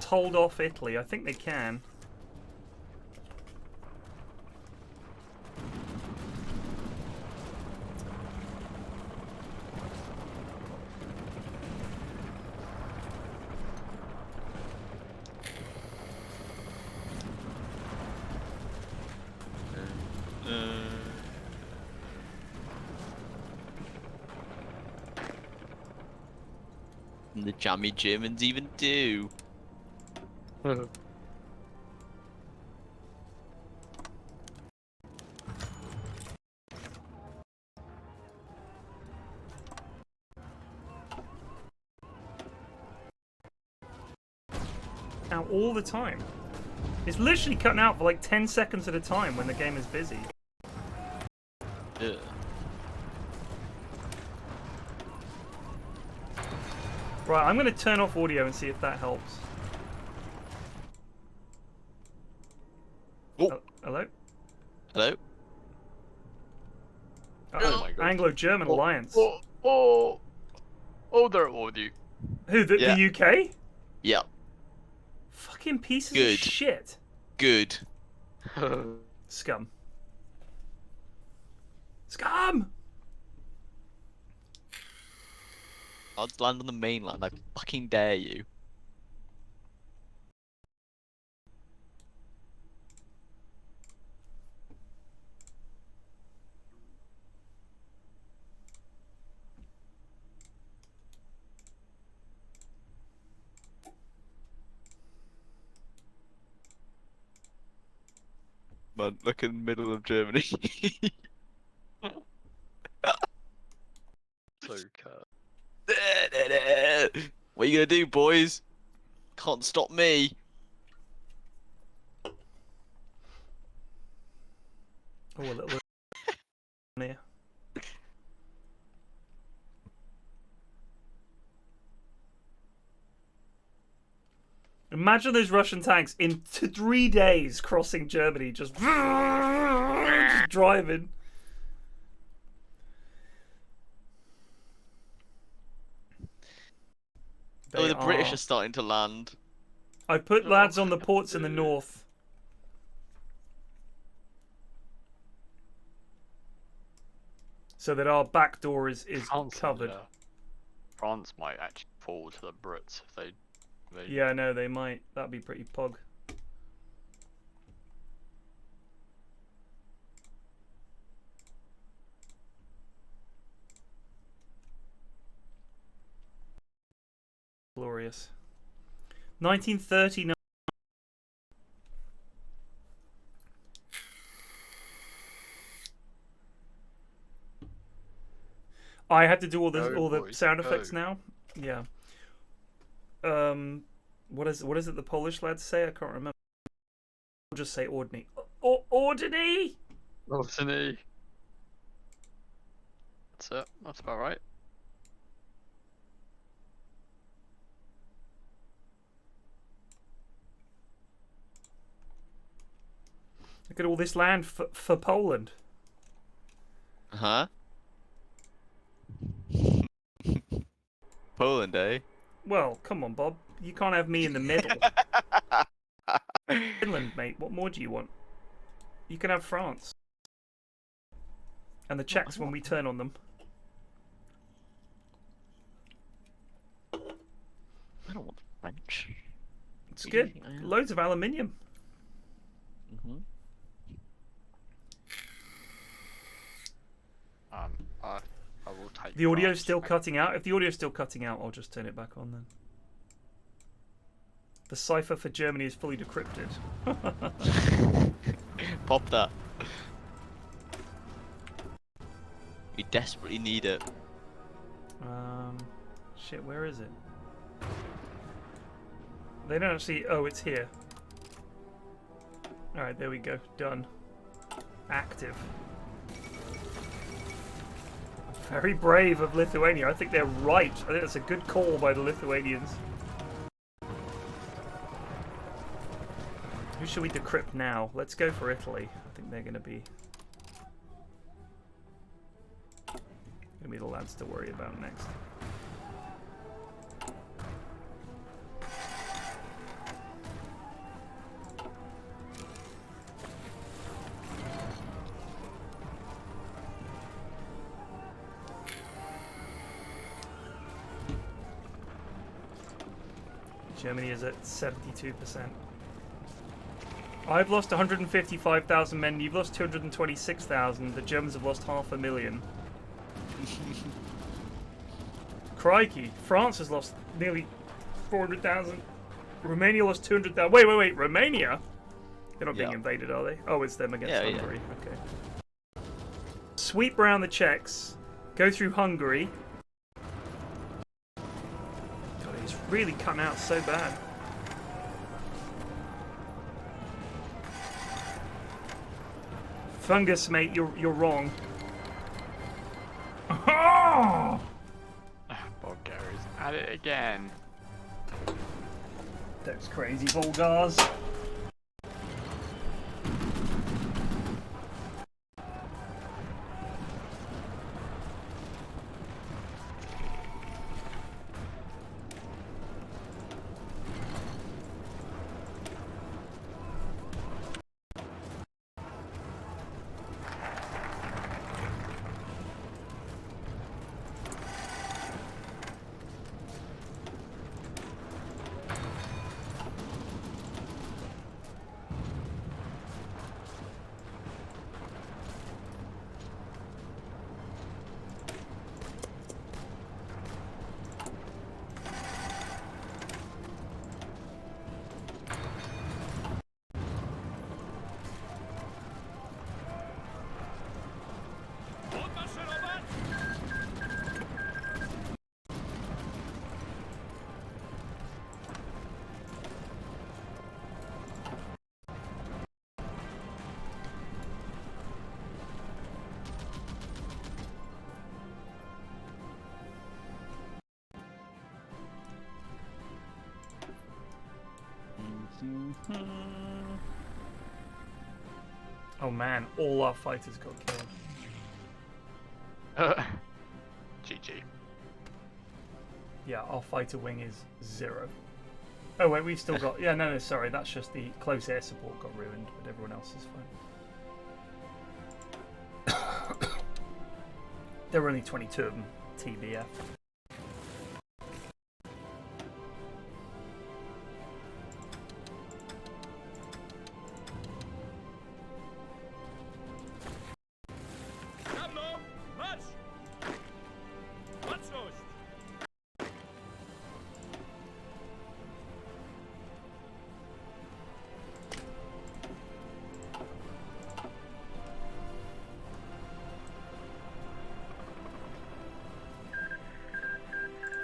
A: Told off Italy. I think they can.
C: And the jammy Germans even do.
A: Out all the time. It's literally cutting out for like 10 seconds at a time when the game is busy.
C: Yeah.
A: Right, I'm going to turn off audio and see if that helps.
C: Oh.
A: Hello?
C: Hello?
B: Oh my God.
A: Anglo-German alliance.
B: Oh, they're at war with you.
A: Who, the UK?
C: Yeah.
A: Fucking pieces of
C: Good.
A: shit.
C: Good.
A: Scum. Scum!
C: I'll just land on the mainland, I fucking dare you. Man, look in the middle of Germany.
B: So cursed.
C: What are you gonna do, boys? Can't stop me.
A: Oh, a little here. Imagine those Russian tanks in 3 days crossing Germany, just driving.
C: Oh, the British
A: are.
C: are starting to land.
A: I put lads on the ports in the north. So that our back door is covered.
B: Yeah. France might actually fall to the Brits if they.
A: Yeah, no, they might. That'd be pretty pog. Glorious. 1939. I had to do all the sound effects now. Yeah. What is it the Polish lads say? I can't remember. I'll just say ordney. Ordney.
B: Ordney. That's it. That's about right.
A: Look at all this land for Poland.
C: Huh? Poland, eh?
A: Well, come on, Bob. You can't have me in the middle. Finland, mate. What more do you want? You can have France. And the Czechs when we turn on them.
C: I don't want French.
A: It's good. Loads of aluminium.
B: I will take.
A: The audio's
B: France.
A: still cutting out. If the audio's still cutting out, I'll just turn it back on then. The cipher for Germany is fully decrypted.
C: Pop that. We desperately need it.
A: Shit, where is it? They don't actually. Oh, it's here. Alright, there we go. Done. Active. Very brave of Lithuania. I think they're right. I think that's a good call by the Lithuanians. Who should we decrypt now? Let's go for Italy. I think they're going to be the lads to worry about next. Germany is at 72%. I've lost 155,000 men, you've lost 226,000, the Germans have lost 500,000. Crikey, France has lost nearly 400,000. Romania lost 200,000. Wait, Romania? They're not being invaded, are they? Oh, it's them against Hungary. Okay. Sweep around the Czechs, go through Hungary. God, he's really cutting out so bad. Fungus, mate, you're wrong. Oh!
B: Bulgaria's at it again.
A: Those crazy Bulgars. Oh man, all our fighters got killed.
B: GG.
A: Yeah, our fighter wing is 0. Oh wait, we've still got... Yeah, no, sorry, that's just the close air support got ruined, but everyone else is fine. There were only 22 of them, TBF.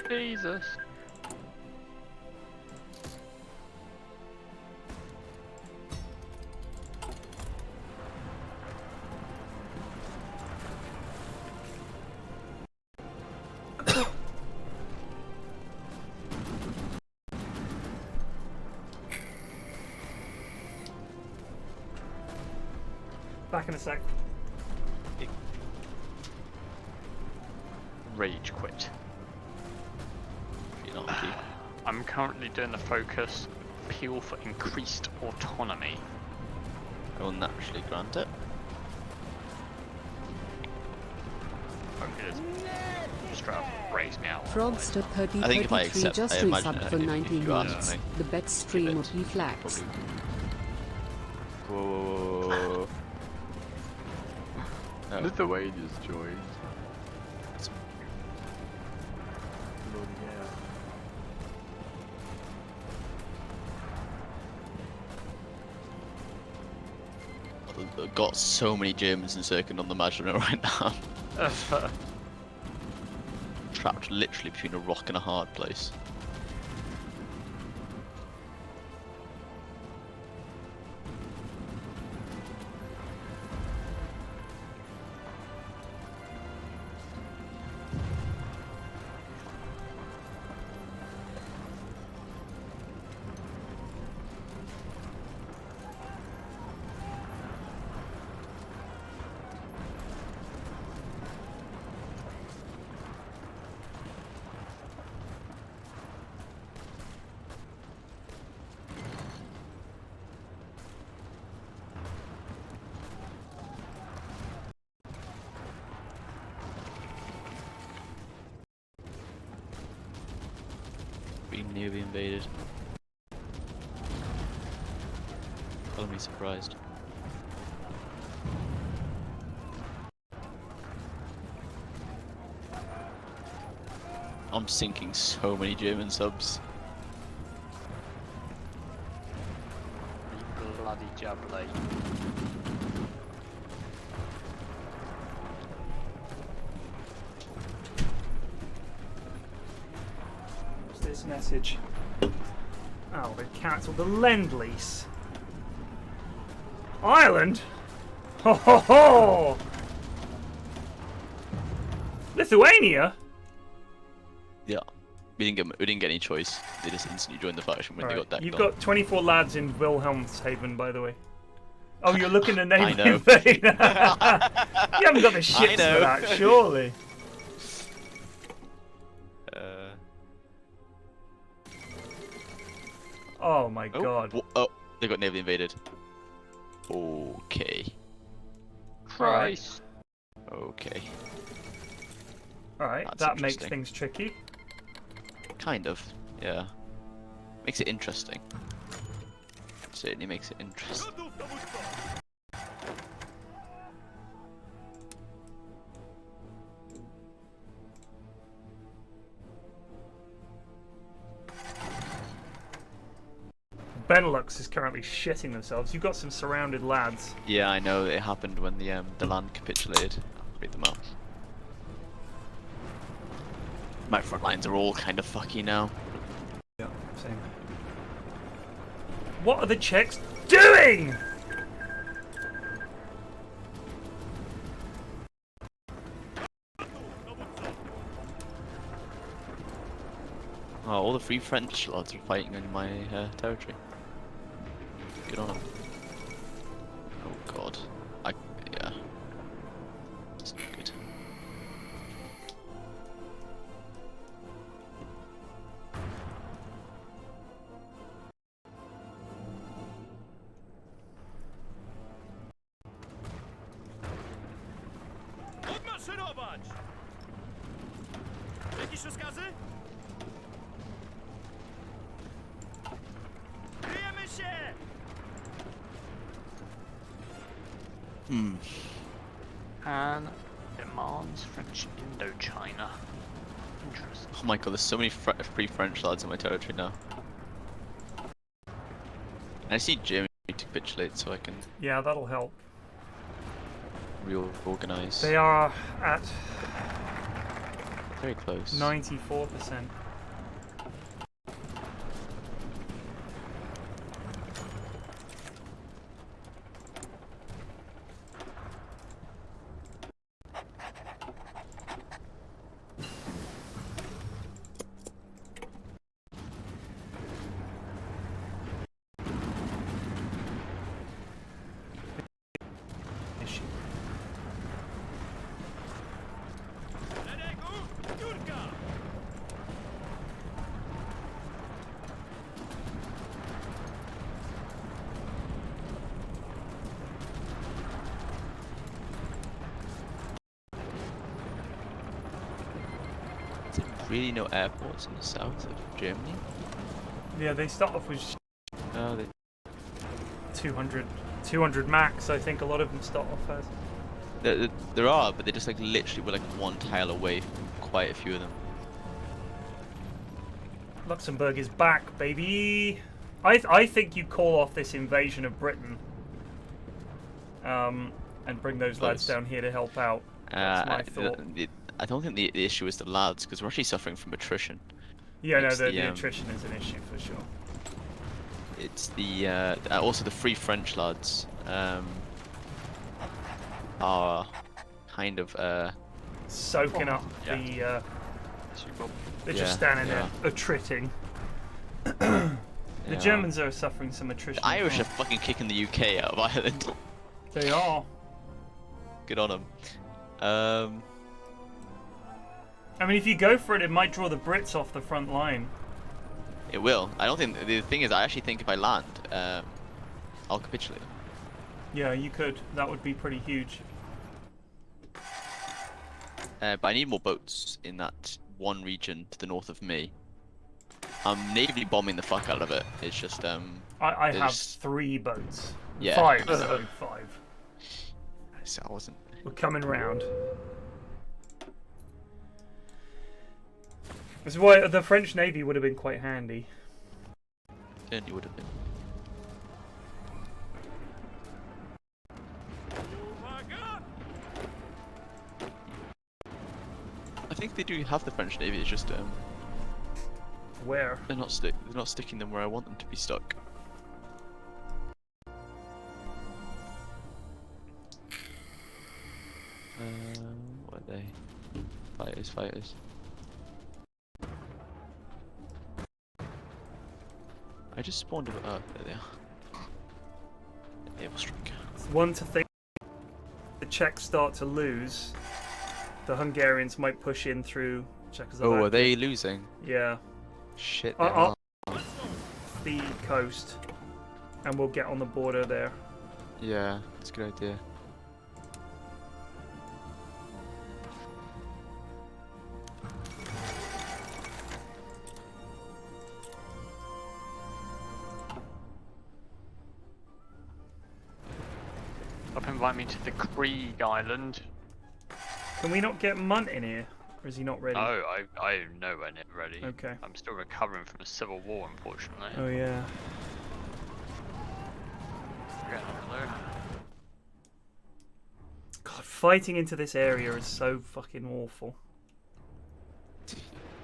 B: Jesus.
A: Back in a sec.
B: Rage quit.
C: If you're not lucky.
B: I'm currently doing the focus appeal for increased autonomy.
C: I will naturally grant it.
B: Just try to raise me out.
D: Frogster
C: I think if I
D: 3033
C: accept,
D: just
C: I imagine
D: resubbed
C: if
D: for
C: you
D: 19
C: ask
D: months.
C: me,
D: The best stream
C: give
D: of
C: it,
D: PFlax.
C: Whoa. Oh.
B: Lithuania's joined.
C: I've got so many Germans encircling on the Maginot right now. Trapped literally between a rock and a hard place. Being nearly invaded. I'll be surprised. I'm sinking so many German subs.
B: You bloody jubbly.
A: What's this message? Oh, they've cancelled the Lend-Lease. Ireland? Ho ho ho! Lithuania?
C: Yeah. We didn't get any choice. They just instantly joined the faction when they got decked
A: You've
C: on.
A: got 24 lads in Wilhelmshaven, by the way. Oh, you're looking at naval
C: know.
A: invade. You haven't got the ships for
C: know.
A: that, surely. Oh my god.
C: Oh, they got naval invaded. Okay.
B: Christ.
C: Okay.
A: Alright,
C: That's
A: that makes
C: interesting.
A: things tricky.
C: Kind of, yeah. Makes it interesting. Certainly makes it interesting.
A: Benelux is currently shitting themselves. You've got some surrounded lads.
C: Yeah, I know it happened when the land capitulated. Read them out. My front lines are all kind of fucky now.
A: Yeah, same. What are the Czechs doing?
C: Oh, all the Free French lads are fighting on my territory. Good on them. Oh god. Yeah. It's not good.
G: Odmaszerować! Jakieś rozkazy? Kryjemy się!
B: And demands French Indochina. Interesting.
C: Oh my god, there's so many Free French lads in my territory now. And I see Germany to capitulate so I can
A: Yeah, that'll help.
C: reorganize.
A: They are at
C: Very close.
A: 94%.
C: really no airports in the south of Germany.
A: Yeah, they start off with
C: Oh,
A: 200 max. I think a lot of them start off as.
C: there are, but they're just like literally we're like one tile away from quite a few of them.
A: Luxembourg is back, baby. I think you call off this invasion of Britain, and bring those lads down here to help out. That's my thought.
C: I don't think the issue is the lads, because we're actually suffering from attrition.
A: Yeah, no,
C: It's
A: the attrition is an issue for sure.
C: It's the also the Free French lads are kind of
A: soaking up the. They're just standing there, attriting. The Germans are suffering some attrition.
C: The Irish are fucking kicking the UK out of Ireland.
A: They are.
C: Good on them.
A: I mean, if you go for it, it might draw the Brits off the front line.
C: It will. I don't think the thing is. I actually think if I land, I'll capitulate.
A: Yeah, you could. That would be pretty huge.
C: But I need more boats in that one region to the north of me. I'm navally bombing the fuck out of it. It's just
A: I have 3 boats.
C: Yeah.
A: 5. Sorry, 5.
C: So I wasn't.
A: We're coming round. This is why the French Navy would have been quite handy.
C: Certainly would have been. I think they do have the French Navy. It's just
A: Where?
C: they're not sticking them where I want them to be stuck. What are they? Fighters. I just spawned them. Oh, there they are. Naval strike.
A: It's one to think the Czechs start to lose. The Hungarians might push in through Czechoslovakia.
C: Oh, are they losing?
A: Yeah.
C: Shit, they are.
A: The coast, and we'll get on the border there.
C: Yeah, that's a good idea.
B: Up invite me to the Krieg Island.
A: Can we not get Munt in here? Or is he not ready?
B: No, I'm nowhere near ready.
A: Okay.
B: I'm still recovering from a civil war, unfortunately.
A: Oh yeah. God, fighting into this area is so fucking awful.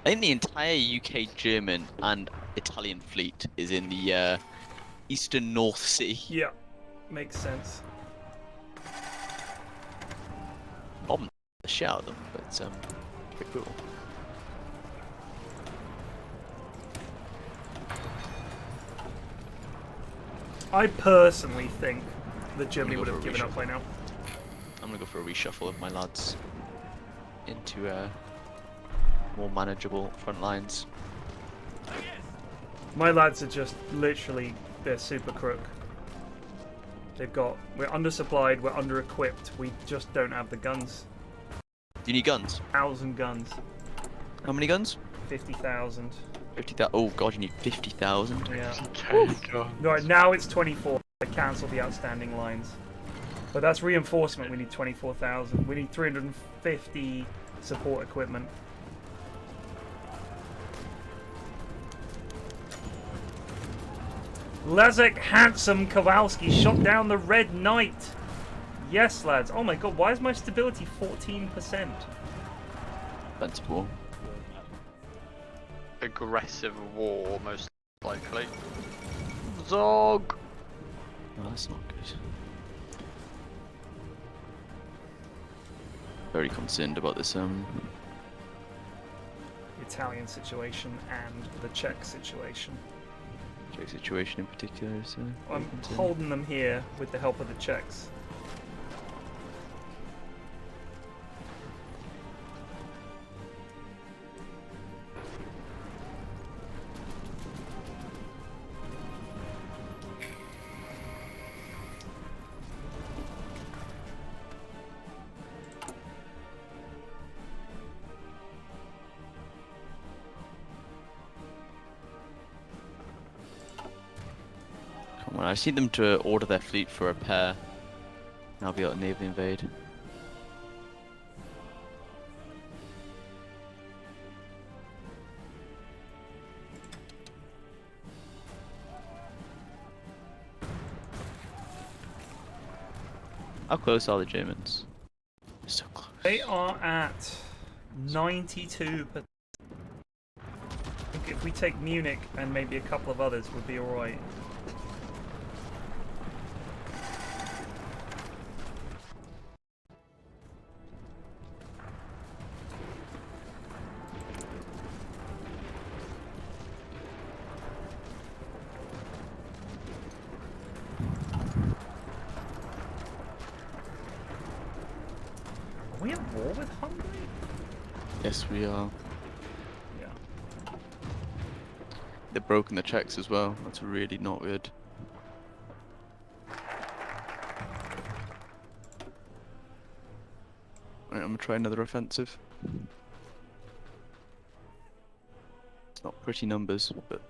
C: I think the entire UK, German, and Italian fleet is in the eastern North Sea.
A: Yeah, makes sense.
C: Bomb the shit out of them, but it's pretty cool.
A: I personally think that Germany
C: I'm
A: would
C: gonna
A: have
C: go for a
A: given up by now.
C: I'm gonna go for a reshuffle of my lads into more manageable front lines.
A: My lads are just literally, they're super crook. We're undersupplied, we're under-equipped, we just don't have the guns.
C: Do you need guns?
A: 1,000 guns.
C: How many guns?
A: 50,000.
C: 50,000. Oh god, you need 50,000.
A: Yeah. Right, now it's 24. I cancelled the outstanding lines. But that's reinforcement, we need 24,000. We need 350 support equipment. Leszek Handsome Kowalski shot down the Red Knight. Yes, lads. Oh my god, why is my stability 14%?
C: Sensible.
B: Aggressive war, most likely. Zog!
C: No, that's not good. Very concerned about this
A: The Italian situation and the Czech situation.
C: Czech situation in particular. So
A: I'm holding them here with the help of the Czechs.
C: I just need them to order their fleet for repair, and I'll be able to naval invade. How close are the Germans? So close.
A: They are at 92%. I think if we take Munich and maybe a couple of others, we'd be alright. Are we at war with Hungary?
C: Yes, we are.
A: Yeah.
C: They've broken the Czechs as well. That's really not good. Right, I'm gonna try another offensive. It's not pretty numbers, but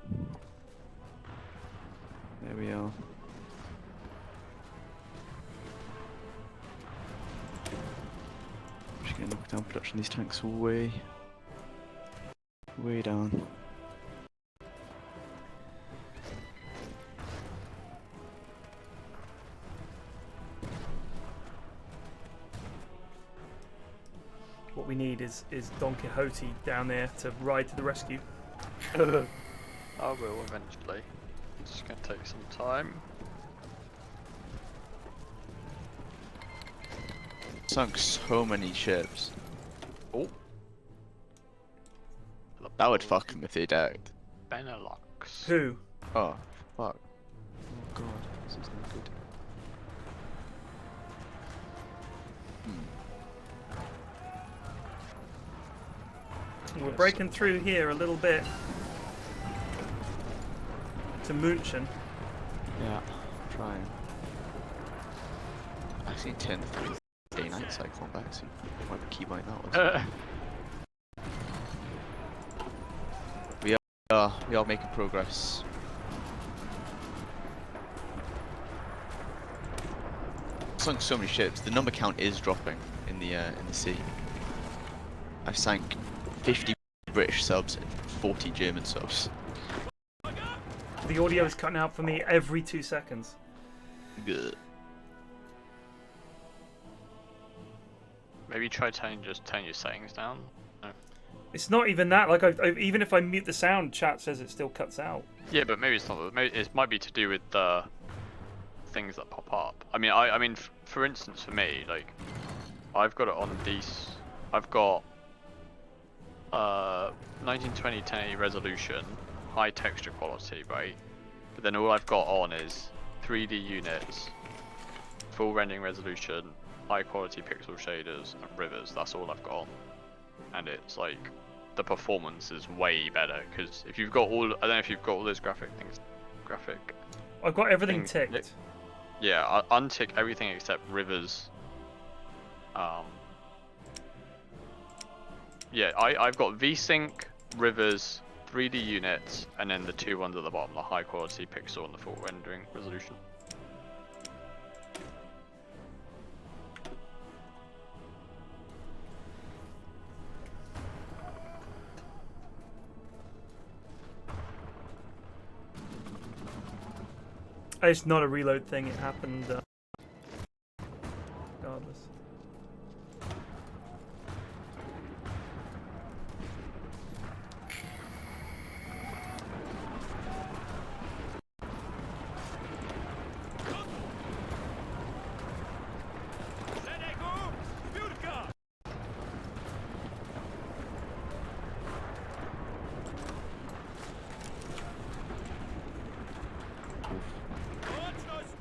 C: there we are. Just gonna knock down production. These tanks way down.
A: What we need is Don Quixote down there to ride to the rescue.
B: I will eventually. It's just gonna take some time.
C: Sunk so many ships.
B: Oh.
C: That would fuck them if they died.
B: Benelux.
A: Who?
C: Oh, fuck. Oh god, this is not good.
A: We're breaking through here a little bit to München.
C: Yeah, trying. I actually turned the day-night cyclone back, so what the keybind that was. We are making progress. Sunk so many ships. The number count is dropping in the sea. I've sank 50 British subs and 40 German subs.
A: The audio is cutting out for me every 2 seconds.
C: Good.
B: Maybe try turn your settings down. No.
A: It's not even that. Like, even if I mute the sound, chat says it still cuts out.
B: Yeah, but maybe it's not. Maybe it might be to do with the things that pop up. I mean, for instance, for me, like, I've got it on these. I've got 1920 1080 resolution, high texture quality, right? But then all I've got on is 3D units, full rendering resolution, high quality pixel shaders, and rivers. That's all I've got on. And it's like, the performance is way better, because if you've got all, I don't know if you've got all those graphic.
A: I've got everything
B: things-
A: ticked.
B: Yeah, untick everything except rivers. Yeah, I've got VSync, rivers, 3D units, and then the two ones at the bottom, the high quality pixel and the full rendering resolution.
A: It's not a reload thing. It happened regardless.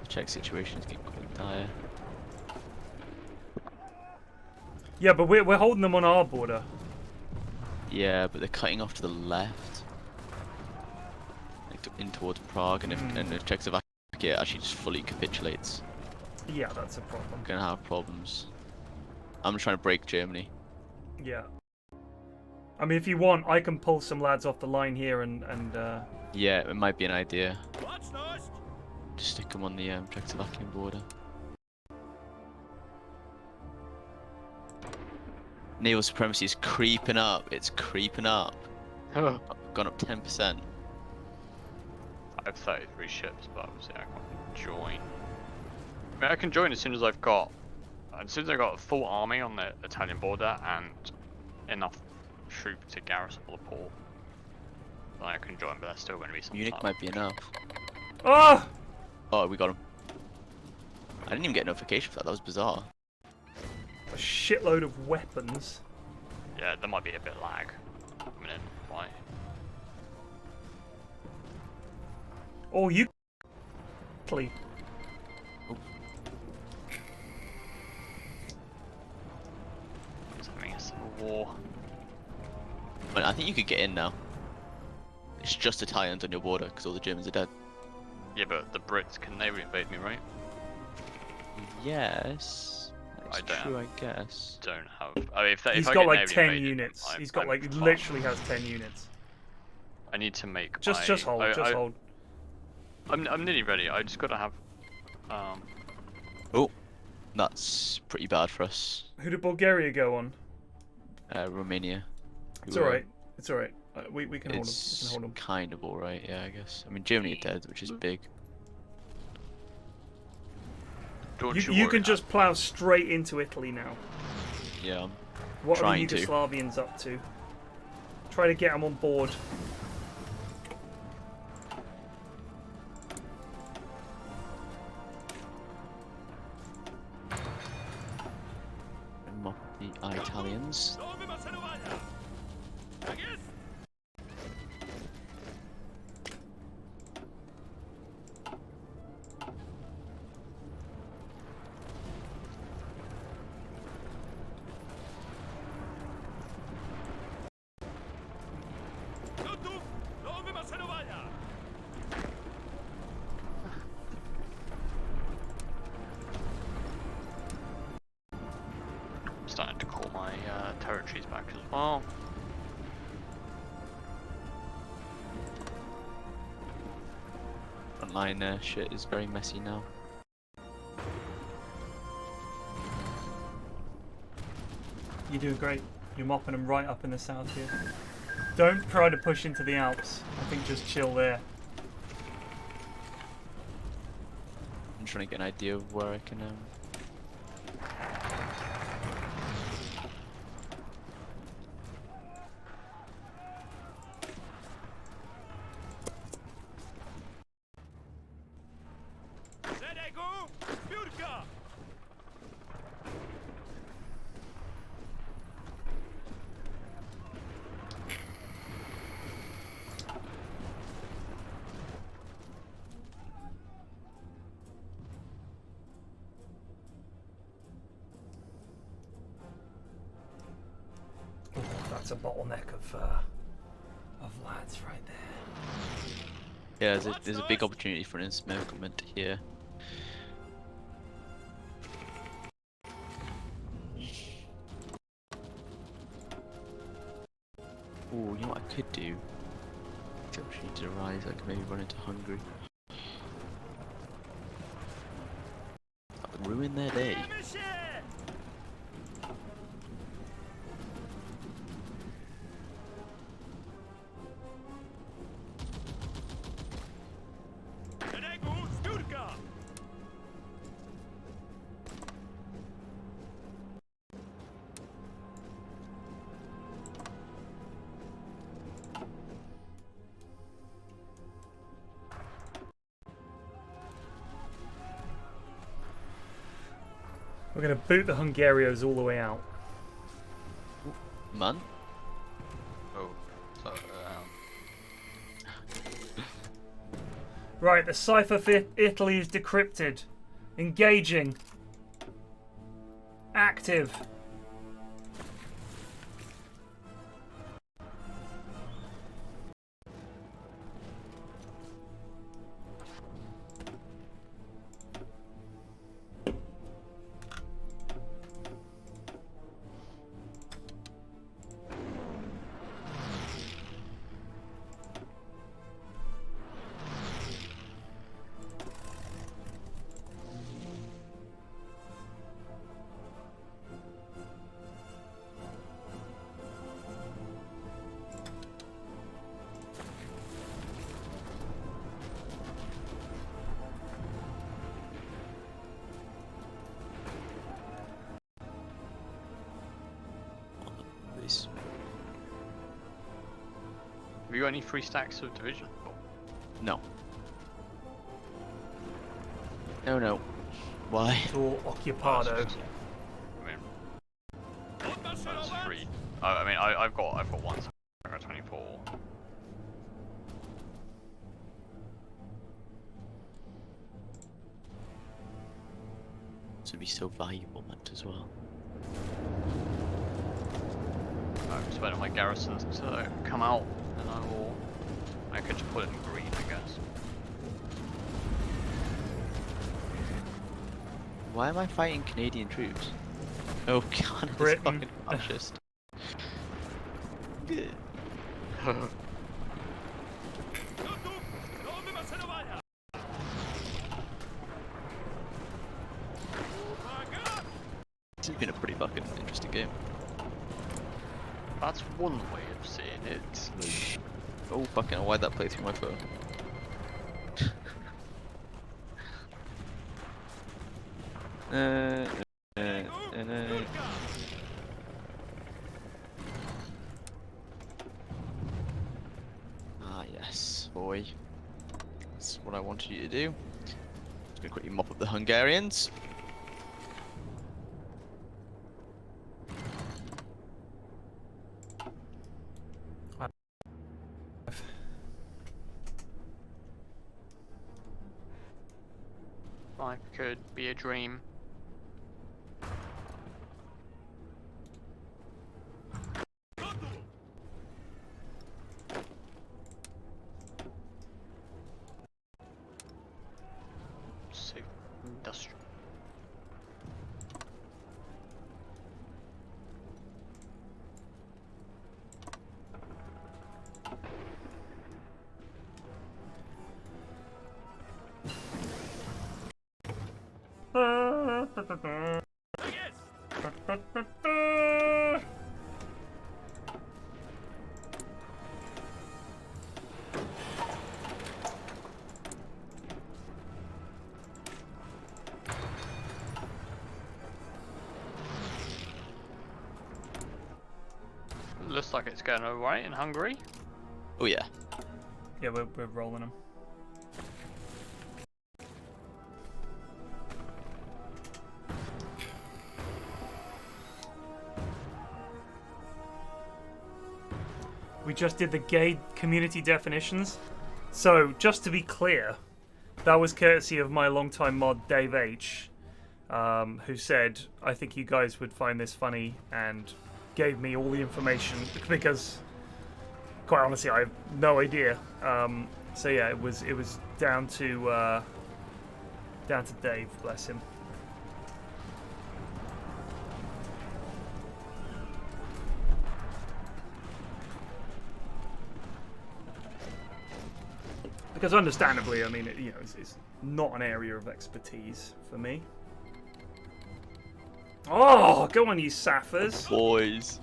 C: Czech situation is getting quite dire.
A: Yeah, but we're holding them on our border.
C: Yeah, but they're cutting off to the left, like in towards Prague, and if Czechoslovakia actually just fully capitulates,
A: Yeah, that's a problem.
C: we're gonna have problems. I'm trying to break Germany.
A: Yeah. I mean, if you want, I can pull some lads off the line here and
C: Yeah, it might be an idea. Just stick them on the Czechoslovakian border. Naval supremacy is creeping up. It's creeping up. Gone up 10%.
B: I have 33 ships, but obviously I can't join. I mean, I can join as soon as I've got a full army on the Italian border and enough troops to garrison the port. Then I can join, but that's still going to be some
C: Munich
B: time.
C: might be enough.
A: Oh!
C: Oh, we got him. I didn't even get a notification for that. That was bizarre.
A: A shitload of weapons.
B: Yeah, there might be a bit of lag coming in. Why?
A: Oh, you. Italy.
B: It's having a civil war.
C: But I think you could get in now. It's just Italians on your border because all the Germans are dead.
B: Yeah, but the Brits, can they invade me, right?
C: Yes.
B: I
C: That's
B: don't
C: true, I guess.
B: Don't have. I mean, if
A: He's
B: I
A: got
B: get
A: like
B: navy
A: 10
B: invaded,
A: units. He's got
B: I'm
A: like
B: fucked.
A: literally has 10 units.
B: I need to make.
A: Just hold. Just hold.
B: I'm nearly ready. I just gotta have.
C: Oh, that's pretty bad for us.
A: Who did Bulgaria go on?
C: Romania.
A: It's alright. It's alright. We can hold him. We can
C: It's
A: hold him.
C: kind of alright, yeah, I guess. I mean, Germany are dead, which is big.
A: You can just plow straight into Italy now.
C: Yeah.
A: What are the
C: trying to.
A: Yugoslavians up to? Try to get them on board.
C: Mop the Italians.
B: I'm starting to call my territories back as well.
C: Frontline shit is very messy now.
A: You're doing great. You're mopping them right up in the south here. Don't try to push into the Alps. I think just chill there.
C: I'm trying to get an idea of where I can
A: That's a bottleneck of lads right there.
C: Yeah, there's a big opportunity for an encirclement here. Oh, you know what I could do? If the opportunity arises, I could maybe run into Hungary. That would ruin their day.
A: We're going to boot the Hungarians all the way out.
C: Man?
B: Oh, so,
A: Right, the cipher for Italy is decrypted. Engaging. Active.
B: Have you got any free stacks of division?
C: No. No. Why?
A: It's all Occupado.
B: I mean, that's free. I mean, I've got one. So I got 24.
C: This would be so valuable, meant as well.
B: I'm just waiting on my garrisons to come out, and I could just put it in green, I guess.
C: Why am I fighting Canadian troops? Oh god, it's
A: Britain.
C: fucking fascist. Good. This has been a pretty fucking interesting game.
B: That's one way of seeing it.
C: Oh fucking hell, why'd that play through my phone? uh. Ah yes, boy. That's what I wanted you to do. Just gonna quickly mop up the Hungarians.
B: Life could be a dream. Safe industrial. Looks like it's going alright in Hungary.
C: Oh yeah.
A: Yeah, we're rolling them. We just did the gay community definitions. So, just to be clear, that was courtesy of my longtime mod, Dave H, who said, I think you guys would find this funny, and gave me all the information, because, quite honestly, I have no idea. So yeah, it was down to Dave, bless him. Because understandably, I mean, it's not an area of expertise for me. Oh, go on, you Sappers.
C: Boys.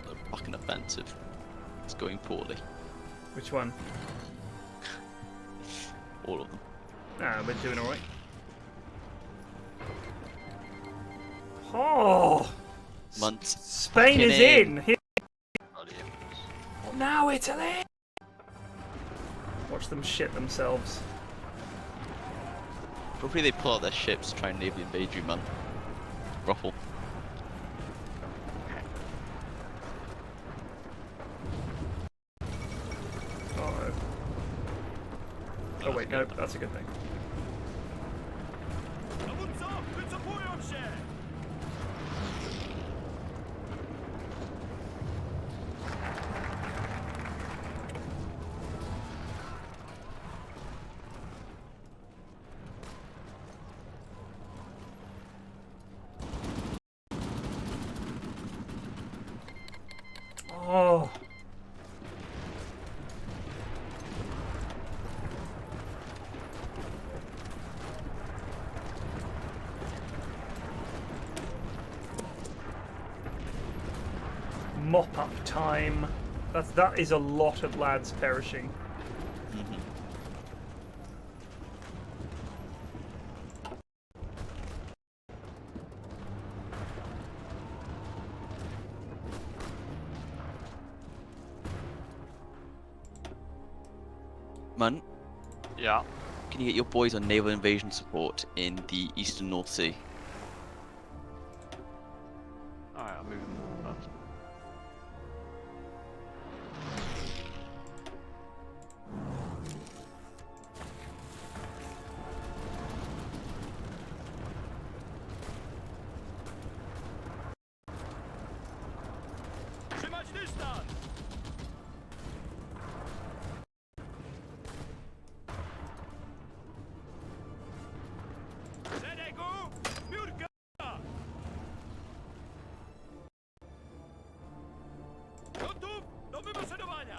C: The fucking offensive. It's going poorly.
A: Which one?
C: All of them.
A: Nah, we're doing alright. Oh!
C: Months.
A: Spain is in! Here.
B: Bloody
A: Now Italy! Watch them shit themselves.
C: Hopefully they pull out their ships to try and naval invade you, man. Ruffle.
A: Oh, oh wait, no, that's a good thing. Oh. Mop up time. That is a lot of lads perishing.
C: Man,
B: Yeah.
C: can you get your boys on naval invasion support in the eastern North Sea?
B: Alright, I'll move them first.
G: Trzymać dystans! Szeregu! Zbiórka! Gotów do wymaszerowania!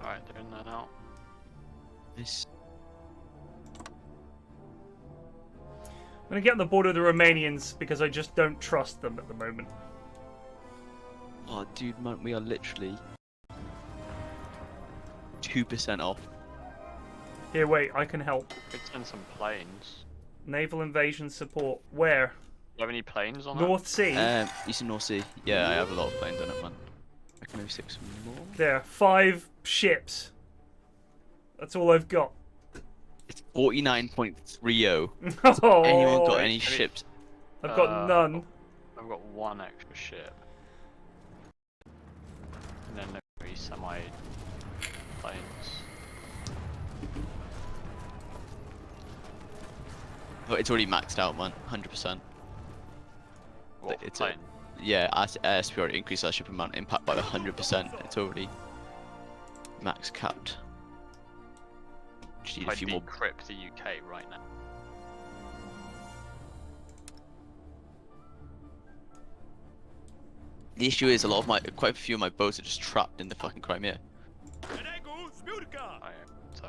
B: Alright, they're in there now.
C: This.
A: I'm gonna get on the border of the Romanians because I just don't trust them at the moment.
C: Oh, dude, man, we are literally 2% off.
A: Here, wait, I can help.
B: Could send some planes.
A: Naval invasion support. Where?
B: Do you have any planes on
A: North Sea?
C: Eastern North Sea. Yeah, I have a lot of planes on it, man. I can maybe stick some more.
A: There, 5 ships. That's all I've got.
C: It's 49.30.
A: Oh,
C: Anyone got any ships?
A: I've got none.
B: I've got 1 extra ship. And then maybe semi planes.
C: Oh, it's already maxed out, man. 100%.
B: What,
C: It's
B: plane?
C: Yeah, as we already increased our ship amount impact by 100%. It's already max capped. Just need
B: I
C: a few more.
B: decrypt the UK right now.
C: The issue is quite a few of my boats are just trapped in the fucking Crimea.
G: Szeregu! Zbiórka!
B: So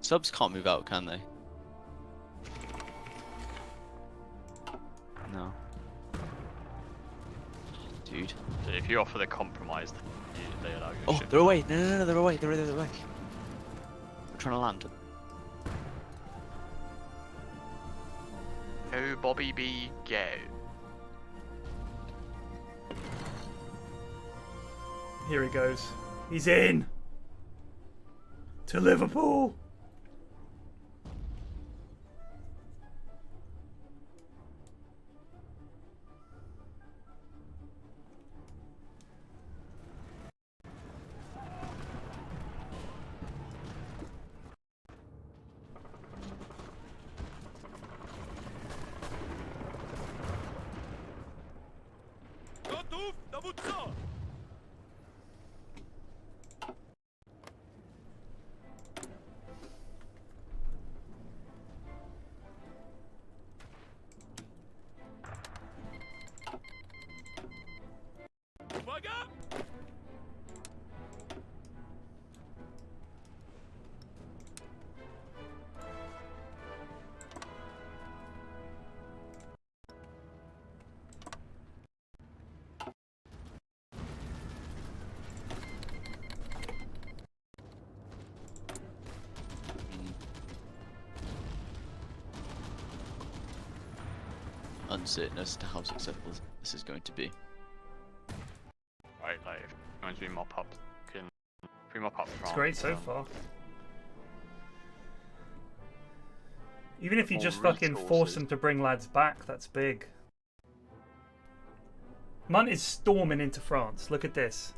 C: Subs can't move out, can they? No. Dude.
B: if you offer the compromise, then they allow your
C: Oh,
B: ship.
C: they're away! No, they're away! They're away! We're trying to land.
B: Go Bobby B, go.
A: Here he goes. He's in! To Liverpool!
G: Gotów, dowódco! Uwaga!
C: Uncertain as to how successful this is going to be.
B: Right, like if you're going to be mop up, if we mop up
A: It's
B: France,
A: great so far. Even if you
B: More
A: just fucking force
B: resources.
A: them to bring lads back, that's big. Munt is storming into France. Look at this.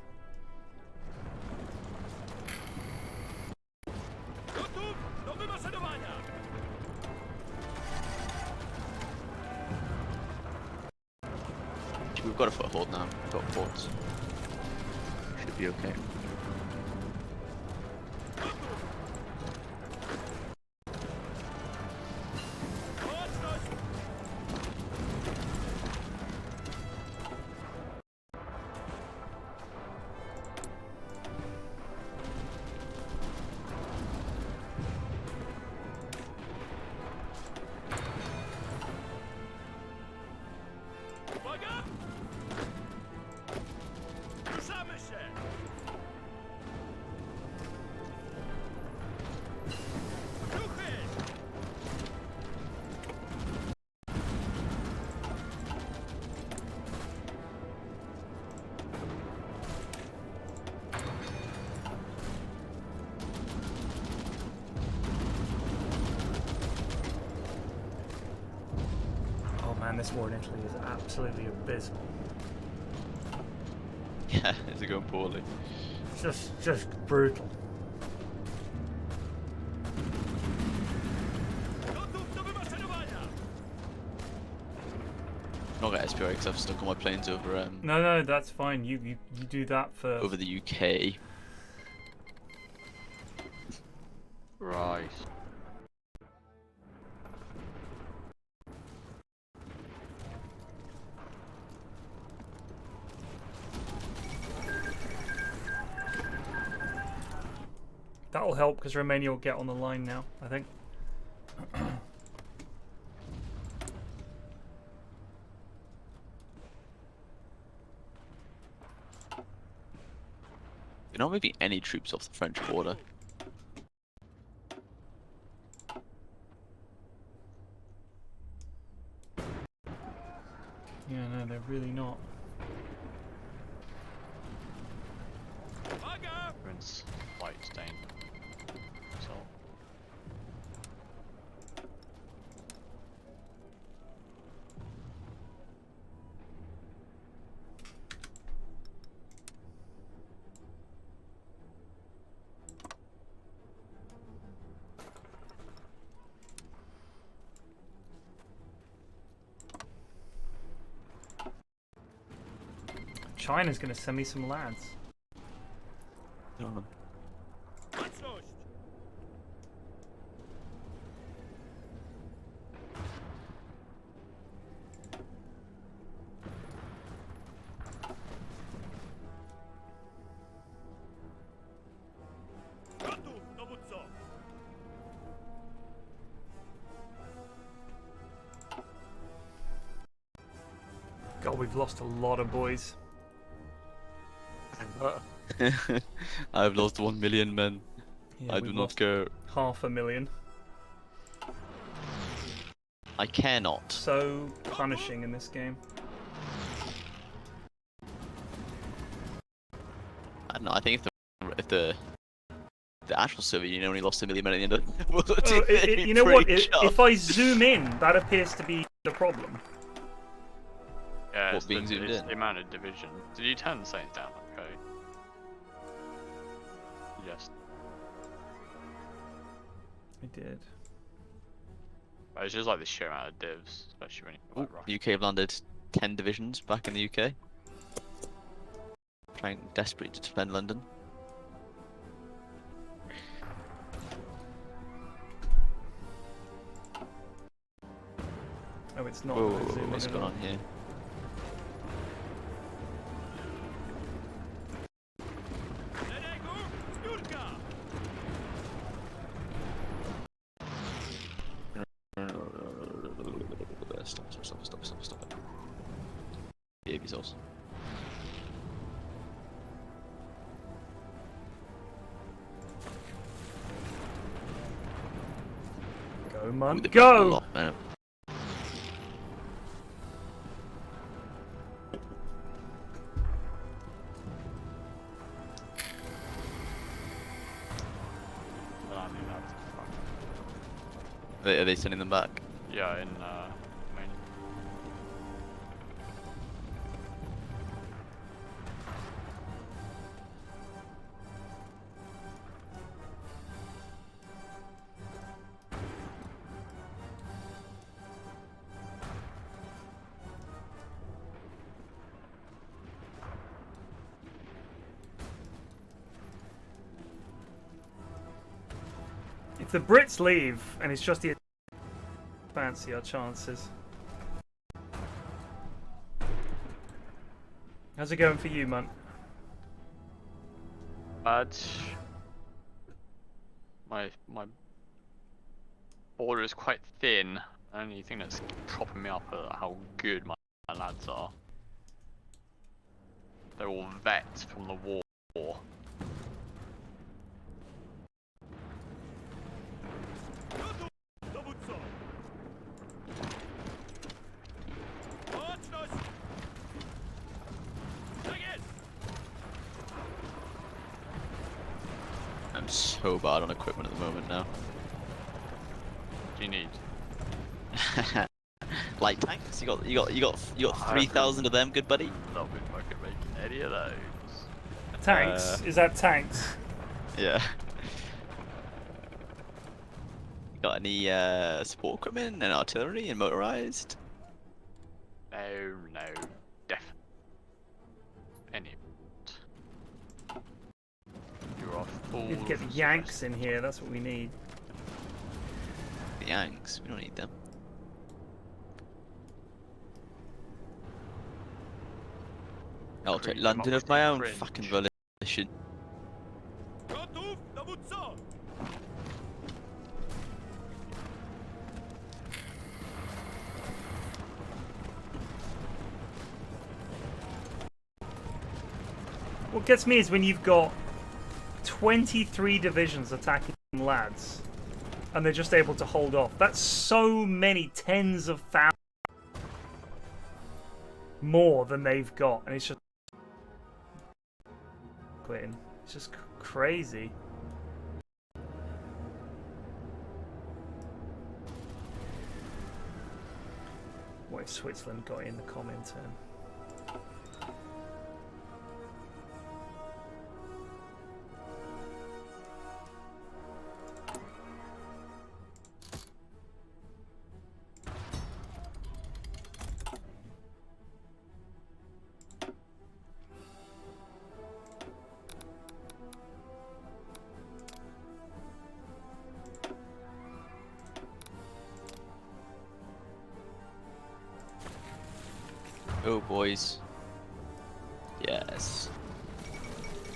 G: Gotów do wymaszerowania!
C: We've got a foothold now. We've got ports. Should be okay.
G: Baczność! Uwaga! Ruszamy się!
A: Man, this war in Italy is absolutely abysmal.
C: Yeah, is it going poorly?
A: Just brutal.
G: Gotów do wymaszerowania!
C: I'm not gonna SPR because I've stuck all my planes over
A: No, that's fine. You do that first.
C: over the UK.
B: Right.
A: That'll help because Romania will get on the line now, I think.
C: You're not moving any troops off the French border.
A: Yeah, no, they're really not.
G: Uwaga!
B: Prince White Stain. So.
A: China's gonna send me some lads.
C: Oh.
G: Baczność! Gotów, dowódco!
A: God, we've lost a lot of boys.
C: I've lost 1 million men.
A: Yeah,
C: I
A: we've
C: do not
A: lost
C: care.
A: 500,000.
C: I care not.
A: So punishing in this game.
C: I don't know. I think if the actual Soviet Union only lost 1 million men at the end of World War
A: Oh,
C: II,
A: you know what?
C: pretty
A: If I zoom in, that appears to be the problem.
B: Yeah,
C: What,
B: it's,
C: being zoomed
B: it's
C: in?
B: the amount of division. Did you turn the settings down? Okay. Yes.
A: I did.
B: But it's just like the sheer amount of divs, especially when you
C: Ooh,
B: like Russia.
C: the UK have landed 10 divisions back in the UK. Trying desperately to defend London.
A: Oh, it's not.
C: Whoa,
A: gonna zoom in
C: what's
A: at
C: going
A: all.
C: on here?
G: Szeregu, zbiórka!
C: Stop. Yeah, resource.
A: Go, man,
C: Ooh, they've got a
A: go!
C: lot, man.
B: Well, I mean, that's fuck.
C: Are they sending them back?
B: Yeah, in main.
A: If the Brits leave and it's just the fancy our chances. How's it going for you, man?
B: But my border is quite thin. The only thing that's propping me up are how good my lads are. They're all vets from the war.
G: Gotów, dowódco! Baczność! Tak jest!
C: I'm so bad on equipment at the moment now.
B: What do you need?
C: Light tanks? You got 3,000 of them, good buddy.
B: Not been fucking making any of those.
A: Tanks? Is that tanks?
C: Yeah. Got any support equipment and artillery and motorized?
B: No, definitely. Any. You're off.
A: We need to get the Yanks in here, that's what we need.
C: The Yanks, we don't need them. I'll take London of my own
B: Fringe.
C: fucking volition.
G: Gotów, dowódco!
A: What gets me is when you've got 23 divisions attacking lads, and they're just able to hold off. That's so many tens of thousands more than they've got, and it's just quitting. It's just crazy. What if Switzerland got in the comment turn?
C: Oh boys. Yes.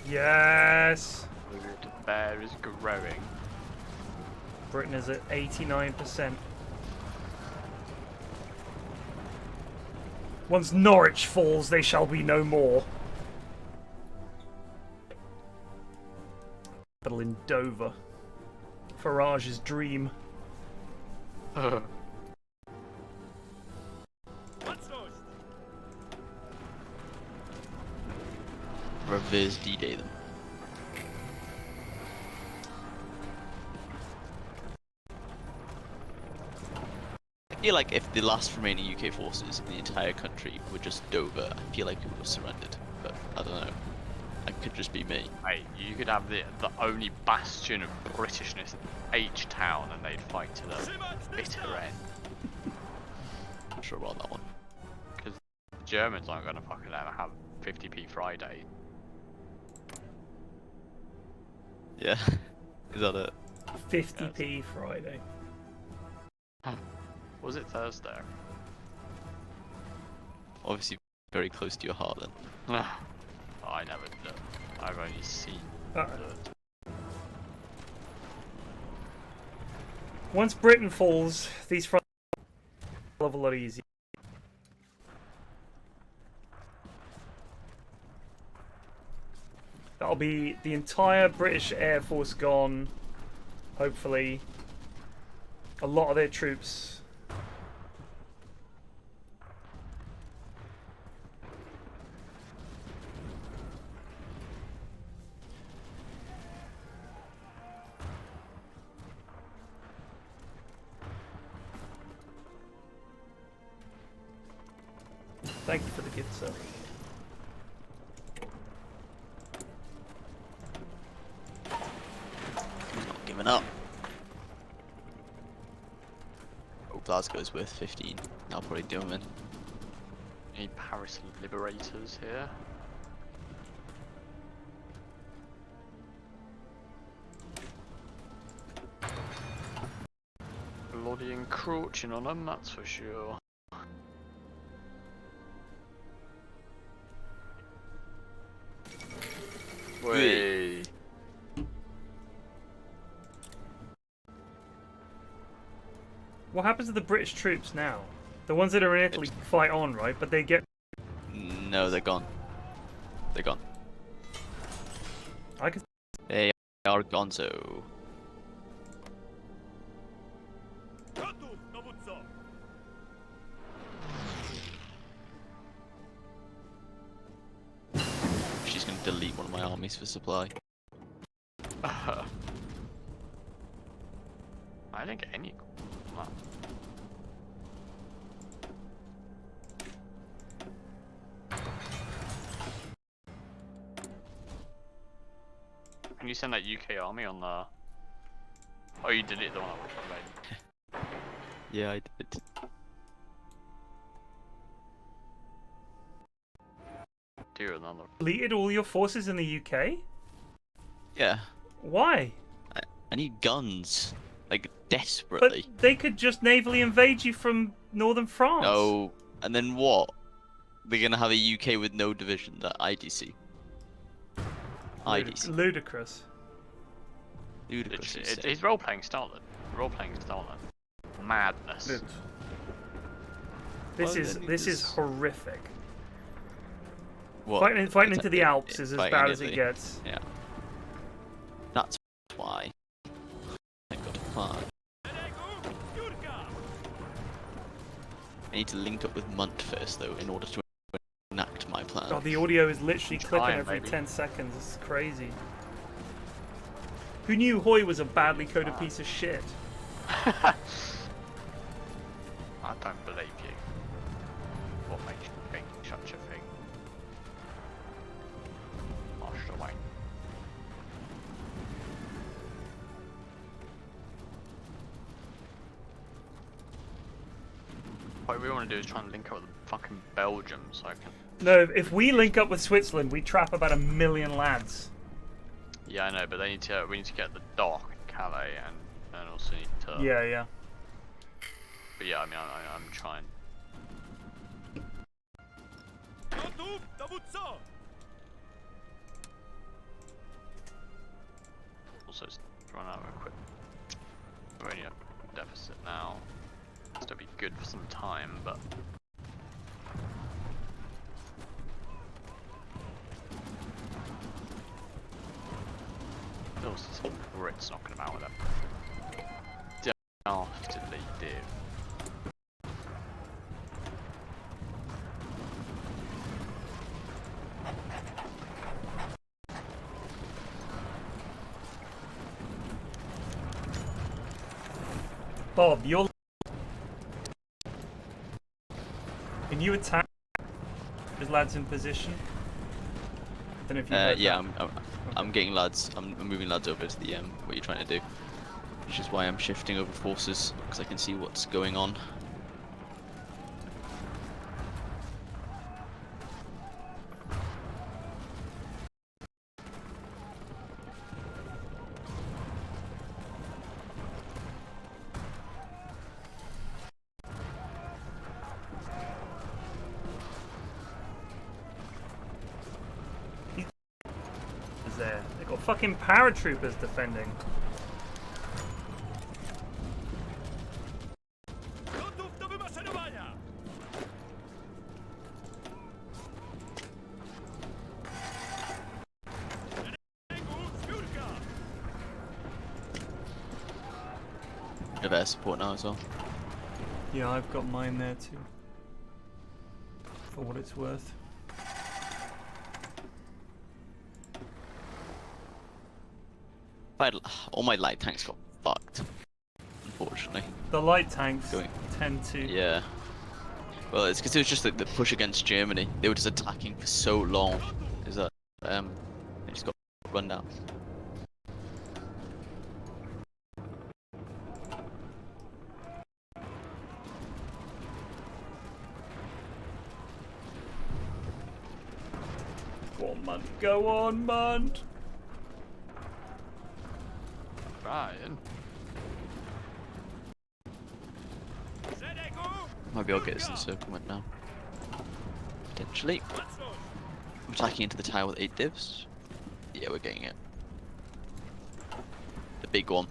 A: Yes!
B: The bear is growing.
A: Britain is at 89%. Once Norwich falls, they shall be no more. Battle in Dover. Farage's dream.
G: Baczność!
C: Reverse D-Day them. I feel like if the last remaining UK forces in the entire country were just Dover, I feel like it would have surrendered. But I don't know. That could just be me.
B: Mate, you could have the only bastion of Britishness in H-Town and they'd fight to the
G: Trzymać
B: bitter
G: dystans!
B: end.
C: Not sure about that one.
B: Because the Germans aren't going to fucking let them have 50p Friday.
C: Yeah. Is that it?
A: 50p Friday.
B: Was it Thursday?
C: Obviously very close to your heart then.
B: I never did. I've only seen
A: Once Britain falls, these fronts will have a lot easier. That'll be the entire British Air Force gone, hopefully. A lot of their troops. Thank you for the gift, sir.
C: Not giving up. Oh, Glasgow's worth 15. I'll probably do them in.
B: any Paris liberators here. Bloody encroaching on them, that's for sure. Wait.
A: What happens to the British troops now? The ones that are in Italy fight on, right? But they get...
C: No, they're gone. They're gone.
A: I can...
C: They are gonzo.
G: Gotów, dowódco!
C: She's gonna delete one of my armies for supply.
B: I didn't get any. Wow. Can you send that UK army on the? Oh, you deleted the one I made.
C: Yeah, I did.
B: Dear another.
A: Deleted all your forces in the UK?
C: Yeah.
A: Why?
C: I need guns, like desperately.
A: But they could just navally invade you from northern France.
C: No, and then what? They're gonna have a UK with no division at IDC. IDC.
A: Ludicrous.
C: Ludicrous.
B: He's role-playing Starlet. Role-playing Starlet. Madness.
A: This is horrific.
C: What?
A: Fighting into the Alps is as
C: Fighting
A: bad
C: in
A: as it
C: Italy.
A: gets.
C: Yeah. That's why I got a plan. I need to link up with Munt first, though, in order to enact my plan.
A: God, the audio is literally clipping
B: Trying,
A: every
B: maybe.
A: 10 seconds. It's crazy. Who knew Hoy was a badly coded piece of shit?
B: I don't believe you. What makes you think such a thing? Master Wayne. What we want to do is try and link up with fucking Belgium so I can...
A: No, if we link up with Switzerland, we trap about 1 million lads.
B: Yeah, I know, but we need to get the dock in Calais and also need to...
A: Yeah, yeah.
B: But yeah, I mean, I'm trying.
G: Gotów dowódco!
B: Also, it's run out of equipment. We're only at deficit now. Still be good for some time, but... Also, some Brits knocking about with them. Dastardly div.
A: Bob, you're... Can you attack his lads in position? Don't know if you heard
C: Yeah,
A: that.
C: I'm getting lads. I'm moving lads over to the what you're trying to do, which is why I'm shifting over forces because I can see what's going on.
A: There. They've got fucking paratroopers defending.
G: Gotów do wymaszerowania! Zbiórka!
C: Bit of air support now as well.
A: Yeah, I've got mine there too. For what it's worth.
C: All my light tanks got fucked, unfortunately.
A: The light tanks
C: Going.
A: tend to...
C: Yeah. Well, it's because it was just like the push against Germany. They were just attacking for so long. Is that they just got run down.
A: Go on, man. Go on, man.
B: Brian.
C: Maybe I'll get this encirclement now. Potentially. I'm attacking into the tile with 8 divs. Yeah, we're getting it. The big one.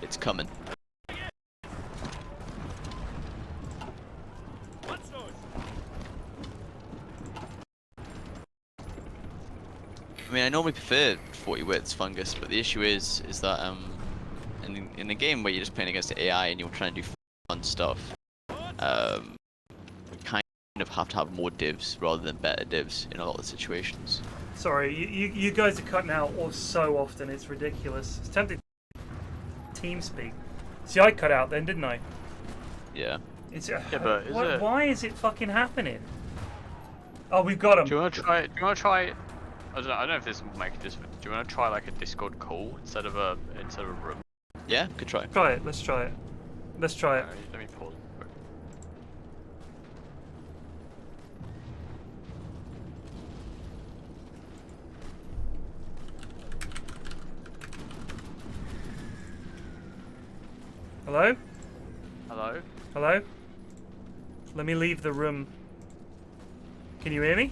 C: It's coming. I mean, I normally prefer 40 widths fungus, but the issue is that in a game where you're just playing against the AI and you're trying to do fun stuff, we kind of have to have more divs rather than better divs in a lot of situations.
A: Sorry, you guys are cutting out so often, it's ridiculous. It's tempting to team speak. See, I cut out then, didn't I?
C: Yeah.
A: It's,
B: but is it?
A: Why is it fucking happening? Oh, we've got him.
B: Do you want to try? I don't know if this will make a difference. Do you want to try like a Discord call instead of a room?
C: Yeah, could try.
A: Try it. Let's try it. Let's try it.
B: Let me pause.
A: Hello?
B: Hello?
A: Hello? Let me leave the room. Can you hear me?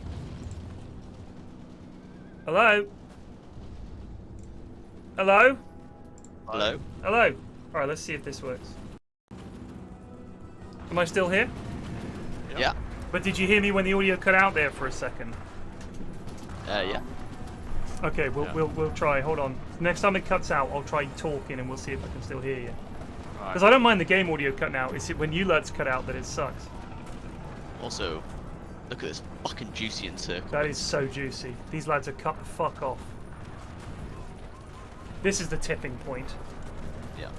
A: Hello? Hello?
C: Hello?
A: Hello? Alright, let's see if this works. Am I still here?
C: Yeah.
A: But did you hear me when the audio cut out there for a second?
C: Yeah.
A: Okay, we'll try. Hold on. Next time it cuts out, I'll try talking and we'll see if I can still hear you. Because I don't mind the game audio cutting out. It's when you lads cut out that it sucks.
C: Also, look at this fucking juicy encirclement.
A: That is so juicy. These lads are cut the fuck off. This is the tipping point.
C: Yeah.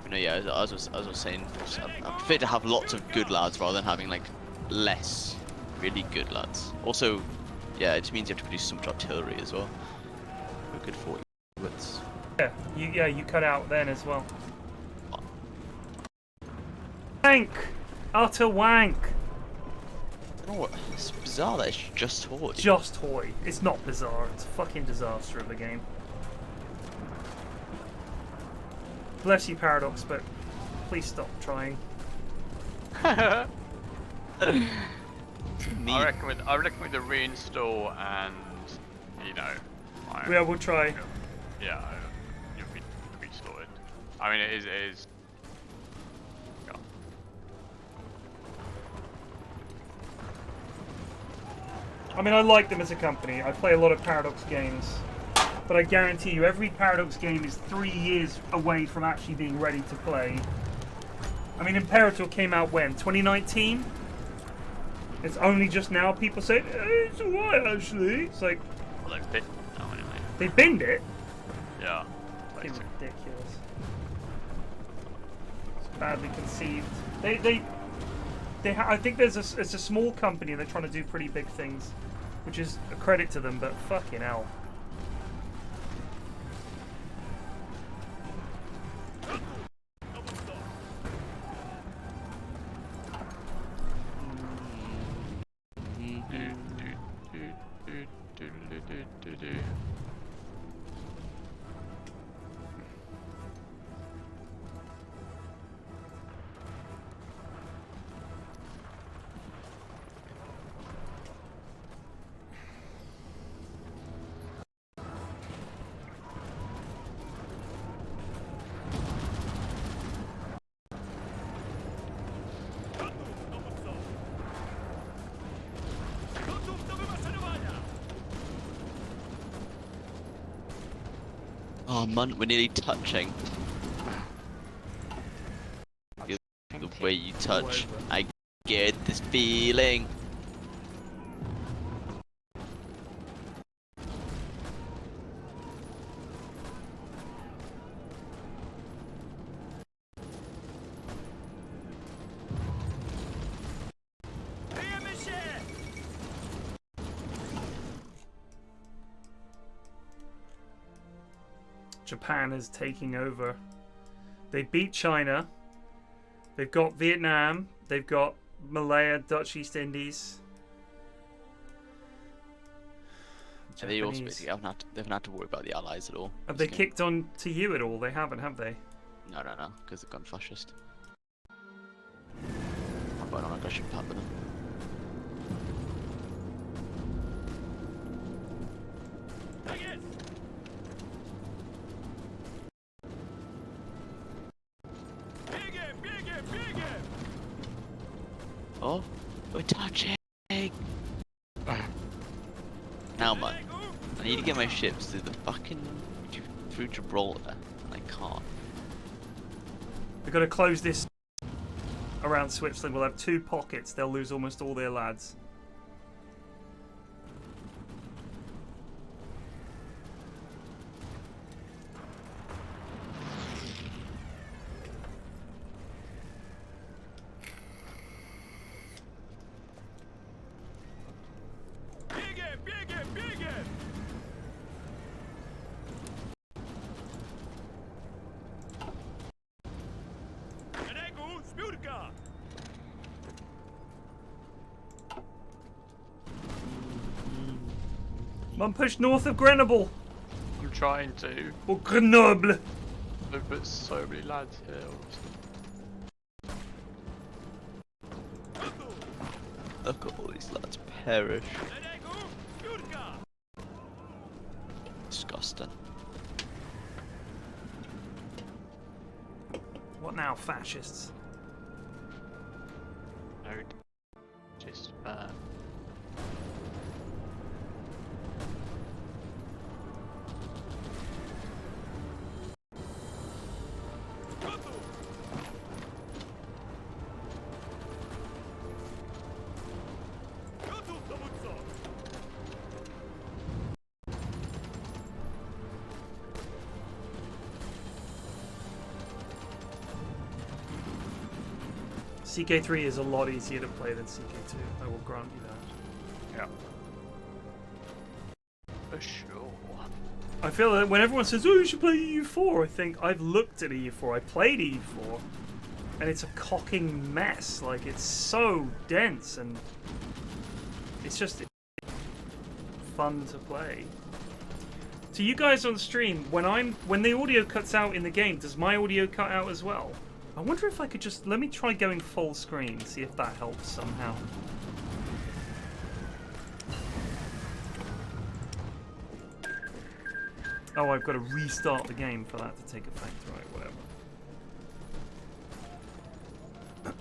C: No, yeah, as I was saying, I prefer to have lots of good lads rather than having like less really good lads. Also, yeah, it means you have to produce so much artillery as well. A good 40 bullets.
A: Yeah, you cut out then as well. Wank! Utter wank!
C: I don't know what, it's bizarre that it's just toy.
A: Just toy. It's not bizarre. It's a fucking disaster of a game. Bless you, Paradox, but please stop trying.
B: I recommend the reinstall and
A: Yeah, we'll try.
B: Yeah, you'll be sorted. I mean, it is. Yeah.
A: I mean, I like them as a company. I play a lot of Paradox games. But I guarantee you, every Paradox game is 3 years away from actually being ready to play. I mean, Imperator came out when? 2019? It's only just now people say, it's alright actually. It's like...
B: Well, they've been now anyway.
A: They binned it?
B: Yeah.
A: It's
B: Basically.
A: ridiculous. It's badly conceived. I think it's a small company and they're trying to do pretty big things. Which is a credit to them, but fucking hell.
G: Gotów do wymaszerowania!
C: Oh man, we're nearly touching. The way you touch, I get this feeling.
G: Kryjemy się!
A: Japan is taking over. They beat China. They've got Vietnam. They've got Malaya, Dutch East Indies.
C: And they also
A: Japanese.
C: basically they haven't had to worry about the allies at all.
A: Have they
C: This game.
A: kicked on to you at all? They haven't, have they?
C: No, because they've gone fascist. I'm going on aggression path with them.
G: Tak jest! Biegiem, biegiem, biegiem!
C: Oh, we're touching! Now, man, I need to get my ships through the fucking through Gibraltar, and I can't.
A: We've got to close this around Switzerland. We'll have 2 pockets. They'll lose almost all their lads.
G: Biegiem,
A: Mum, push north of Grenoble.
B: I'm trying to.
A: Or Grenoble.
B: There's been so many lads here.
C: Look at all these lads perish. Disgusting.
A: What now, fascists?
B: No, just
A: CK3 is a lot easier to play than CK2, I will grant you that.
B: yeah. For sure.
A: I feel that when everyone says, oh, you should play EU4, I think I've looked at EU4, I played EU4, and it's a cocking mess. Like, it's so dense, and it's just fun to play. To you guys on stream, when the audio cuts out in the game, does my audio cut out as well? I wonder if I could just... Let me try going full screen, see if that helps somehow. Oh, I've got to restart the game for that to take effect. Right,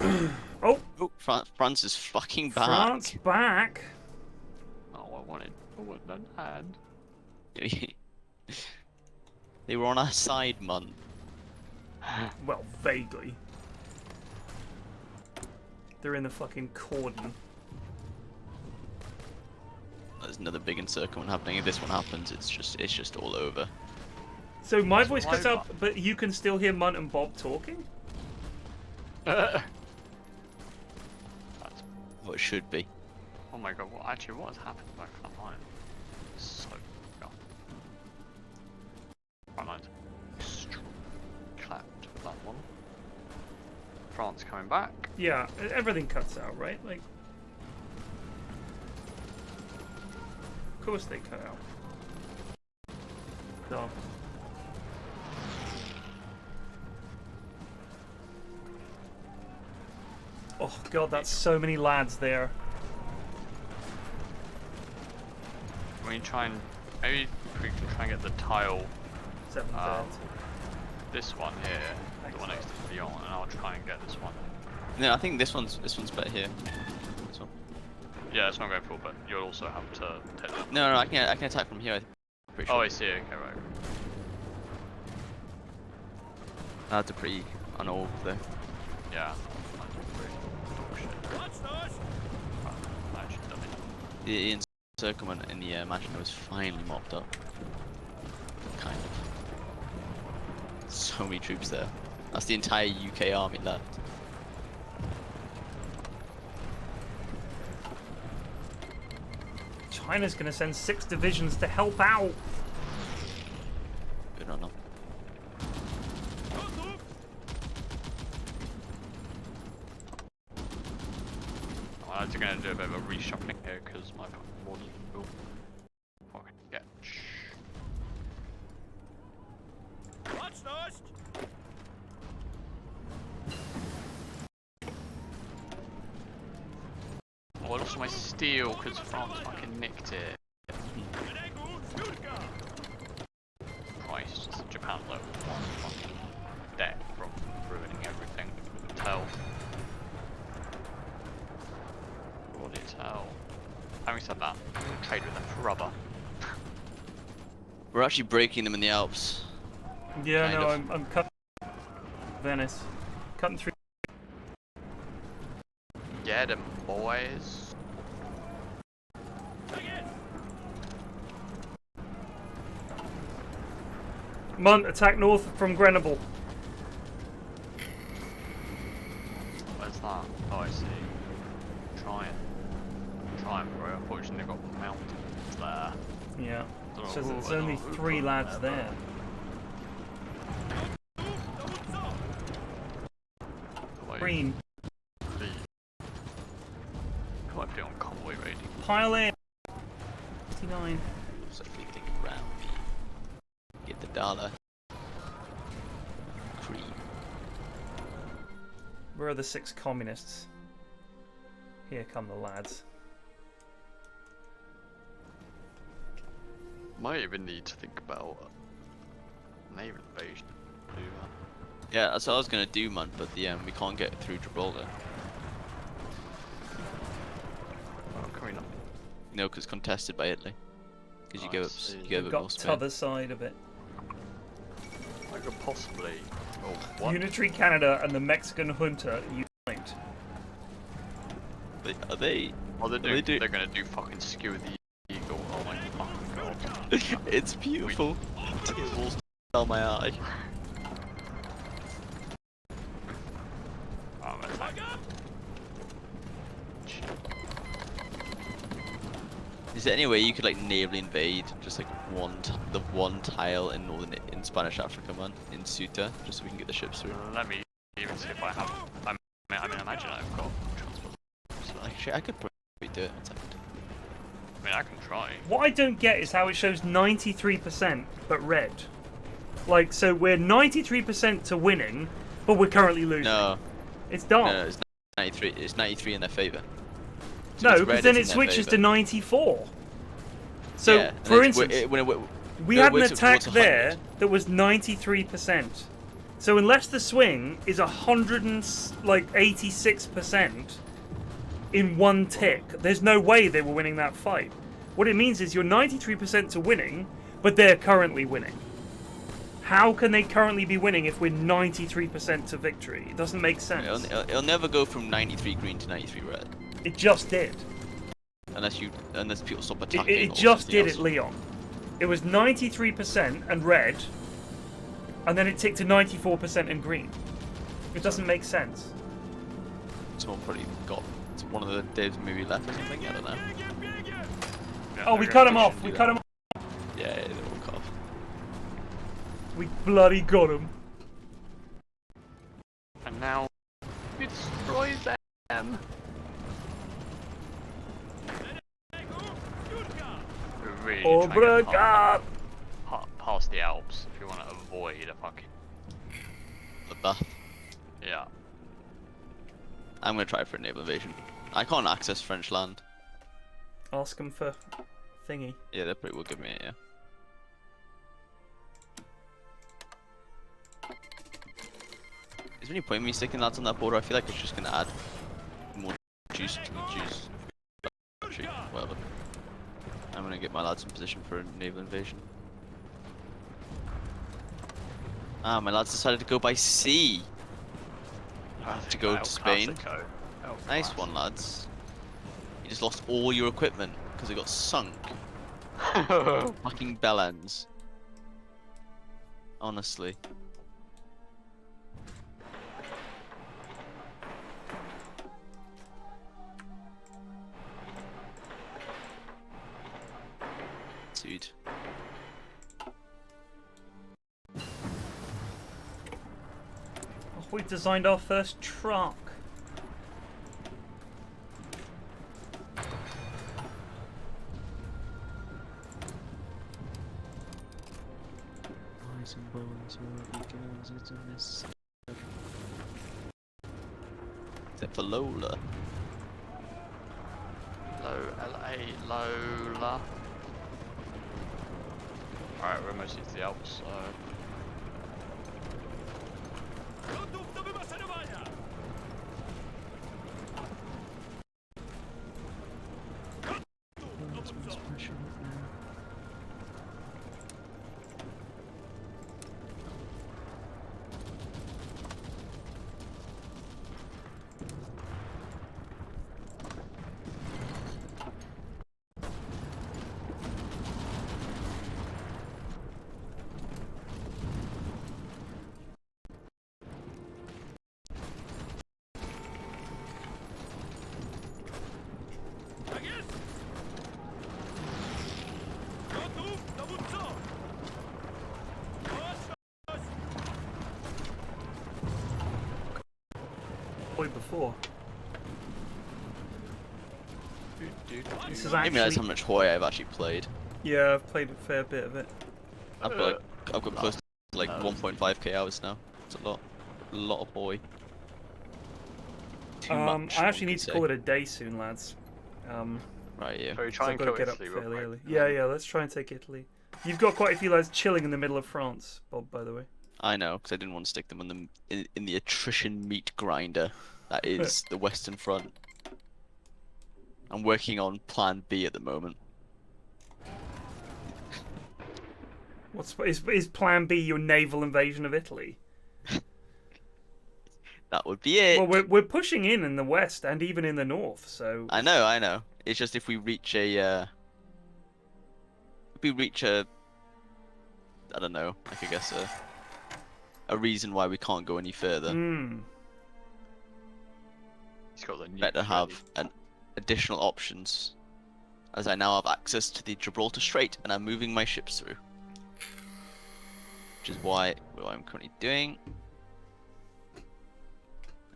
A: whatever. Oh!
C: Oh, France is fucking back.
A: France back!
B: Oh, I wanted that hand.
C: They were on our side, man.
A: Well, vaguely. They're in the fucking cordon.
C: There's another big encirclement happening. If this one happens, it's just all over.
A: So my voice cuts out, but you can still hear Munt and Bob talking?
B: That's...
C: What it should be.
B: Oh my god, what has happened back front line? So gone. Front line's clapped with that one. France coming back.
A: Yeah, everything cuts out, right? Like, of course they cut out. No. Oh god, that's so many lads there.
B: We can try and maybe we can try and get the tile.
A: 7/3.
B: This one here, the one next to Lyon, and I'll try and get this one.
C: No, I think this one's better here. This one.
B: Yeah, that's what I'm going for, but you'll also have to take that.
C: No, I can attack from here. I'm pretty sure.
B: Oh, I see. Okay, right.
C: That's a pretty unorb though.
B: Yeah.
C: The encirclement in the mansion was finally mopped up. Kind of. So many troops there. That's the entire UK army left.
A: China's gonna send 6 divisions to help out.
C: Good on them.
B: I'm actually going to do a bit of a reshuffling here because my orders will fucking get. Oh, I lost my steel because France fucking nicked it. Christ, just Japan level 1 fucking deck from ruining everything. Tell. Bloody hell. Having said that, I'm gonna trade with them for rubber.
C: We're actually breaking them in the Alps.
A: Yeah,
C: Kind
A: no,
C: of.
A: I'm cutting Venice. Cutting through.
B: Get them, boys.
A: Munt, attack north from Grenoble.
B: Where's that? Oh, I see. Trying, bro. Unfortunately, they've got mountains there.
A: Yeah.
B: Don't
A: So
B: know
A: there's
B: who- I
A: only
B: don't know who
A: 3
B: put them
A: lads there.
B: Like,
A: Green.
B: Might be on convoy raiding.
A: Pile in. 59.
C: $1 cream.
A: Where are the 6 communists? Here come the lads.
B: Might even need to think about naval invasion. Do that.
C: Yeah, that's what I was gonna do, man. But we can't get through Gibraltar.
B: Oh, can we not?
C: No, because it's contested by Italy. Because you
B: Oh,
C: go
B: I
C: up,
B: see.
C: you go
A: We've
C: up
A: got
C: North Spain.
A: t'other side of it.
B: I could possibly. Oh, what?
A: Unitary Canada and the Mexican junta unite.
C: But are they?
B: Oh, they're
C: What they
B: doing.
C: do?
B: They're gonna do fucking skew the eagle. Oh my fucking god.
C: It's beautiful. It's all down my eye.
B: Oh, I'm attacking.
C: Is there any way you could like naval invade just like the one tile in Spanish Africa, man, in Ceuta, just so we can get the ships through?
B: Let me even see if I have. I mean, imagine I've got transport. So,
C: Actually, I could probably do it. One second.
B: I mean, I can try.
A: What I don't get is how it shows 93% but red. Like, so we're 93% to winning, but we're currently losing.
C: No,
A: It's dark.
C: no, it's 93. It's 93 in their favor.
A: No,
C: it's
A: because
C: red,
A: then
C: it's
A: it
C: in their
A: switches to
C: favour.
A: 94. So,
C: Yeah, and
A: for
C: it's-
A: instance, we
C: no, it
A: had an
C: works up
A: attack
C: towards
A: there
C: 100.
A: that was 93%. So unless the swing is 186% in one tick, there's no way they were winning that fight. What it means is you're 93% to winning, but they're currently winning. How can they currently be winning if we're 93% to victory? It doesn't make sense.
C: It'll never go from 93 green to 93 red,
A: It just did.
C: unless people stop attacking.
A: It
C: or
A: just
C: something
A: did
C: else.
A: at Leon. It was 93% and red, and then it ticked to 94% and green. It doesn't make sense.
C: Someone probably got one of the Dave's movie left or something. I don't know.
B: Yeah,
A: Oh, we
B: they're
A: cut
B: gonna
A: him
B: push
A: off.
B: and
A: We
B: do
A: cut
B: that.
A: him off.
C: Yeah, they all cut off.
A: We bloody got him.
B: And now we destroy them. We're really trying to get
A: Obrigado.
B: past the Alps if you want to avoid a fucking.
C: The bath.
B: Yeah.
C: I'm gonna try for a naval invasion. I can't access French land.
A: Ask him for thingy.
C: Yeah, they probably will give me it. Yeah. Is there any point in me sticking lads on that border? I feel like it's just gonna add more juice to the juice. Actually, whatever. I'm gonna get my lads in position for a naval invasion. Ah, my lads decided to go by sea. To go to Spain. Nice one, lads. You just lost all your equipment because it got sunk. Fucking bellends. Honestly. Dude.
A: Oh, we designed our first truck.
C: Except for Lola.
B: Lola. Alright, we're mostly to the Alps, so.
G: Gotów do wymaszerowania! Tak jest! Gotów, dowódco!
A: Played before. This is
C: I didn't realize how
A: actually.
C: much Hawaii I've actually played.
A: Yeah, I've played a fair bit of it.
C: I've got like I've got close to like 1.5k hours now. It's a lot of boy. Too much.
A: I actually need to call it a day soon, lads.
C: Right, yeah.
B: So we
A: So
B: try
A: I've
B: and
A: got to
B: kill
A: get up
B: Italy real
A: fairly
B: quick.
A: early. Yeah, let's try and take Italy. You've got quite a few lads chilling in the middle of France, Bob, by the way.
C: I know, because I didn't want to stick them on in the attrition meat grinder that is the Western Front. I'm working on Plan B at the moment.
A: Is Plan B your naval invasion of Italy?
C: That would be it.
A: Well, we're pushing in the west and even in the north, so.
C: I know. It's just if we reach a, I don't know, like I guess a reason why we can't go any further.
B: He's got the nuke
C: Better have
B: ready.
C: additional options, as I now have access to the Gibraltar Strait and I'm moving my ships through, which is what I'm currently doing.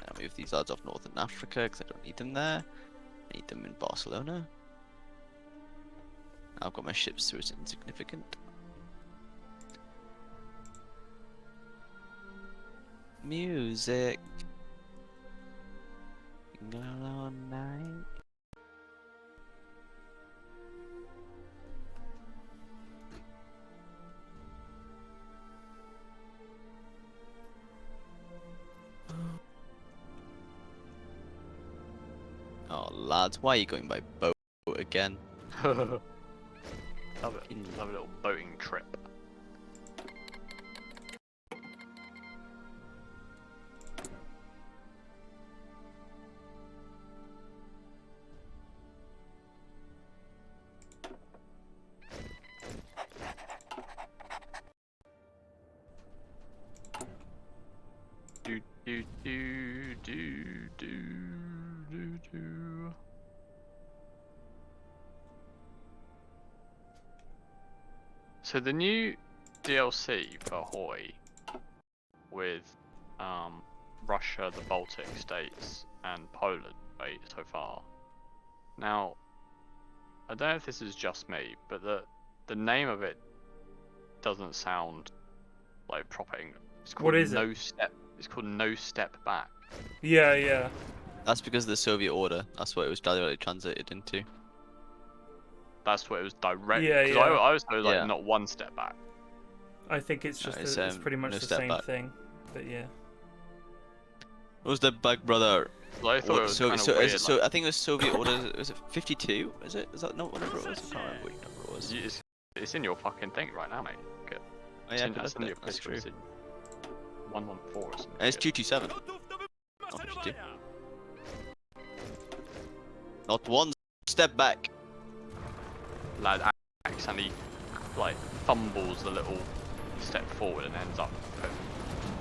C: I'll move these lads off Northern Africa because I don't need them there. I need them in Barcelona. I've got my ships through, it's insignificant. Music. All night. Oh lads, why are you going by boat again?
B: Have a little boating trip. Do. So the new DLC for Hawaii with Russia, the Baltic states, and Poland, right, so far. Now, I don't know if this is just me, but the name of it doesn't sound like proper English. It's called
A: What is
B: No
A: it?
B: Step. It's called No Step Back.
A: Yeah.
C: That's because of the Soviet order. That's what it was directly translated into.
B: That's what it was directly.
A: Yeah,
B: Because
A: yeah.
B: I was told, like,
C: Yeah.
B: not one step back.
A: I think it's
C: No,
A: just
C: it's,
A: it's pretty much
C: no
A: the
C: step
A: same
C: back.
A: thing, but yeah.
C: What's that back, brother?
B: Like, I thought it was kind of weird.
C: So I think it was Soviet order. Was it 52? Is it? Is that not whatever it was? I can't remember which number it was.
B: It's in your fucking thing right now, mate. Okay.
C: Oh, yeah, I could
B: That's
C: look
B: in
C: at
B: your
C: it. That's
B: picture.
C: true.
B: It's in 114 or something.
C: And it's
B: shit.
C: 227.
G: Gotów do
C: did you?
G: wymaszanowania!
C: Not one step back.
B: Lad accidentally like fumbles the little step forward and ends up putting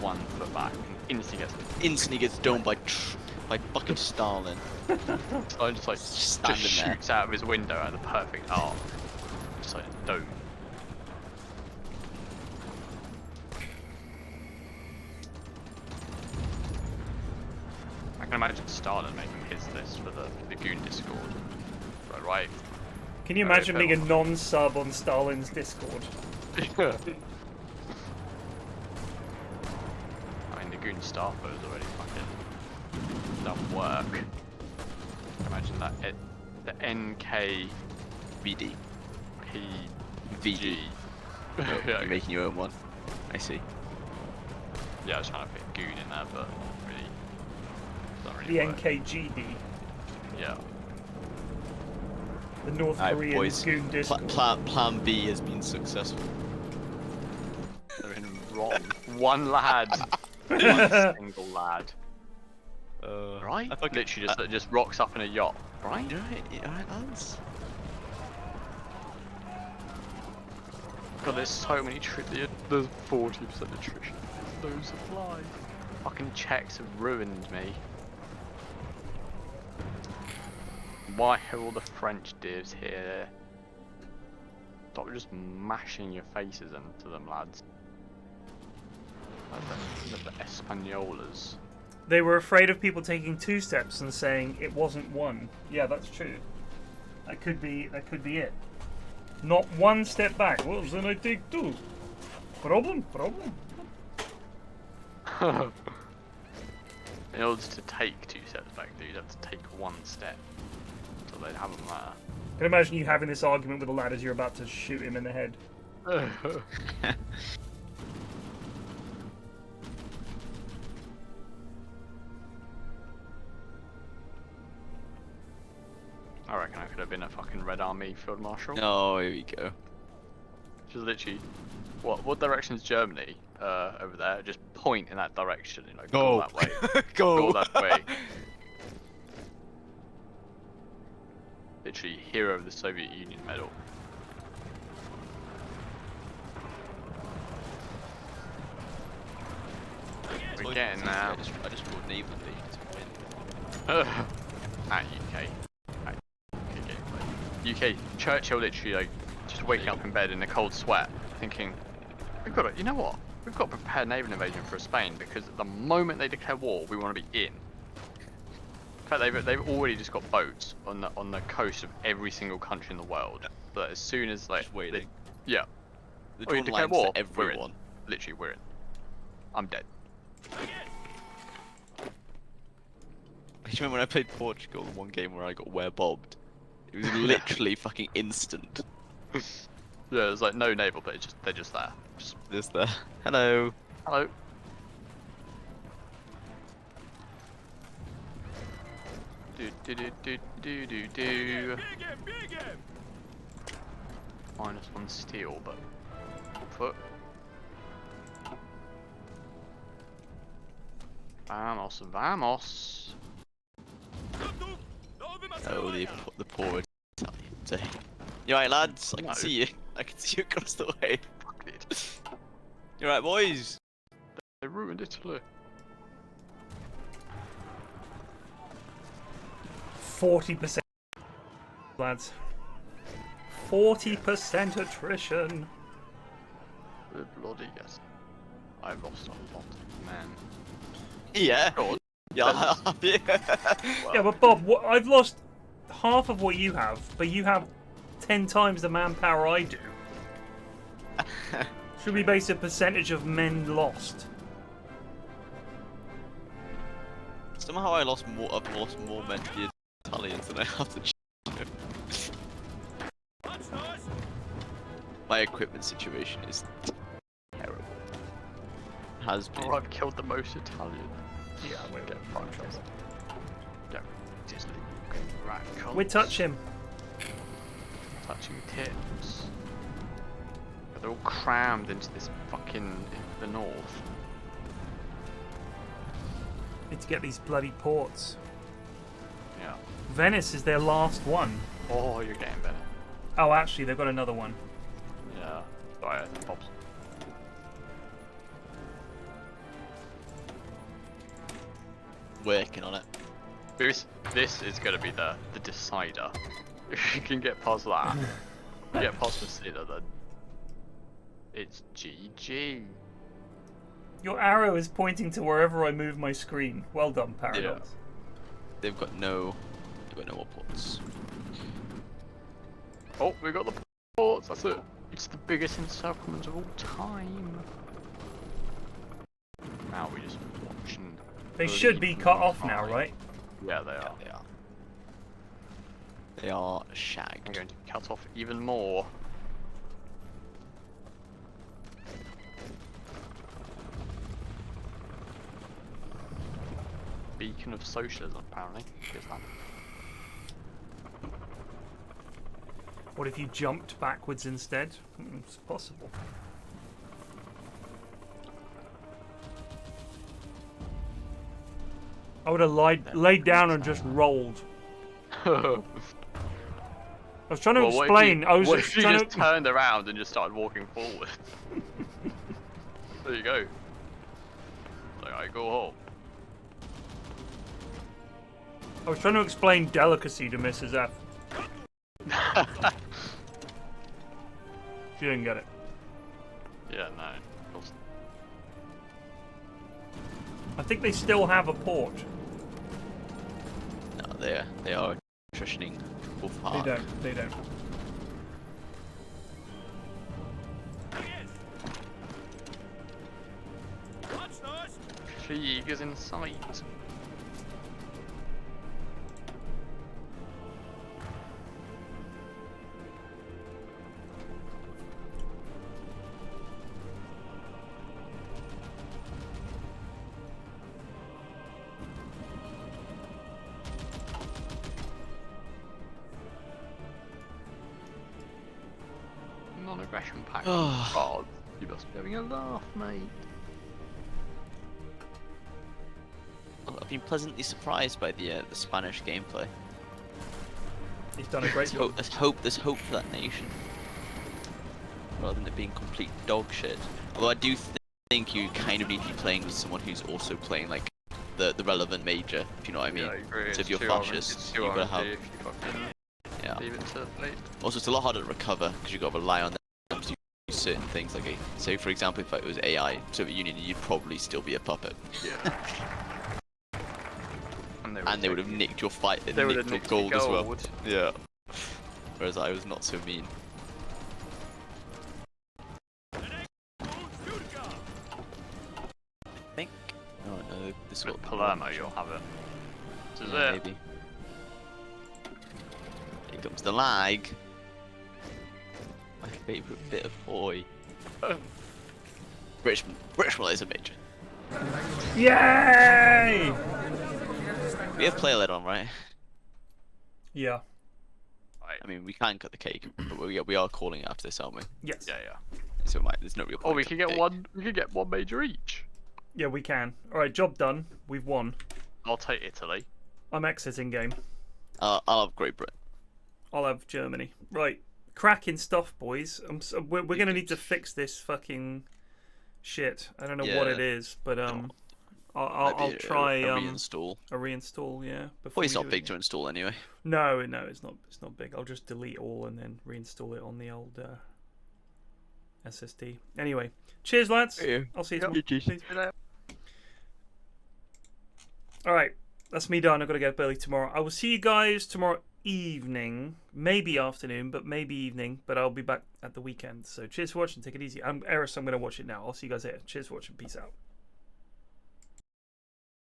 B: 1 foot back and instantly gets
C: Domed by fucking Stalin.
B: so just like
C: Standing
B: just
C: there.
B: shoots out of his window at the perfect arc. Just like dome. I can imagine Stalin making his list for the Goon Discord. Right.
A: Can you
B: Very
A: imagine being a
B: cool.
A: non-sub on Stalin's Discord?
B: I mean, the Goon Starper has already fucking done work. Imagine that. The NK
C: VD.
B: P
C: VD. Oh, you're making your own one. I see.
B: Yeah, I was trying to fit Goon in there, but really, not
A: The
B: really work.
A: NKGD,
B: Yeah.
A: the North
C: Alright,
A: Korean
C: boys.
A: Goon Discord.
C: Plan B has been successful.
B: They're in wrong. One lad. One single lad. Right?
C: I fucking-
B: Literally just rocks up in a yacht. Right?
C: You're right, lads.
B: God, there's so many there's 40% attrition. There's no supply. Fucking Czechs have ruined me. Why are all the French divs here? Stop just mashing your faces into them, lads. Like the Espanolas.
A: They were afraid of people taking 2 steps and saying it wasn't 1. Yeah, that's true. That could be it. Not 1 step back. Well, then I take 2. Problem.
B: In order to take 2 steps back, you'd have to take 1 step. So they'd have them
A: I can imagine you having this argument with a lad as you're about to shoot him in the head.
B: there. I reckon I could have been a fucking Red Army Field Marshal.
C: Oh, here we go.
B: Just literally, what direction's Germany? Over there. Just point in that direction. You know, go that way.
C: Go.
B: Go that way. Literally, hero of the Soviet Union medal. We're getting now.
C: I just brought naval invasion to win.
B: UK. UK. Churchill literally like just waking up in bed in a cold sweat, thinking, we've got to, you know what? We've got to prepare naval invasion for Spain because the moment they declare war, we want to be in. In fact, they've already just got boats on the coast of every single country in the world. But as soon as like
C: Just waiting.
B: yeah,
C: The
B: oh, you
C: drawn
B: declare
C: lines
B: war,
C: to
B: we're in.
C: everyone.
B: Literally, we're in. I'm dead.
C: I remember when I played Portugal in one game where I got bobbed. It was literally fucking instant.
B: Yeah, there's like no naval, but they're just there.
C: Just there. Hello.
B: Hello. Do. -1 steel, but foot. Vamos.
C: Oh, the poor Italians. You alright, lads? I can see you. I can see you across the way.
B: Fuck it.
C: You alright, boys?
B: They ruined Italy.
A: 40%, lads. 40% attrition.
B: The bloody yes. I've lost a lot, man.
C: Yeah.
B: God.
C: Yeah.
A: Yeah, but Bob, I've lost half of what you have, but you have 10 times the manpower I do. Should we base a percentage of men lost?
C: Somehow I've lost more men to the Italians than I have to. My equipment situation is terrible. Has been.
B: Oh, I've killed the most Italian.
A: Yeah, we're
B: Get fucked. Don't just right. Come.
A: We touch him.
B: Touching tits. But they're all crammed into this fucking the north.
A: Need to get these bloody ports.
B: Yeah.
A: Venice is their last one.
B: Oh, you're getting better.
A: Oh, actually, they've got another one.
B: Yeah. Right, pops.
C: Working on it.
B: This is gonna be the decider. If you can get past that, get past Messina, then it's GG.
A: Your arrow is pointing to wherever I move my screen. Well done, Paradox.
C: Yeah. They've got no more ports.
B: Oh, we got the ports. That's it. It's the biggest encirclement of all time. Now we just watching.
A: They should be cut off now, right?
B: Yeah, they are.
C: Yeah, they are
B: I'm
C: shagged.
B: going to cut off even more. Beacon of socialism, apparently. Here's that.
A: What if you jumped backwards instead? It's possible. I would have laid down and just rolled. I was trying to explain. I was
B: what
A: just
B: if you
A: trying
B: just
A: to.
B: turned around and just started walking forward? There you go. Like, I go home.
A: I was trying to explain delicacy to Mrs. F. She didn't get it.
B: Yeah, no. Of course.
A: I think they still have a port.
C: No, they are attritioning both hard.
A: They don't. They don't.
B: Fatigue is in sight. Non-aggression pact. God, you must be having a laugh, mate.
C: I've been pleasantly surprised by the Spanish gameplay.
A: He's done a great job.
C: There's hope for that nation. Rather than it being complete dog shit. Although I do think you kind of need to be playing with someone who's also playing like the relevant major, if you know what I mean.
B: Yeah, I agree.
C: So if you're fascist, you've got to have. Yeah.
B: Leave it to the plate.
C: Also, it's a lot harder to recover because you've got to rely on them to do certain things. Like, say for example, if it was AI Soviet Union, you'd probably still be a puppet.
B: Yeah.
C: And they would have nicked your fight,
B: They would have
C: your
B: nicked
C: gold as well.
B: gold.
C: Yeah. Whereas I was not so mean. I think. Oh no, this
B: With
C: got
B: Palermo, you'll have it. This is
C: yeah,
B: it.
C: maybe. Here comes the lag. My favourite bit of boy. British is a major.
A: Yay!
C: We have player led on, right?
A: Yeah.
C: I mean, we can cut the cake, but we are calling it after this, aren't we?
A: Yes.
B: Yeah, yeah.
C: So there's no real point.
B: Oh, we
C: in
B: could
C: cutting
B: get
C: cake.
B: one. We could get one major each.
A: Yeah, we can. All right, job done. We've won.
B: I'll take Italy.
A: I'm exiting game.
C: I'll have Great Britain.
A: I'll have Germany. Right, cracking stuff, boys. We're gonna need to fix this fucking shit. I don't know what it is, but I'll try
C: a reinstall.
A: a reinstall. Yeah.
C: Well, it's
A: we
C: not
A: do
C: big
A: it.
C: to install anyway.
A: No, it's not. It's not big. I'll just delete all and then reinstall it on the old SSD. Anyway, cheers, lads.
C: Yeah.
A: I'll see you
C: Yep.
A: tomorrow. All right, that's me done. I've got to get up early tomorrow. I will see you guys tomorrow evening, maybe afternoon, but maybe evening. But I'll be back at the weekend. So cheers for watching. Take it easy. I'm Eris. I'm going to watch it now. I'll see you guys later. Cheers for watching. Peace out.